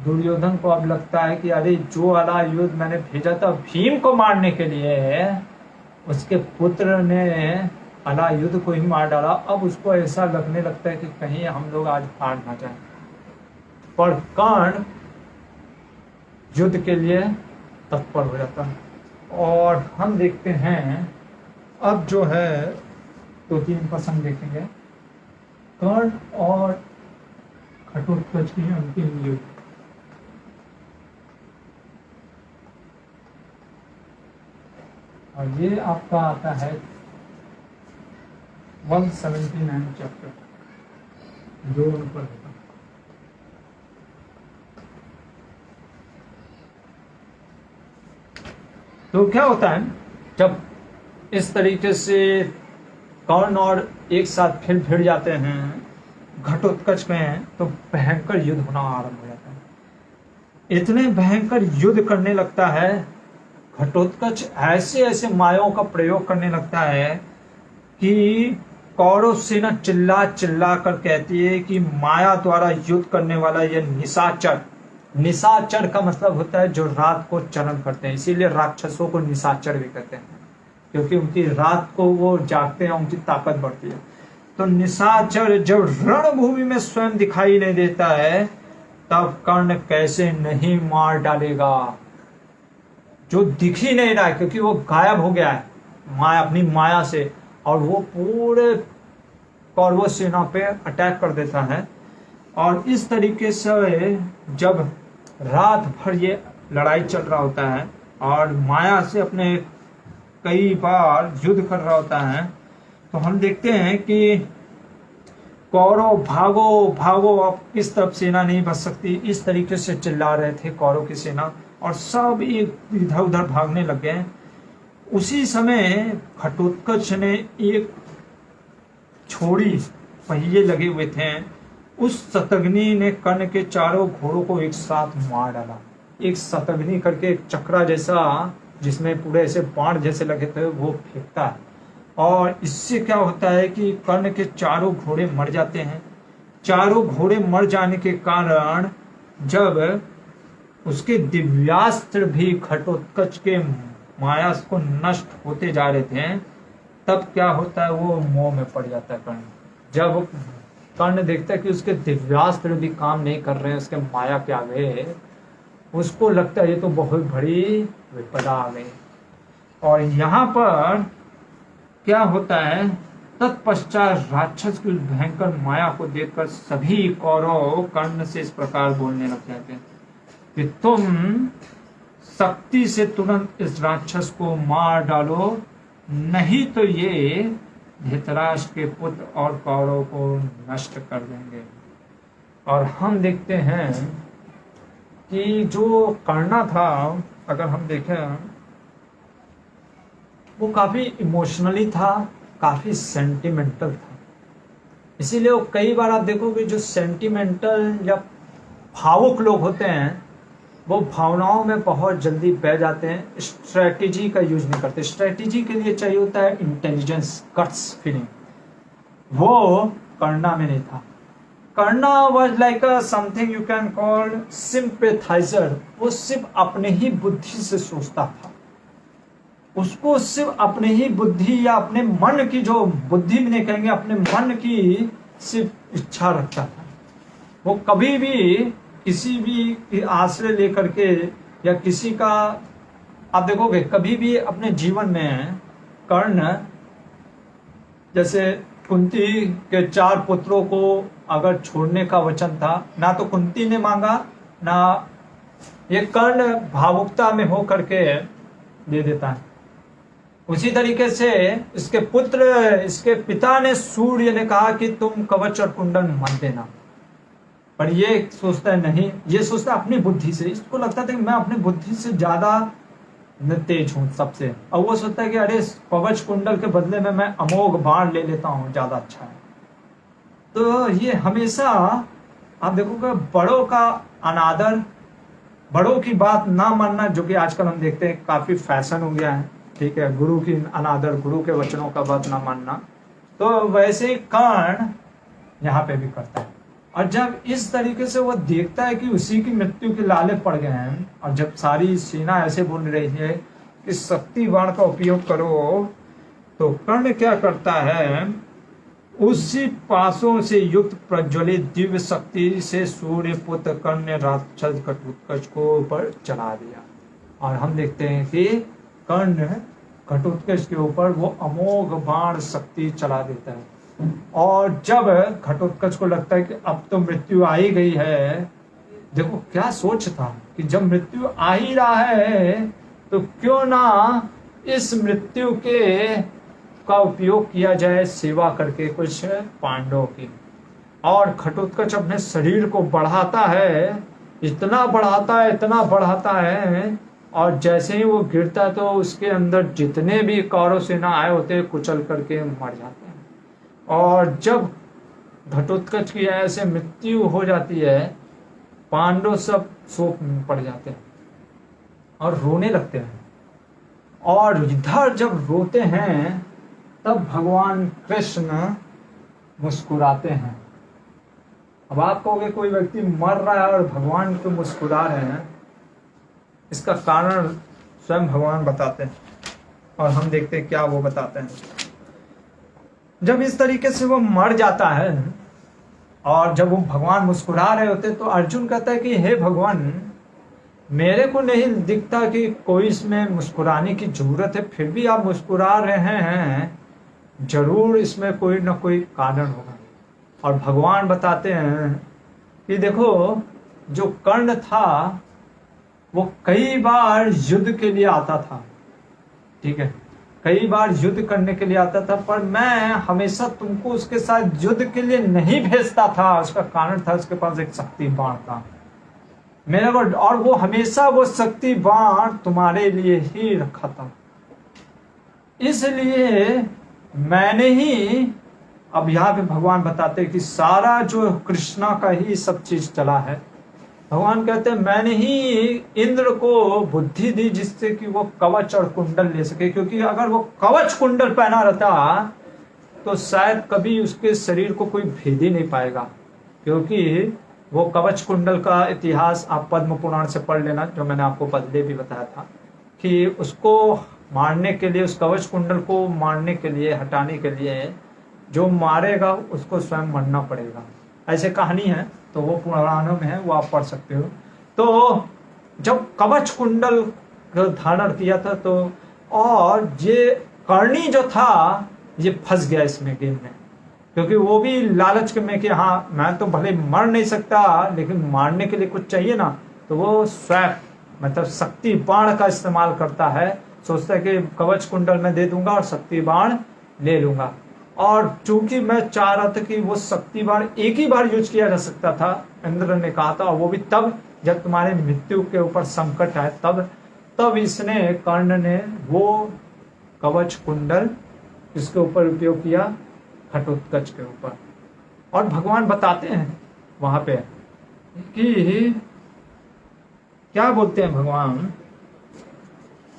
दुर्योधन को अब लगता है कि अरे जो अलायुध मैंने भेजा था भीम को मारने के लिए, उसके पुत्र ने अलायुध को ही मार डाला। अब उसको ऐसा लगने लगता है कि कहीं हम लोग आज हार ना जाए। पर कर्ण युद्ध के लिए तत्पर हो जाता है। और हम देखते हैं अब जो है 2-3 प्रसंग देखेंगे, कर्ण और घटोत्कच की अंतिम युद्ध। और ये आपका आता है 179 चैप्टर, जो ऊपर होता है। तो क्या होता है जब इस तरीके से कर्ण और एक साथ फिर भिड़ जाते हैं घटोत्कच में, तो भयंकर युद्ध होना आरंभ हो जाता है। इतने भयंकर युद्ध करने लगता है घटोत्कच, ऐसे ऐसे मायाओं का प्रयोग करने लगता है कि कौरव सेना चिल्ला चिल्ला कर कहती है कि माया द्वारा युद्ध करने वाला यह निशाचर, निशाचर का मतलब होता है जो रात को चरण करते हैं, इसीलिए राक्षसों को निशाचर भी कहते हैं, क्योंकि उनकी रात को वो जागते हैं, उनकी ताकत बढ़ती है। तो निशाचर जब रणभूमि में स्वयं दिखाई नहीं देता है, तब कर्ण कैसे नहीं मार डालेगा। जो दिख ही नहीं रहा है क्योंकि वो गायब हो गया है माया, अपनी माया से, और वो पूरे कौरव सेना पे अटैक कर देता है। और इस तरीके से जब रात भर ये लड़ाई चल रहा होता है और माया से अपने कई बार युद्ध कर रहा होता है, तो हम देखते हैं कि कौरव भागो भागो, अब किस तरफ सेना नहीं बच सकती, इस तरीके से चिल्ला रहे थे कौरव की सेना, और सब एक इधर उधर भागने लग गए। उसी समय घटोत्कच ने एक छोड़ी पहिए लगे हुए थे, उस शतघ्नी ने कर्ण के चारों घोड़ों को एक साथ मार डाला। एक शतघ्नी करके एक चक्रा जैसा जिसमें पूरे ऐसे बाण जैसे लगे थे वो फेंकता है, और इससे क्या होता है कि कर्ण के चारों घोड़े मर जाते हैं। चारों घोड़े मर जाने के कारण जब उसके दिव्यास्त्र भी घटोत्कच के माया को नष्ट होते जा रहे थे, तब क्या होता है, वो मोह में पड़ जाता है कर्ण। जब कर्ण देखता है कि उसके दिव्यास्त्र भी काम नहीं कर रहे हैं उसके माया के आगे, उसको लगता है ये तो बहुत बड़ी विपदा आ गई। और यहाँ पर क्या होता है, तत्पश्चात राक्षस की भयंकर माया को देखकर सभी कौरव कर्ण से इस प्रकार बोलने लग जाते हैं कि तुम शक्ति से तुरंत इस राक्षस को मार डालो, नहीं तो ये धृतराष्ट्र के पुत्र और कौरव को नष्ट कर देंगे। और हम देखते हैं कि जो कर्णा था, अगर हम देखें, वो काफी इमोशनली था, काफी सेंटिमेंटल था। इसीलिए वो कई बार आप देखोगे जो सेंटिमेंटल या भावुक लोग होते हैं, वो भावनाओं में बहुत जल्दी बह जाते हैं, स्ट्रेटेजी का यूज नहीं करते। स्ट्रेटेजी के लिए चाहिए होता है इंटेलिजेंस, गट्स फीलिंग। वो कर्णा में नहीं था। Karna was like a something you can call sympathiser. वो सिर्फ अपने ही बुद्धि से सोचता था, उसको सिर्फ अपने ही बुद्धि या अपने मन की, जो बुद्धि भी नहीं कहेंगे, अपने मन की सिर्फ इच्छा रखता था। वो कभी भी किसी भी की आश्रय लेकर के या किसी का, आप देखोगे कभी भी अपने जीवन में कर्ण, जैसे कुंती के 4 पुत्रों को अगर छोड़ने का वचन था, ना तो कुंती ने मांगा, ना ये कर्ण भावुकता में हो करके दे देता है। उसी तरीके से इसके पुत्र, इसके पिता ने, सूर्य ने कहा कि तुम कवच और कुंडल मत देना, पर ये सोचता है नहीं, ये सोचता है अपनी बुद्धि से, इसको लगता था कि मैं अपनी बुद्धि से ज्यादा तेज हूं सबसे, और वो सोचता है कि अरे कवच कुंडल के बदले में मैं अमोघ बाण ले लेता हूं, ज्यादा अच्छा है। तो ये हमेशा आप देखोगे बड़ों का अनादर, बड़ों की बात ना मानना, जो कि आजकल हम देखते हैं काफी फैशन हो गया है, ठीक है, गुरु की अनादर, गुरु के वचनों का बात ना मानना, तो वैसे ही कर्ण यहाँ पे भी करता है। और जब इस तरीके से वो देखता है कि उसी की मृत्यु के लाले पड़ गए हैं, और जब सारी सेना ऐसे बोल रही है कि शक्ति बाण का उपयोग करो, तो कर्ण क्या करता है, उसी पासों से युक्त प्रज्वलित दिव्य शक्ति से सूर्य पुत्र कर्ण ने राक्षस घटोत्कच को ऊपर चढ़ा दिया। और हम देखते हैं कि कर्ण घटोत्कच के ऊपर वो अमोघ बाण शक्ति चला देता है। और जब घटोत्कच को लगता है कि अब तो मृत्यु आ ही गई है, देखो क्या सोच था कि जब मृत्यु आ ही रहा है तो क्यों ना इस मृत्यु के का उपयोग किया जाए सेवा करके कुछ पांडवों की। और घटोत्कच अपने शरीर को बढ़ाता है, इतना बढ़ाता है, इतना बढ़ाता है, और जैसे ही वो गिरता है तो उसके अंदर जितने भी कौरव सेना आए होते हैं कुचल करके मर जाते हैं। और जब घटोत्कच की ऐसे मृत्यु हो जाती है, पांडव सब शोक में पड़ जाते हैं और रोने लगते हैं। और इधर जब रोते हैं तब भगवान कृष्ण मुस्कुराते हैं। अब आप कहोगे कोई व्यक्ति मर रहा है और भगवान क्यों मुस्कुरा रहे हैं, इसका कारण स्वयं भगवान बताते हैं, और हम देखते हैं क्या वो बताते हैं। जब इस तरीके से वो मर जाता है और जब वो भगवान मुस्कुरा रहे होते, तो अर्जुन कहता है कि हे भगवान, मेरे को नहीं दिखता कि कोई इसमें मुस्कुराने की जरूरत है, फिर भी आप मुस्कुरा रहे हैं, जरूर इसमें कोई ना कोई कारण होगा। और भगवान बताते हैं कि देखो, जो कर्ण था वो कई बार युद्ध के लिए आता था, ठीक है, कई बार युद्ध करने के लिए आता था, पर मैं हमेशा तुमको उसके साथ युद्ध के लिए नहीं भेजता था। उसका कारण था उसके पास एक शक्ति बाण था मेरे को, और वो हमेशा वो शक्ति बाण तुम्हारे लिए ही रखा था, इसलिए मैंने ही। अब यहाँ पे भगवान बताते हैं कि सारा जो कृष्णा का ही सब चीज चला है। भगवान कहते हैं मैंने ही इंद्र को बुद्धि दी जिससे कि वो कवच और कुंडल ले सके, क्योंकि अगर वो कवच कुंडल पहना रहता तो शायद कभी उसके शरीर को कोई भेद ही नहीं पाएगा, क्योंकि वो कवच कुंडल का इतिहास आप पद्म पुराण से पढ़ लेना, जो मैंने आपको पहले भी बताया था कि उसको मारने के लिए, उस कवच कुंडल को मारने के लिए, हटाने के लिए, जो मारेगा उसको स्वयं मरना पड़ेगा। ऐसे कहानी है, तो वो पुराणों में है, वो आप पढ़ सकते हो। तो जब कवच कुंडल धारण किया था, तो और ये कर्णी जो था ये फंस गया इसमें गेम में, क्योंकि वो भी लालच में कि हाँ मैं तो भले मर नहीं सकता, लेकिन मारने के लिए कुछ चाहिए ना, तो वो स्वैप मतलब शक्ति बाण का इस्तेमाल करता है। सोचता है कि कवच कुंडल में दे दूंगा और शक्ति बाण ले लूंगा। और चूंकि मैं चाह रहा था कि वो शक्ति बाण एक ही बार यूज किया जा सकता था, इंद्र ने कहा था, और वो भी तब जब तुम्हारे मृत्यु के ऊपर संकट है, तब इसने, कर्ण ने वो कवच कुंडल इसके ऊपर उपयोग किया, घटोत्कच के ऊपर। और भगवान बताते हैं वहां पे कि क्या बोलते हैं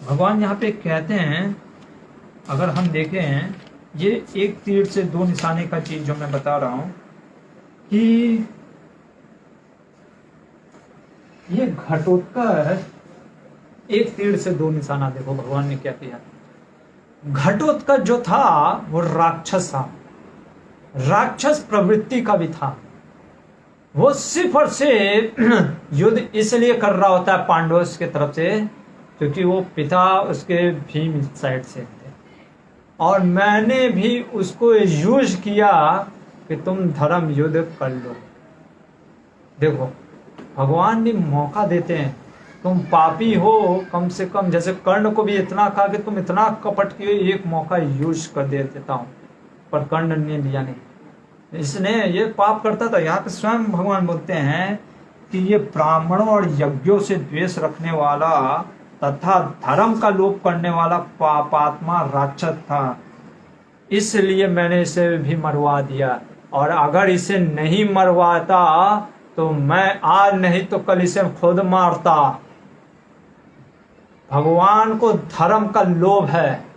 भगवान यहाँ पे कहते हैं, अगर हम देखें ये एक तीर से दो निशाने का चीज जो मैं बता रहा हूं कि ये घटोत्कच एक तीर से दो निशाना, देखो भगवान ने क्या किया। घटोत्कच जो था वो राक्षस था, राक्षस प्रवृत्ति का भी था। वो सिर्फ और सिर्फ युद्ध इसलिए कर रहा होता है पांडवों की तरफ से क्योंकि वो पिता उसके भीम साइड से थे, और मैंने भी उसको यूज किया कि तुम धर्म युद्ध कर लो। देखो भगवान भी मौका देते हैं, तुम पापी हो कम से कम, जैसे कर्ण को भी इतना कहा कि तुम इतना कपट किए, एक मौका यूज कर देता हूं, पर कर्ण ने लिया नहीं। इसने ये पाप करता था। यहाँ पे स्वयं भगवान बोलते हैं कि ये ब्राह्मणों और यज्ञों से द्वेष रखने वाला तथा धर्म का लोप करने वाला पापात्मा राक्षस था, इसलिए मैंने इसे भी मरवा दिया। और अगर इसे नहीं मरवाता तो मैं आज नहीं तो कल इसे खुद मारता। भगवान को धर्म का लोभ है।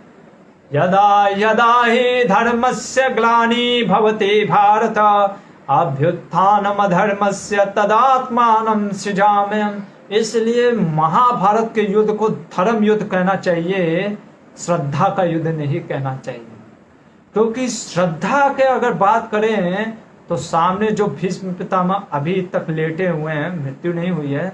यदा यदा ही धर्मस्य ग्लानि भवति भारत अभ्युत्थानम धर्मस्य तदात्मानं सृजाम्यहम्। इसलिए महाभारत के युद्ध को धर्म युद्ध कहना चाहिए, श्रद्धा का युद्ध नहीं कहना चाहिए। क्योंकि श्रद्धा के अगर बात करें तो सामने जो भीष्म पितामह अभी तक लेटे हुए हैं, मृत्यु नहीं हुई है,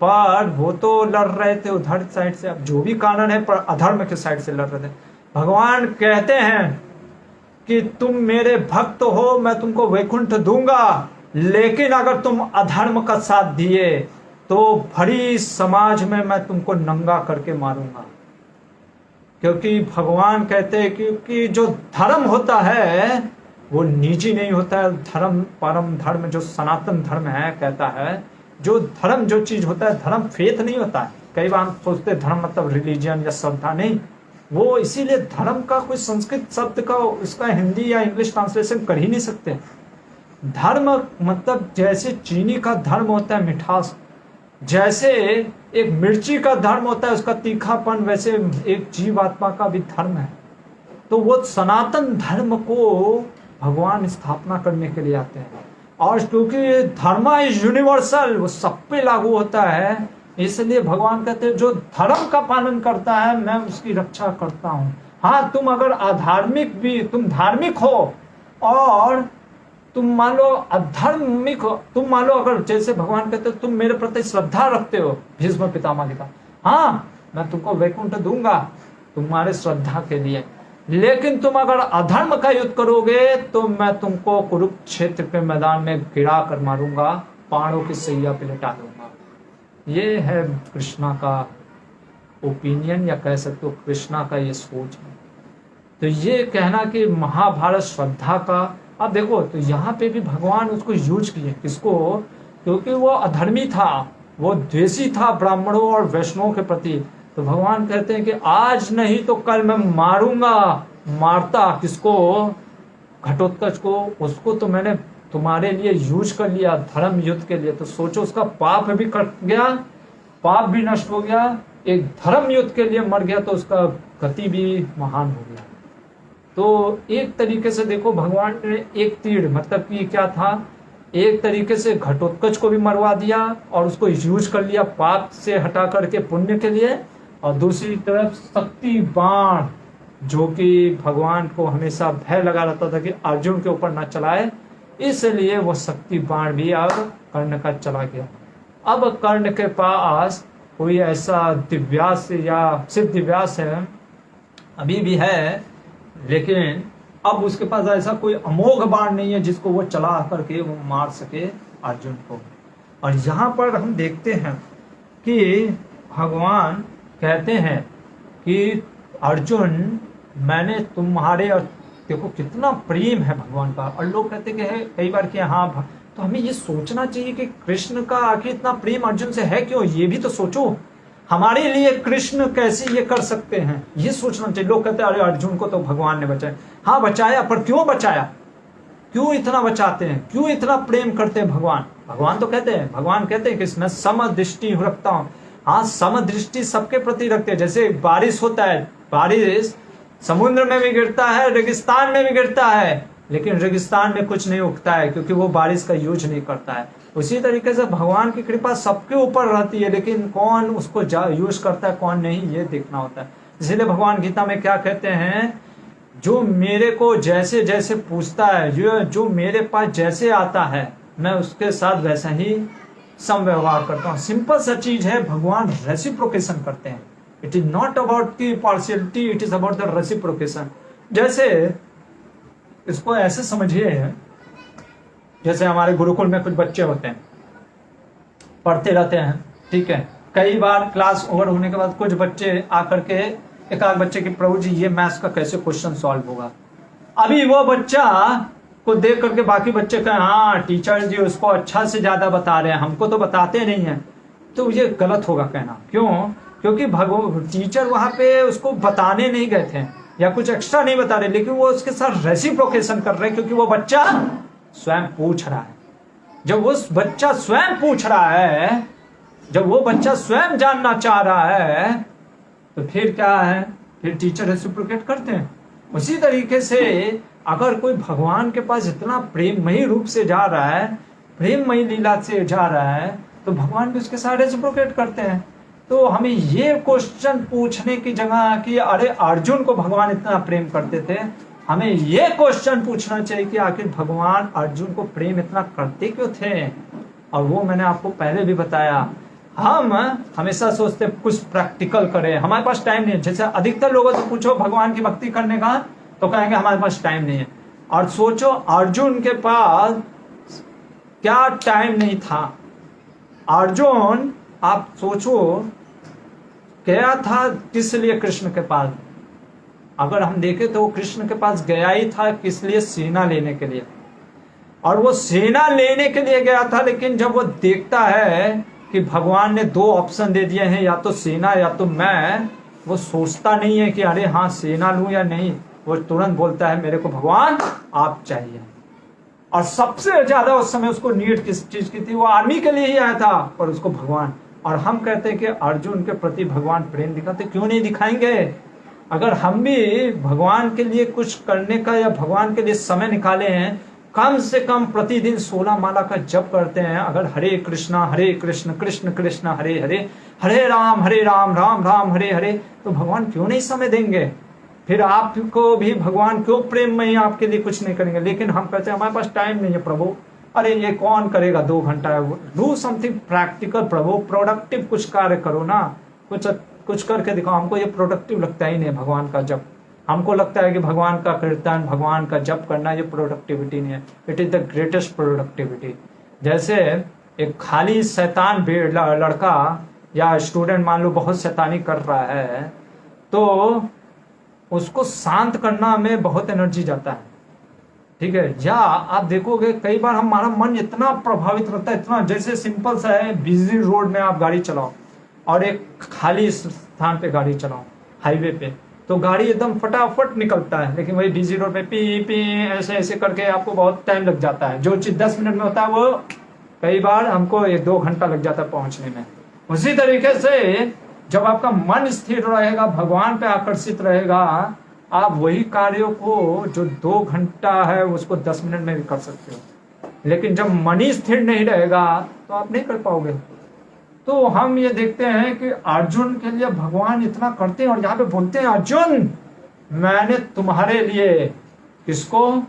पर वो तो लड़ रहे थे उधर साइड से, अब जो भी कारण है पर अधर्म के साइड से लड़ रहे थे। भगवान कहते हैं कि तुम मेरे भक्त हो, मैं तुमको वैकुंठ दूंगा, लेकिन अगर तुम अधर्म का साथ दिए तो भरी समाज में मैं तुमको नंगा करके मारूंगा। क्योंकि भगवान कहते हैं कि जो धर्म होता है वो निजी नहीं होता है। धर्म परम धर्म जो सनातन धर्म है कहता है, जो धर्म जो चीज होता है, धर्म फेथ नहीं होता है। कई बार हम सोचते धर्म मतलब रिलीजन या श्रद्धा, नहीं। वो इसीलिए धर्म का कोई संस्कृत शब्द का उसका हिंदी या इंग्लिश ट्रांसलेशन कर ही नहीं सकते। धर्म मतलब जैसे चीनी का धर्म होता है मिठास, जैसे एक मिर्ची का धर्म होता है उसका तीखापन, वैसे एक जीवात्मा का भी धर्म है। तो वो सनातन धर्म को भगवान स्थापना करने के लिए आते हैं। और क्योंकि धर्म इज यूनिवर्सल, वो सब पे लागू होता है, इसलिए भगवान कहते हैं जो धर्म का पालन करता है मैं उसकी रक्षा करता हूँ। हाँ, तुम अगर अधार्मिक भी, तुम धार्मिक हो और तुम मान लो अधर्मिक हो, तुम मान लो अगर जैसे भगवान कहते तुम मेरे प्रति श्रद्धा रखते हो, भीष्म पितामह के पास, हाँ मैं तुमको वैकुंठ दूंगा तुम्हारे श्रद्धा के लिए, लेकिन तुम अगर अधर्म का युद्ध करोगे तो मैं तुमको कुरुक्षेत्र के मैदान में गिरा कर मारूंगा, पहाड़ों की सैया पे लिटा दूंगा। ये है कृष्णा का ओपिनियन, या कह सकते हो कृष्णा का ये सोच है। तो ये कहना कि महाभारत श्रद्धा का, अब देखो तो यहाँ पे भी भगवान उसको यूज किए, किसको? क्योंकि वो अधर्मी था, वो द्वेषी था ब्राह्मणों और वैष्णवों के प्रति। तो भगवान कहते हैं कि आज नहीं तो कल मैं मारूंगा, मारता किसको? घटोत्कच को। उसको तो मैंने तुम्हारे लिए यूज कर लिया धर्म युद्ध के लिए। तो सोचो उसका पाप भी कट गया, पाप भी नष्ट हो गया, एक धर्म युद्ध के लिए मर गया तो उसका गति भी महान हो गया। तो एक तरीके से देखो भगवान ने एक तीर, मतलब कि क्या था, एक तरीके से घटोत्कच को भी मरवा दिया और उसको यूज कर लिया पाप से हटा करके पुण्य के लिए, और दूसरी तरफ शक्ति बाण जो कि भगवान को हमेशा भय लगा रहता था कि अर्जुन के ऊपर न चलाए, इसलिए वो शक्ति बाण भी अब कर्ण का चला गया। अब कर्ण के पास कोई ऐसा दिव्यास या सिर्फ दिव्यास है, अभी भी है, लेकिन अब उसके पास ऐसा कोई अमोघ बाण नहीं है जिसको वो चला करके वो मार सके अर्जुन को। और यहाँ पर हम देखते हैं कि भगवान कहते हैं कि अर्जुन मैंने तुम्हारे, और देखो कितना प्रेम है भगवान का। और लोग कहते कि है कई बार कि हाँ, तो हमें ये सोचना चाहिए कि कृष्ण का आखिर इतना प्रेम अर्जुन से है क्यों, ये भी तो सोचो। हमारे लिए कृष्ण कैसे ये कर सकते हैं, ये सोचना चाहिए। लोग कहते हैं अरे अर्जुन को तो भगवान ने बचाया। हाँ बचाया, पर क्यों बचाया, क्यों इतना बचाते हैं, क्यों इतना प्रेम करते हैं भगवान? भगवान तो कहते हैं, भगवान कहते हैं कि मैं समदृष्टि रखता हूँ। हाँ, समदृष्टि सबके प्रति रखते हैं। जैसे बारिश होता है, बारिश समुद्र में भी गिरता है, रेगिस्तान में भी गिरता है, लेकिन रेगिस्तान में कुछ नहीं उगता है क्योंकि वो बारिश का यूज नहीं करता है। उसी तरीके से भगवान की कृपा सबके ऊपर रहती है, लेकिन कौन उसको यूज करता है कौन नहीं, ये देखना होता है। इसीलिए भगवान गीता में क्या कहते हैं, जो मेरे को जैसे जैसे पूछता है, जो मेरे पास जैसे आता है, मैं उसके साथ वैसा ही समव्यवहार करता हूँ। सिंपल सा चीज है, भगवान रेसिप्रोकेशन करते हैं। इट इज नॉट अबाउट की partiality, it is about the reciprocation. जैसे इसको ऐसे समझिए, जैसे हमारे गुरुकुल में कुछ बच्चे होते हैं, पढ़ते रहते हैं, ठीक है। कई बार क्लास ओवर होने के बाद कुछ बच्चे आकर के एक आध बच्चे की, प्रभु जी ये मैथ्स का कैसे क्वेश्चन सॉल्व होगा। अभी वो बच्चा को देख करके बाकी बच्चे कहें हाँ टीचर जी उसको अच्छा से ज्यादा बता रहे हैं, हमको तो बताते नहीं है, तो ये गलत होगा कहना। क्यों? क्योंकि टीचर वहां पे उसको बताने नहीं गए थे या कुछ एक्स्ट्रा नहीं बता रहे, लेकिन वो उसके साथ रेसिप्रोकेशन कर रहे हैं क्योंकि वो बच्चा स्वयं पूछ रहा है। जब वो बच्चा स्वयं पूछ रहा है, जब वो बच्चा स्वयं जानना चाह रहा है, तो फिर क्या है, फिर टीचर रेसिप्रोकेट करते हैं। उसी तरीके से अगर कोई भगवान के पास इतना प्रेममयी रूप से जा रहा है, प्रेममयी लीला से जा रहा है, तो भगवान भी उसके साथ रेसिप्रोकेट करते हैं। तो हमें ये क्वेश्चन पूछने की जगह कि अरे अर्जुन को भगवान इतना प्रेम करते थे, हमें ये क्वेश्चन पूछना चाहिए कि आखिर भगवान अर्जुन को प्रेम इतना करते क्यों थे। और वो मैंने आपको पहले भी बताया, हम हमेशा सोचते कुछ प्रैक्टिकल करें, हमारे पास टाइम नहीं है। जैसे अधिकतर लोगों से पूछो भगवान की भक्ति करने का, तो कहेंगे हमारे पास टाइम नहीं है। और सोचो अर्जुन के पास क्या टाइम नहीं था। अर्जुन आप सोचो गया था किस लिए कृष्ण के पास, अगर हम देखें तो वो कृष्ण के पास गया ही था किस लिए, सेना लेने के लिए। और वो सेना लेने के लिए गया था, लेकिन जब वो देखता है कि भगवान ने दो ऑप्शन दे दिए हैं, या तो सेना या तो मैं, वो सोचता नहीं है कि अरे हाँ सेना लूं या नहीं, वो तुरंत बोलता है मेरे को भगवान आप चाहिए। और सबसे ज्यादा उस समय उसको नीड किस चीज की थी, वो आर्मी के लिए ही आया था, पर उसको भगवान। और हम कहते हैं कि अर्जुन के प्रति भगवान प्रेम दिखाते, क्यों नहीं दिखाएंगे। अगर हम भी भगवान के लिए कुछ करने का या भगवान के लिए समय निकाले हैं, कम से कम प्रतिदिन 16 माला का जप करते हैं, अगर हरे कृष्ण कृष्ण कृष्ण हरे हरे, हरे राम राम राम हरे हरे, तो भगवान क्यों नहीं समय देंगे। फिर आपको भी भगवान क्यों प्रेम में आपके लिए कुछ नहीं करेंगे। लेकिन हम कहते हैं हमारे पास टाइम नहीं है प्रभु, अरे ये कौन करेगा 2 घंटा। Do something practical Prabhu, productive कुछ कार्य करो ना, कुछ करके दिखाओ। हमको ये प्रोडक्टिव लगता ही नहीं भगवान का जप। हमको लगता है कि भगवान का कीर्तन, भगवान का जप करना ये प्रोडक्टिविटी नहीं है। It is the greatest productivity. जैसे एक खाली शैतान लड़का या स्टूडेंट मान लो बहुत शैतानी कर रहा है, तो उसको शांत करना में बहुत एनर्जी जाता है, ठीक है। या आप देखोगे कई बार हमारा मन इतना प्रभावित रहता है, इतना, जैसे सिंपल सा है, बिजी रोड में आप गाड़ी चलाओ और एक खाली स्थान पे गाड़ी चलाओ, हाईवे पे, तो गाड़ी एकदम फटाफट निकलता है। लेकिन वही बिजी रोड पे पी पी ऐसे ऐसे करके आपको बहुत टाइम लग जाता है। जो चीज 10 मिनट में होता है वो कई बार हमको 1-2 घंटा लग जाता है पहुंचने में। उसी तरीके से जब आपका मन स्थिर रहेगा, भगवान पे आकर्षित रहेगा, आप वही कार्यों को जो 2 घंटा है उसको 10 मिनट में भी कर सकते हो। लेकिन जब मन ही स्थिर नहीं रहेगा तो आप नहीं कर पाओगे। तो हम ये देखते हैं कि अर्जुन के लिए भगवान इतना करते हैं, और यहाँ पे बोलते हैं अर्जुन मैंने तुम्हारे लिए किसको,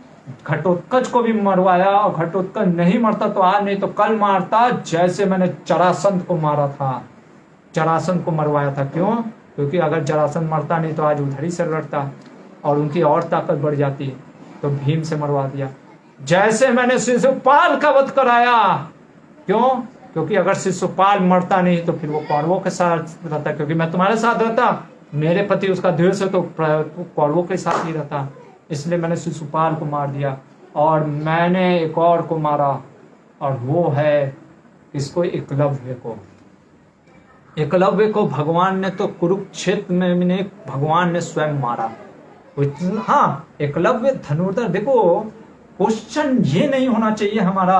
घटोत्कच को भी मरवाया, और घटोत्कच नहीं मरता तो आज नहीं तो कल मारता, जैसे मैंने जरासंध को मारा था, जरासंध को मरवाया था। क्यों? क्योंकि अगर जरासंध मरता नहीं तो आज उधर ही से लड़ता और उनकी और ताकत बढ़ जाती, तो भीम से मरवा दिया। जैसे मैंने शिशुपाल का वध कराया, क्यों? क्योंकि अगर शिशुपाल मरता नहीं तो फिर वो कौरवों के साथ रहता, क्योंकि मैं तुम्हारे साथ रहता, मेरे प्रति उसका द्वेष है तो कौरवों के साथ ही रहता, इसलिए मैंने शिशुपाल को मार दिया। और मैंने एक और को मारा, और वो है इसको, एकलव्य को। एकलव्य को भगवान ने तो कुरुक्षेत्र में भगवान ने स्वयं मारा। हाँ, एकलव्य धनुर्धर। देखो क्वेश्चन ये नहीं होना चाहिए हमारा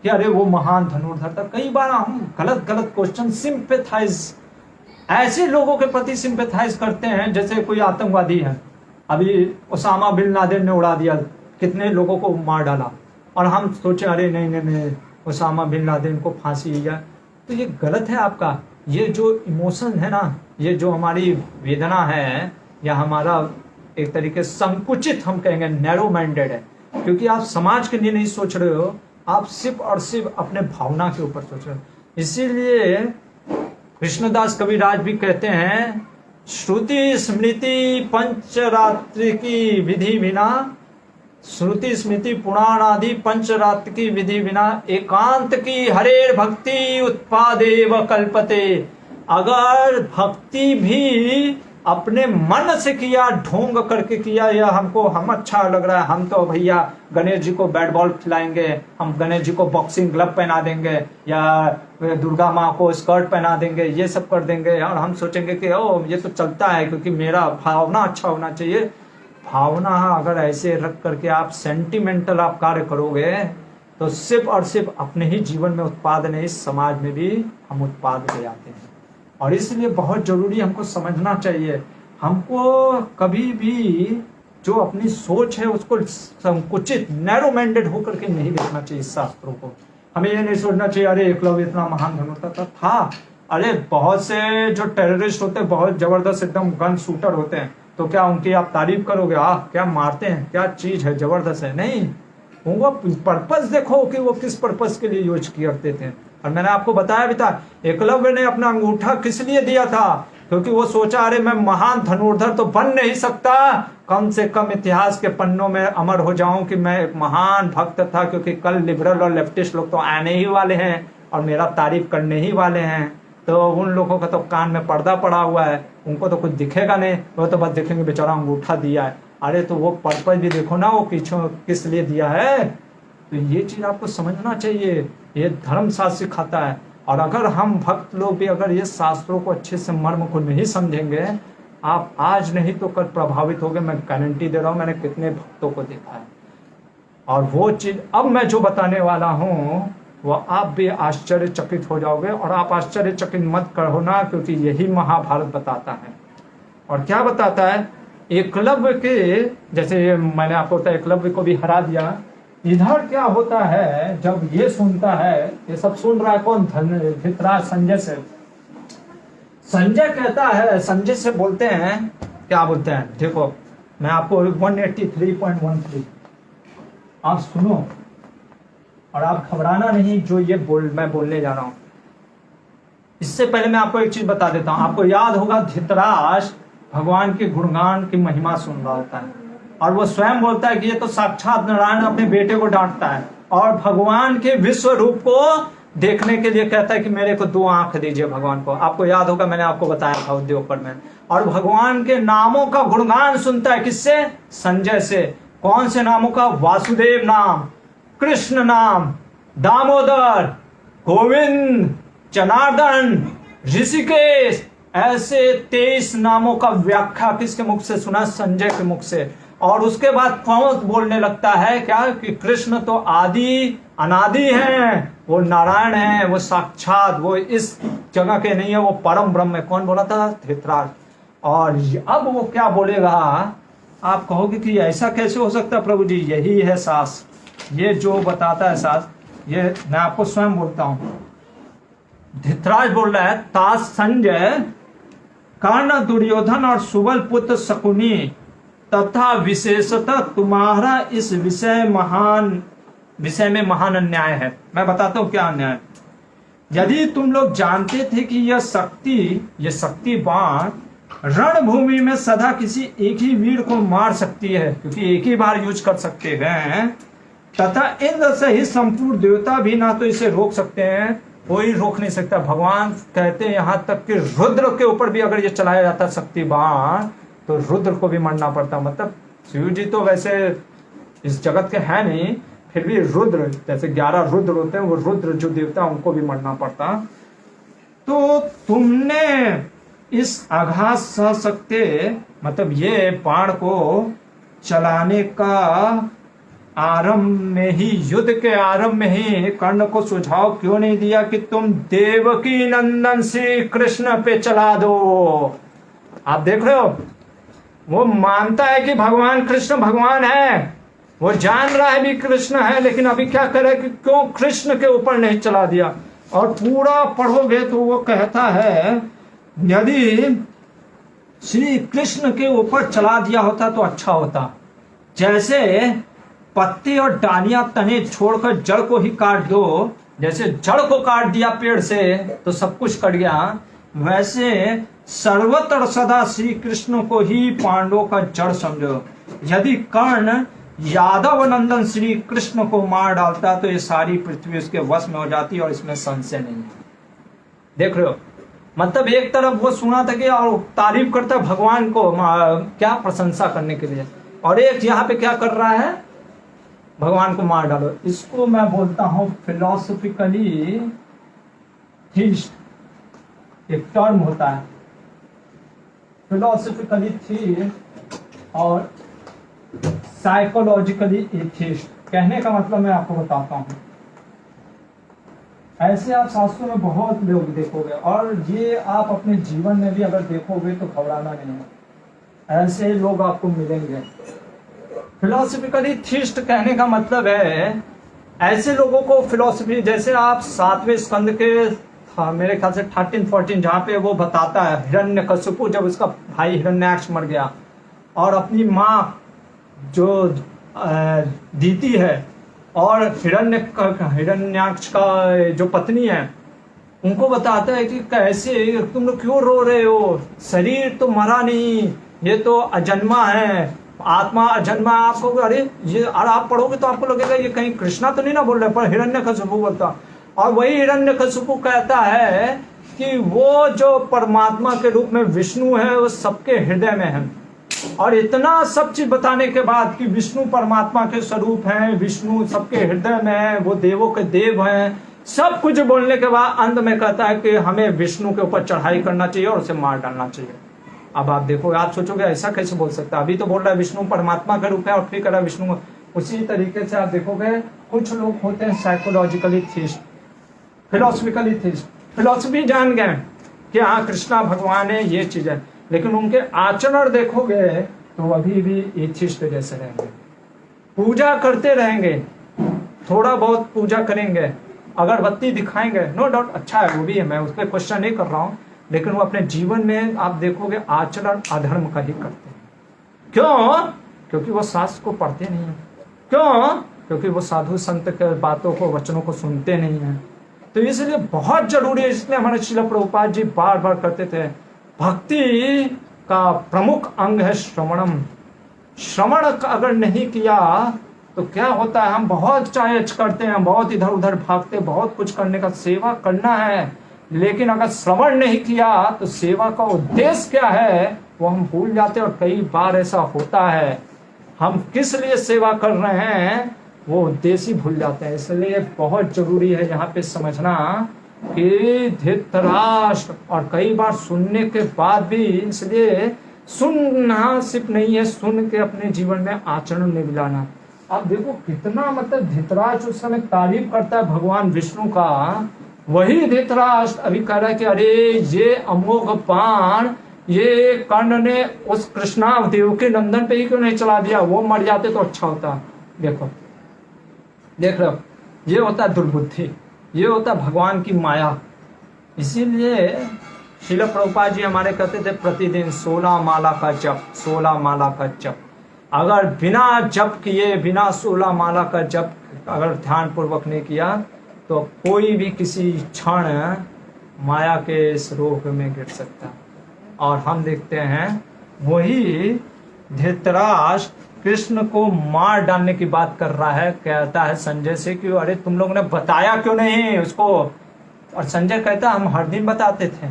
कि अरे वो महान धनुर्धर था। कई बार हम गलत क्वेश्चन सिंपैथाइज, ऐसे लोगों के प्रति सिंपैथाइज करते हैं जैसे कोई आतंकवादी है। अभी ओसामा बिन लादेन ने उड़ा दिया, कितने लोगों को मार डाला, और हम सोचे अरे नहीं नहीं नहीं ओसामा बिन लादेन को फांसी या, तो ये गलत है आपका। ये जो इमोशन है ना, ये जो हमारी वेदना है, या हमारा एक तरीके संकुचित हम कहेंगे नैरो माइंडेड है, क्योंकि आप समाज के लिए नहीं सोच रहे हो, आप सिर्फ और सिर्फ अपने भावना के ऊपर सोच रहे हो। इसीलिए कृष्णदास कविराज भी कहते हैं, श्रुति स्मृति पंचरात्रि की विधि बिना, श्रुति स्मृति पुराण आदि पंचरात्र की विधि बिना एकांत की हरेर भक्ति उत्पादेव कल्पते। अगर भक्ति भी अपने मन से किया, ढोंग करके किया, या हम अच्छा लग रहा है, हम तो भैया गणेश जी को बैट बॉल खिलाएंगे, हम गणेश जी को बॉक्सिंग ग्लव पहना देंगे, या दुर्गा माँ को स्कर्ट पहना देंगे, ये सब कर देंगे, और हम सोचेंगे कि ओ ये तो चलता है क्योंकि मेरा भावना अच्छा होना चाहिए। भावना अगर ऐसे रख करके आप सेंटिमेंटल आप कार्य करोगे तो सिर्फ और सिर्फ अपने ही जीवन में उत्पाद नहीं, समाज में भी हम उत्पाद ले आते हैं। और इसलिए बहुत जरूरी हमको समझना चाहिए, हमको कभी भी जो अपनी सोच है उसको संकुचित नैरो माइंडेड होकर के नहीं देखना चाहिए। शास्त्रों को हमें ये नहीं सोचना चाहिए अरे एकलव्य इतना महान धनुर्धर था, अरे बहुत से जो टेररिस्ट होते हैं बहुत जबरदस्त एकदम गन शूटर होते हैं, तो क्या उनकी आप तारीफ करोगे, क्या मारते हैं, क्या चीज है, जबरदस्त है? नहीं, उनको पर्पस देखो कि वो किस पर्पस के लिए यूज करते थे। और मैंने आपको बताया भी था, एकलव्य ने अपना अंगूठा किस लिए दिया था, क्योंकि वो सोचा अरे मैं महान धनुर्धर तो बन नहीं सकता, कम से कम इतिहास के पन्नों में अमर हो जाऊं कि मैं एक महान भक्त था, क्योंकि कल लिबरल और लेफ्टिस्ट लोग तो आने ही वाले हैं और मेरा तारीफ करने ही वाले हैं। तो उन लोगों का तो कान में पर्दा पड़ा हुआ है, उनको तो कुछ दिखेगा नहीं, वो तो बस देखेंगे बेचारा अंगूठा दिया है। अरे तो वो पर्पस भी देखो ना, वो पीछे किस लिए दिया है। तो ये चीज आपको समझना चाहिए, ये धर्म शास्त्र सिखाता है। और अगर हम भक्त लोग भी अगर ये शास्त्रों को अच्छे से मर्म को नहीं समझेंगे, आप आज नहीं तो कल प्रभावित होंगे। मैं गारंटी दे रहा हूँ, मैंने कितने भक्तों को देखा है। और वो चीज अब मैं जो बताने वाला हूँ वो आप भी आश्चर्यचकित हो जाओगे। और आप आश्चर्यचकित मत करो ना, क्योंकि यही महाभारत बताता है। और क्या बताता है, एकलव्य के, जैसे मैंने आपको बताया एकलव्य को भी हरा दिया, इधर क्या होता है जब ये सुनता है, ये सब सुन रहा है कौन, धृतराष्ट्र संजय से। संजय कहता है, संजय से बोलते हैं, क्या बोलते हैं, देखो मैं आपको 183.13 आप सुनो और आप घबराना नहीं जो ये मैं बोलने जा रहा हूं। इससे पहले मैं आपको एक चीज बता देता हूं। आपको याद होगा धृतराष्ट्र भगवान के गुणगान की महिमा सुन रहा होता है, और वो स्वयं बोलता है कि ये तो साक्षात नारायण अपने बेटे को डांटता है, और भगवान के विश्व रूप को देखने के लिए कहता है कि मेरे को 2 आंख दीजिए भगवान को। आपको याद होगा मैंने आपको बताया था उद्योगपर में। और भगवान के नामों का गुणगान सुनता है, किससे, संजय से। कौन से नामों का, वासुदेव नाम, कृष्ण नाम, दामोदर, गोविंद, जनार्दन, ऋषिकेश, ऐसे 23 नामों का व्याख्या किसके मुख से सुना, संजय के मुख से। और उसके बाद कौन बोलने लगता है क्या, कि कृष्ण तो आदि अनादि हैं, वो नारायण हैं, वो साक्षात, वो इस जगह के नहीं है, वो परम ब्रह्म है। कौन बोला था, धृतराष्ट्र। और अब वो क्या बोलेगा, आप कहोगे कि ऐसा कैसे हो सकता है प्रभु जी, यही है शास्त्र, ये जो बताता है शास्त्र, ये मैं आपको स्वयं बोलता हूं। धृतराष्ट्र बोल रहा है, ता संजय कर्ण, दुर्योधन और सुबल पुत्र शकुनी तथा विशेषतः तुम्हारा इस विषय में महान अन्याय है। मैं बताता हूं क्या अन्याय। यदि तुम लोग जानते थे कि यह शक्ति बाण रणभूमि में सदा किसी एक ही वीर को मार सकती है, क्योंकि एक ही बार यूज कर सकते हैं, तथा इंद्र से ही संपूर्ण देवता भी ना तो इसे रोक सकते हैं, कोई रोक नहीं सकता। भगवान कहते हैं यहाँ तक कि रुद्र के ऊपर भी अगर ये चलाया जाता शक्ति बाण तो रुद्र को भी मरना पड़ता। मतलब शिव जी तो वैसे इस जगत के है नहीं, फिर भी रुद्र, जैसे 11 रुद्र होते हैं, वो रुद्र जो देवता उनको भी मरना पड़ता। तो तुमने इस आघात सह सकते, मतलब ये बाण को चलाने का आरंभ में ही, युद्ध के आरंभ में ही कर्ण को सुझाव क्यों नहीं दिया कि तुम देवकी नंदन श्री कृष्ण पे चला दो। आप देख रहे हो, वो मानता है कि भगवान कृष्ण भगवान है, वो जान रहा है भी कृष्ण है, लेकिन अभी क्या करे कि क्यों कृष्ण के ऊपर नहीं चला दिया। और पूरा पढ़ोगे तो वो कहता है यदि श्री कृष्ण के ऊपर चला दिया होता तो अच्छा होता। जैसे पत्ते और डालियां तने छोड़कर जड़ को ही काट दो, जैसे जड़ को काट दिया पेड़ से तो सब कुछ कट गया, वैसे सर्वत्र सदा श्री कृष्ण को ही पांडवों का जड़ समझो। यदि कर्ण यादव नंदन श्री कृष्ण को मार डालता तो ये सारी पृथ्वी उसके वश में हो जाती और इसमें संशय नहीं है। देख रहे हो, मतलब एक तरफ वो सुना था कि और तारीफ करता भगवान को क्या प्रशंसा करने के लिए, और एक यहाँ पे क्या कर रहा है, भगवान को मार डालो। इसको मैं बोलता हूं फिलोसफिकली थीस्ट, एक टर्म होता है फिलोसफिकली थीस्ट और साइकोलॉजिकली एथिस्ट। कहने का मतलब मैं आपको बताता हूं, ऐसे आप शास्त्रों में बहुत लोग देखोगे और ये आप अपने जीवन में भी अगर देखोगे तो घबराना नहीं है, ऐसे लोग आपको मिलेंगे। फिलोसफिकली थीस्ट कहने का मतलब है ऐसे लोगों को फिलोसफी, जैसे आप 7वें स्कंद के मेरे ख्याल से 13-14 जहाँ पे वो बताता है हिरण्यकशिपु जब उसका भाई हिरण्याक्ष मर गया और अपनी माँ जो दीति है और हिरण्याक्ष का जो पत्नी है उनको बताता है कि कैसे तुम लोग क्यों रो रहे हो, शरीर तो मरा नहीं, ये तो अजन्मा है, आत्मा अजन्मा। आपको अरे ये और आप पढ़ोगे तो आपको लगेगा ये कहीं कृष्णा तो नहीं ना बोल रहे, पर हिरण्यकशिपु बोलता। और वही हिरण्यकशिपु कहता है कि वो जो परमात्मा के रूप में विष्णु है वो सबके हृदय में है। और इतना सब चीज बताने के बाद कि विष्णु परमात्मा के स्वरूप हैं, विष्णु सबके हृदय में है, वो देवों के देव हैं, सब कुछ बोलने के बाद अंत में कहता है कि हमें विष्णु के ऊपर चढ़ाई करना चाहिए और उसे मार डालना चाहिए। अब आप देखो, आप सोचोगे ऐसा कैसे बोल सकता है, अभी तो बोल रहा है विष्णु परमात्मा का रूप है और फिर कह रहा है विष्णु। उसी तरीके से आप देखोगे कुछ लोग होते हैं psychologically theist, philosophically theist, philosophy जान गए कि हाँ कृष्णा भगवान है, ये चीज है, लेकिन उनके आचरण देखोगे तो अभी भी एथिस्ट जैसे रहेंगे। पूजा करते रहेंगे, थोड़ा बहुत पूजा करेंगे, अगरबत्ती दिखाएंगे, नो डाउट अच्छा है, वो भी है, मैं उस पर क्वेश्चन नहीं कर रहा हूँ, लेकिन वो अपने जीवन में आप देखोगे आचरण अधर्म का ही करते हैं। क्यों? क्योंकि वो शास्त्र को पढ़ते नहीं है। क्यों? क्योंकि वो साधु संत के बातों को, वचनों को सुनते नहीं है। तो इसलिए बहुत जरूरी है, इसलिए हमारे श्रील प्रभुपाद जी बार बार करते थे, भक्ति का प्रमुख अंग है श्रवणम। श्रवण अगर नहीं किया तो क्या होता है, हम बहुत चाहेच करते हैं, बहुत इधर उधर भागते, बहुत कुछ करने का, सेवा करना है, लेकिन अगर श्रवण नहीं किया तो सेवा का उद्देश्य क्या है वो हम भूल जाते हैं। और कई बार ऐसा होता है, हम किस लिए सेवा कर रहे हैं वो उद्देश्य ही भूल जाते हैं। इसलिए बहुत जरूरी है यहाँ पे समझना कि धृतराष्ट्र, और कई बार सुनने के बाद भी, इसलिए सुनना सिर्फ नहीं है, सुन के अपने जीवन में आचरण में मिलाना। आप देखो कितना, मतलब धृतराष्ट्र उस समय तारीफ करता है भगवान विष्णु का, वही धृतराष्ट्र अभी कह रहा है कि अरे ये अमोघ बाण ये कर्ण ने उस कृष्णावदेव के नंदन पे ही क्यों नहीं चला दिया, वो मर जाते तो अच्छा होता। देखो देख रहे हो, ये होता है दुर्बुद्धि, ये होता है भगवान की माया। इसीलिए श्रील प्रभुपाद जी हमारे कहते थे प्रतिदिन 16 माला का जप, 16 माला का जप। अगर बिना जप किए, बिना 16 माला का जप अगर ध्यान पूर्वक नहीं किया तो कोई भी किसी क्षण माया के इस रोग में गिर सकता है। और हम देखते हैं वही धृतराष्ट्र कृष्ण को मार डालने की बात कर रहा है, कहता है संजय से कि अरे तुम लोगों ने बताया क्यों नहीं उसको। और संजय कहता हम हर दिन बताते थे,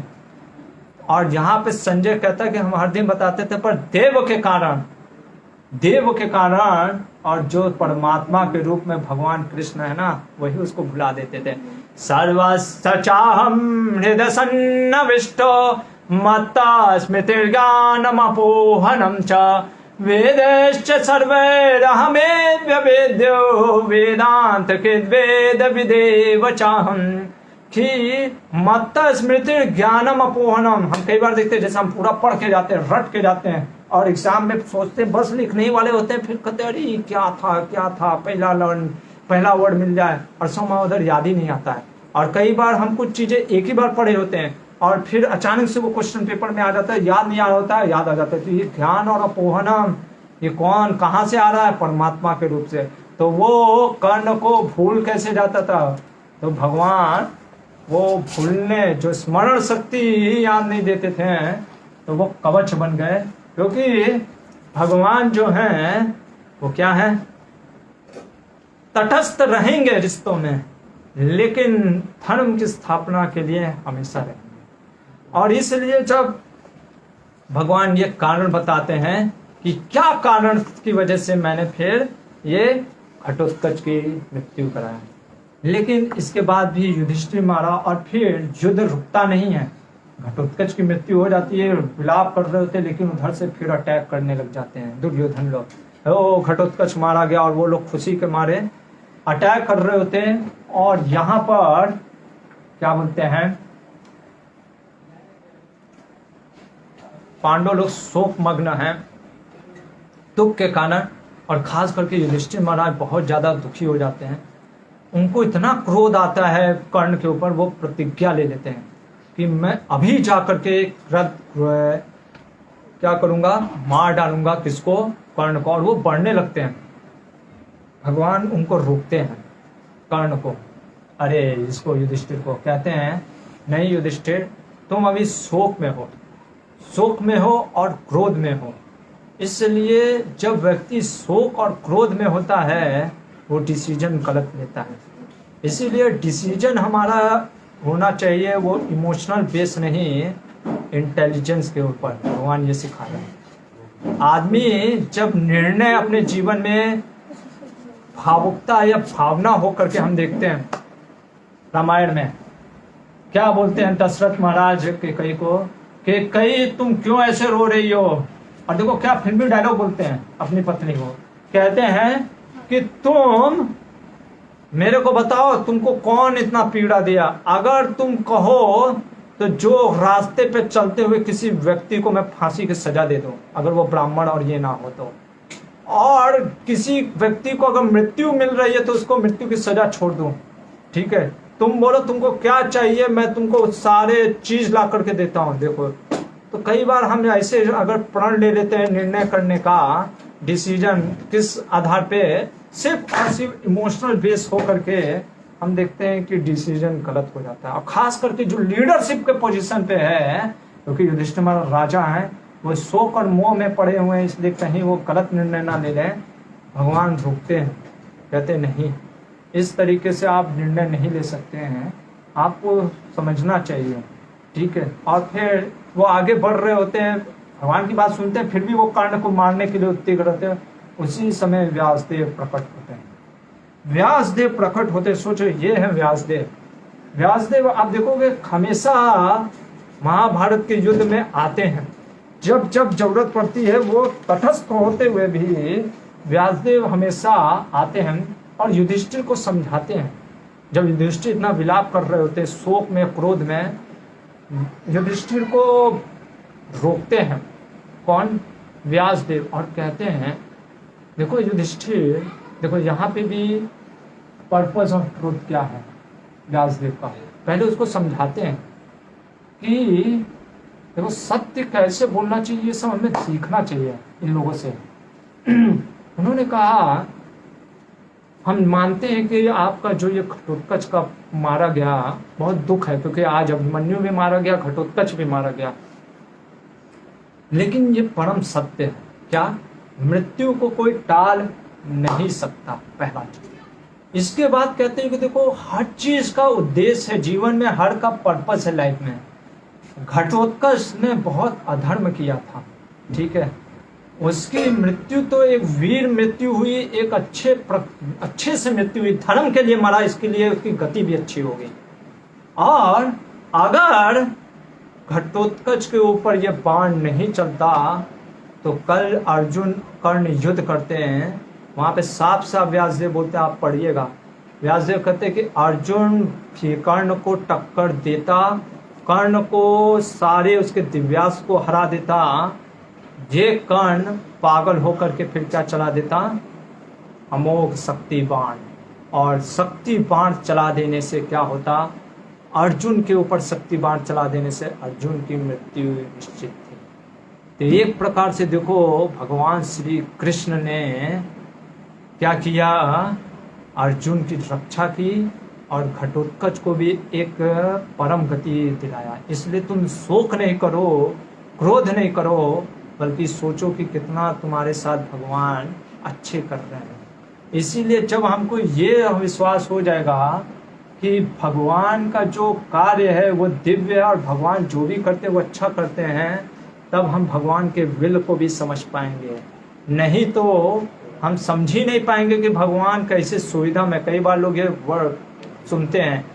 और यहाँ पे संजय कहता है कि हम हर दिन बताते थे, पर देव के कारण और जो परमात्मा के रूप में भगवान कृष्ण है ना, वही उसको भुला देते थे। सर्वसचाहम हृदय सन्नविष्टो मत्ता स्मृतिर्ज्ञानमपोहनम च वेदैश्च सर्वैरहमेद्यवेद्यो वेदांत कृद्वेद विदेव चाहम कि मत्ता स्मृति ज्ञानम अपोहनम। हम कई बार देखते हैं जैसे हम पूरा पढ़ के जाते हैं, रट के जाते हैं, और एग्जाम में सोचते बस लिखने ही वाले होते हैं, फिर कहते हैं अरे क्या था, पहला वर्ड मिल जाए, और सोमा उधर याद ही नहीं आता है। और कई बार हम कुछ चीजें एक ही बार पढ़े होते हैं और फिर अचानक से वो क्वेश्चन पेपर में आ जाता है, याद नहीं आ रहा होता है, याद आ जाता है। तो ये ज्ञान और अपोहनम, ये कौन कहाँ से आ रहा है? परमात्मा के रूप से। तो वो कर्ण को भूल कैसे जाता था? तो भगवान वो भूलने, जो स्मरण शक्ति ही याद नहीं देते थे, तो वो कवच बन गए। क्योंकि भगवान जो हैं वो क्या है? तटस्थ रहेंगे रिश्तों में, लेकिन धर्म की स्थापना के लिए हमेशा रहेंगे। और इसलिए जब भगवान ये कारण बताते हैं कि क्या कारण की वजह से मैंने फिर ये घटोत्कच की मृत्यु कराया, लेकिन इसके बाद भी युधिष्ठिर मारा और फिर युद्ध रुकता नहीं है। घटोत्कच की मृत्यु हो जाती है, विलाप कर रहे होते हैं, लेकिन उधर से फिर अटैक करने लग जाते हैं दुर्योधन लोग। ओ घटोत्कच मारा गया और वो लोग खुशी के मारे अटैक कर रहे होते हैं। और यहाँ पर क्या बोलते हैं, पांडव लोग शोक मग्न हैं दुख के कारण, और खास करके युधिष्ठिर महाराज बहुत ज्यादा दुखी हो जाते हैं। उनको इतना क्रोध आता है कर्ण के ऊपर, वो प्रतिज्ञा ले लेते हैं कि मैं अभी जाकर के क्या करूंगा, मार डालूंगा किसको? कर्ण को। और वो बढ़ने लगते हैं। भगवान उनको रोकते हैं, कर्ण को, अरे इसको युधिष्ठिर को, कहते हैं नहीं युधिष्ठिर, तुम अभी शोक में हो और क्रोध में हो। इसलिए जब व्यक्ति शोक और क्रोध में होता है वो डिसीजन गलत लेता है। इसीलिए डिसीजन हमारा होना चाहिए वो इमोशनल बेस नहीं, इंटेलिजेंस के ऊपर। भगवान ये सिखा रहे हैं। आदमी जब निर्णय अपने जीवन में भावुकता या भावना हो करके, हम देखते हैं रामायण में क्या बोलते हैं दशरथ महाराज के कई को कि कई तुम क्यों ऐसे रो रही हो? और देखो क्या फिर भी डायलॉग बोलते हैं अपनी पत्नी को, कहते हैं कि तुम मेरे को बताओ तुमको कौन इतना पीड़ा दिया? अगर तुम कहो तो जो रास्ते पे चलते हुए किसी व्यक्ति को मैं फांसी की सजा दे दूं, अगर वो ब्राह्मण और ये ना हो तो, और किसी व्यक्ति को अगर मृत्यु मिल रही है तो उसको मृत्यु की सजा छोड़ दूं, ठीक है? तुम बोलो तुमको क्या चाहिए, मैं तुमको सारे चीज ला करके देता हूं। देखो, तो कई बार हम ऐसे अगर प्रण ले लेते हैं निर्णय करने का, डिसीजन किस आधार पे, सिर्फ इमोशनल बेस हो करके, हम देखते हैं कि डिसीजन गलत हो जाता है। और खास करके जो लीडरशिप के पोजीशन पे है, क्योंकि युधिष्ठिर महाराज राजा हैं, वो शोक और मोह में पड़े हुए हैं, इसलिए कहीं वो गलत निर्णय ना ले लें। भगवान रोकते हैं, कहते नहीं, इस तरीके से आप निर्णय नहीं ले सकते हैं, आपको समझना चाहिए, ठीक है? और फिर वो आगे बढ़ रहे होते हैं, भगवान की बात सुनते हैं, फिर भी वो कर्ण को मारने के लिए उत्तेजित रहते हैं। उसी समय व्यासदेव प्रकट होते हैं। व्यासदेव प्रकट होते, सोचो ये है व्यासदेव आप देखोगे हमेशा महाभारत के युद्ध में आते हैं। जब जब जरूरत पड़ती है वो तटस्थ होते हुए भी व्यासदेव हमेशा आते हैं और युधिष्ठिर को समझाते हैं। जब युधिष्ठिर इतना विलाप कर रहे होते, शोक में, क्रोध में, युधिष्ठिर को रोकते हैं कौन? व्यासदेव। और कहते हैं देखो युधिष्ठिर, देखो यहाँ पे भी पर्पस ऑफ ट्रूथ क्या है व्यासदेव का, पहले उसको समझाते हैं कि देखो सत्य कैसे बोलना चाहिए, ये सब हमें सीखना चाहिए इन लोगों से। उन्होंने कहा हम मानते हैं कि आपका जो ये घटोत्कच का मारा गया बहुत दुख है, क्योंकि आज अभिमन्यु भी मारा गया, घटोत्कच भी मारा गया, लेकिन ये परम सत्य है। क्या? मृत्यु को कोई टाल नहीं सकता, पहला चीज। इसके बाद कहते हैं कि देखो हर चीज का उद्देश्य है, जीवन में हर का पर्पस है लाइफ में। घटोत्कच ने बहुत अधर्म किया था, ठीक है, उसकी मृत्यु तो एक वीर मृत्यु हुई, एक अच्छे से मृत्यु हुई, धर्म के लिए मरा, इसके लिए उसकी गति भी अच्छी हो गई। और अगर घटोत्कच के ऊपर यह बाण नहीं चलता तो कल अर्जुन कर्ण युद्ध करते हैं, वहां पे साफ साफ व्यासदेव बोलते हैं, आप पढ़िएगा, व्यासदेव कहते हैं कि अर्जुन कर्ण को टक्कर देता, कर्ण को सारे उसके दिव्यास्त्र को हरा देता, ये कर्ण पागल होकर के फिर क्या चला देता, अमोघ शक्ति बाण। और शक्ति बाण चला देने से क्या होता, अर्जुन के ऊपर शक्ति बाण चला देने से अर्जुन की मृत्यु निश्चित थी। तो एक प्रकार से देखो भगवान श्री कृष्ण ने क्या किया, अर्जुन की रक्षा की और घटोत्कच को भी एक परम गति दिलाया। इसलिए तुम शोक नहीं करो, क्रोध नहीं करो, बल्कि सोचो कि कितना तुम्हारे साथ भगवान अच्छे कर रहे हैं। इसीलिए जब हमको ये विश्वास हो जाएगा कि भगवान का जो कार्य है वो दिव्य है और भगवान जो भी करते हैं वो अच्छा करते हैं, तब हम भगवान के विल को भी समझ पाएंगे। नहीं तो हम समझ ही नहीं पाएंगे कि भगवान कैसे सुविधा में। कई बार लोग ये वर्ड सुनते हैं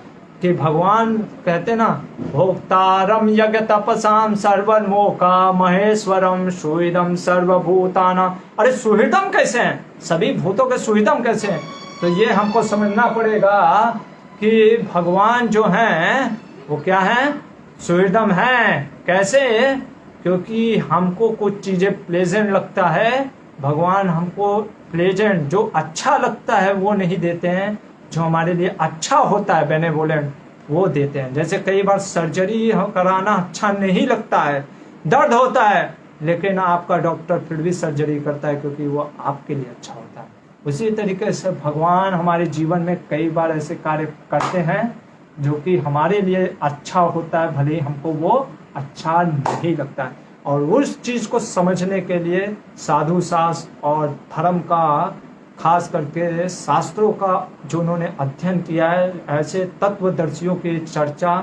कि भगवान कहते ना, भोक्तारम यज्ञ तपसाम सर्वमोका महेश्वरम सुहृदम सर्वभूताना। अरे सुहृदम कैसे हैं, सभी भूतों के सुहृदम कैसे हैं? तो ये हमको समझना पड़ेगा कि भगवान जो हैं वो क्या है, सुहृदम है। कैसे? क्योंकि हमको कुछ चीजें प्लेजेंट लगता है, भगवान हमको प्लेजेंट जो अच्छा लगता है वो नहीं देते हैं, जो हमारे लिए अच्छा होता है बेनेवोलेंट वो देते हैं। जैसे कई बार सर्जरी कराना अच्छा नहीं लगता है, दर्द होता है, लेकिन आपका डॉक्टर फिर भी सर्जरी करता है क्योंकि वो आपके लिए अच्छा होता है। उसी तरीके से भगवान हमारे जीवन में कई बार ऐसे कार्य करते हैं जो कि हमारे लिए अच्छा होता है, भले ही हमको वो अच्छा नहीं लगता है। और उस चीज को समझने के लिए साधु शास्त्र और धर्म का, खास करके शास्त्रों का जो उन्होंने अध्ययन किया है, ऐसे तत्वदर्शियों की चर्चा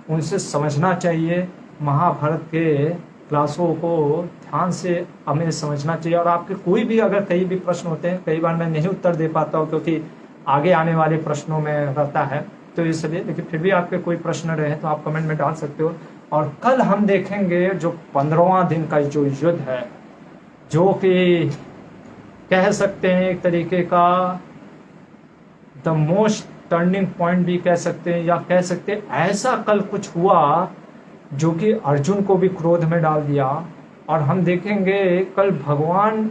उनसे समझना चाहिए। महाभारत के क्लासों को ध्यान से हमें समझना चाहिए। और आपके कोई भी अगर कई भी प्रश्न होते हैं, कई बार मैं नहीं उत्तर दे पाता हूँ क्योंकि आगे आने वाले प्रश्नों में रहता है, तो इसलिए, लेकिन फिर भी आपके कोई प्रश्न रहे तो आप कमेंट में डाल सकते हो। और कल हम देखेंगे जो 15वां दिन का जो युद्ध है, जो कि कह सकते हैं एक तरीके का द मोस्ट टर्निंग पॉइंट भी कह सकते हैं, या कह सकते हैं ऐसा कल कुछ हुआ जो कि अर्जुन को भी क्रोध में डाल दिया। और हम देखेंगे कल भगवान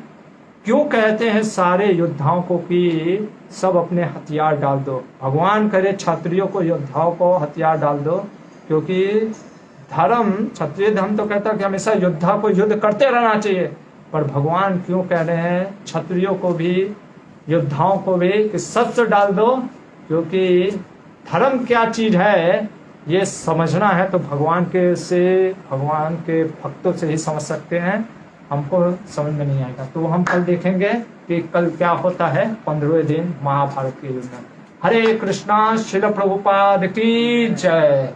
क्यों कहते हैं सारे योद्धाओं को कि सब अपने हथियार डाल दो। भगवान करे क्षत्रियों को, योद्धाओं को हथियार डाल दो, क्योंकि धर्म, क्षत्रिय धर्म तो कहता है कि हमेशा योद्धा को युद्ध करते रहना चाहिए, पर भगवान क्यों कह रहे हैं क्षत्रियों को भी, योद्धाओं को भी कि शस्त्र डाल दो, क्योंकि धर्म क्या चीज है ये समझना है तो भगवान के भक्तों से ही समझ सकते हैं, हमको समझ में नहीं आएगा। तो हम कल देखेंगे कि कल क्या होता है 15वें दिन महाभारत के युद्ध में। हरे कृष्णा, श्रील प्रभुपाद की जय।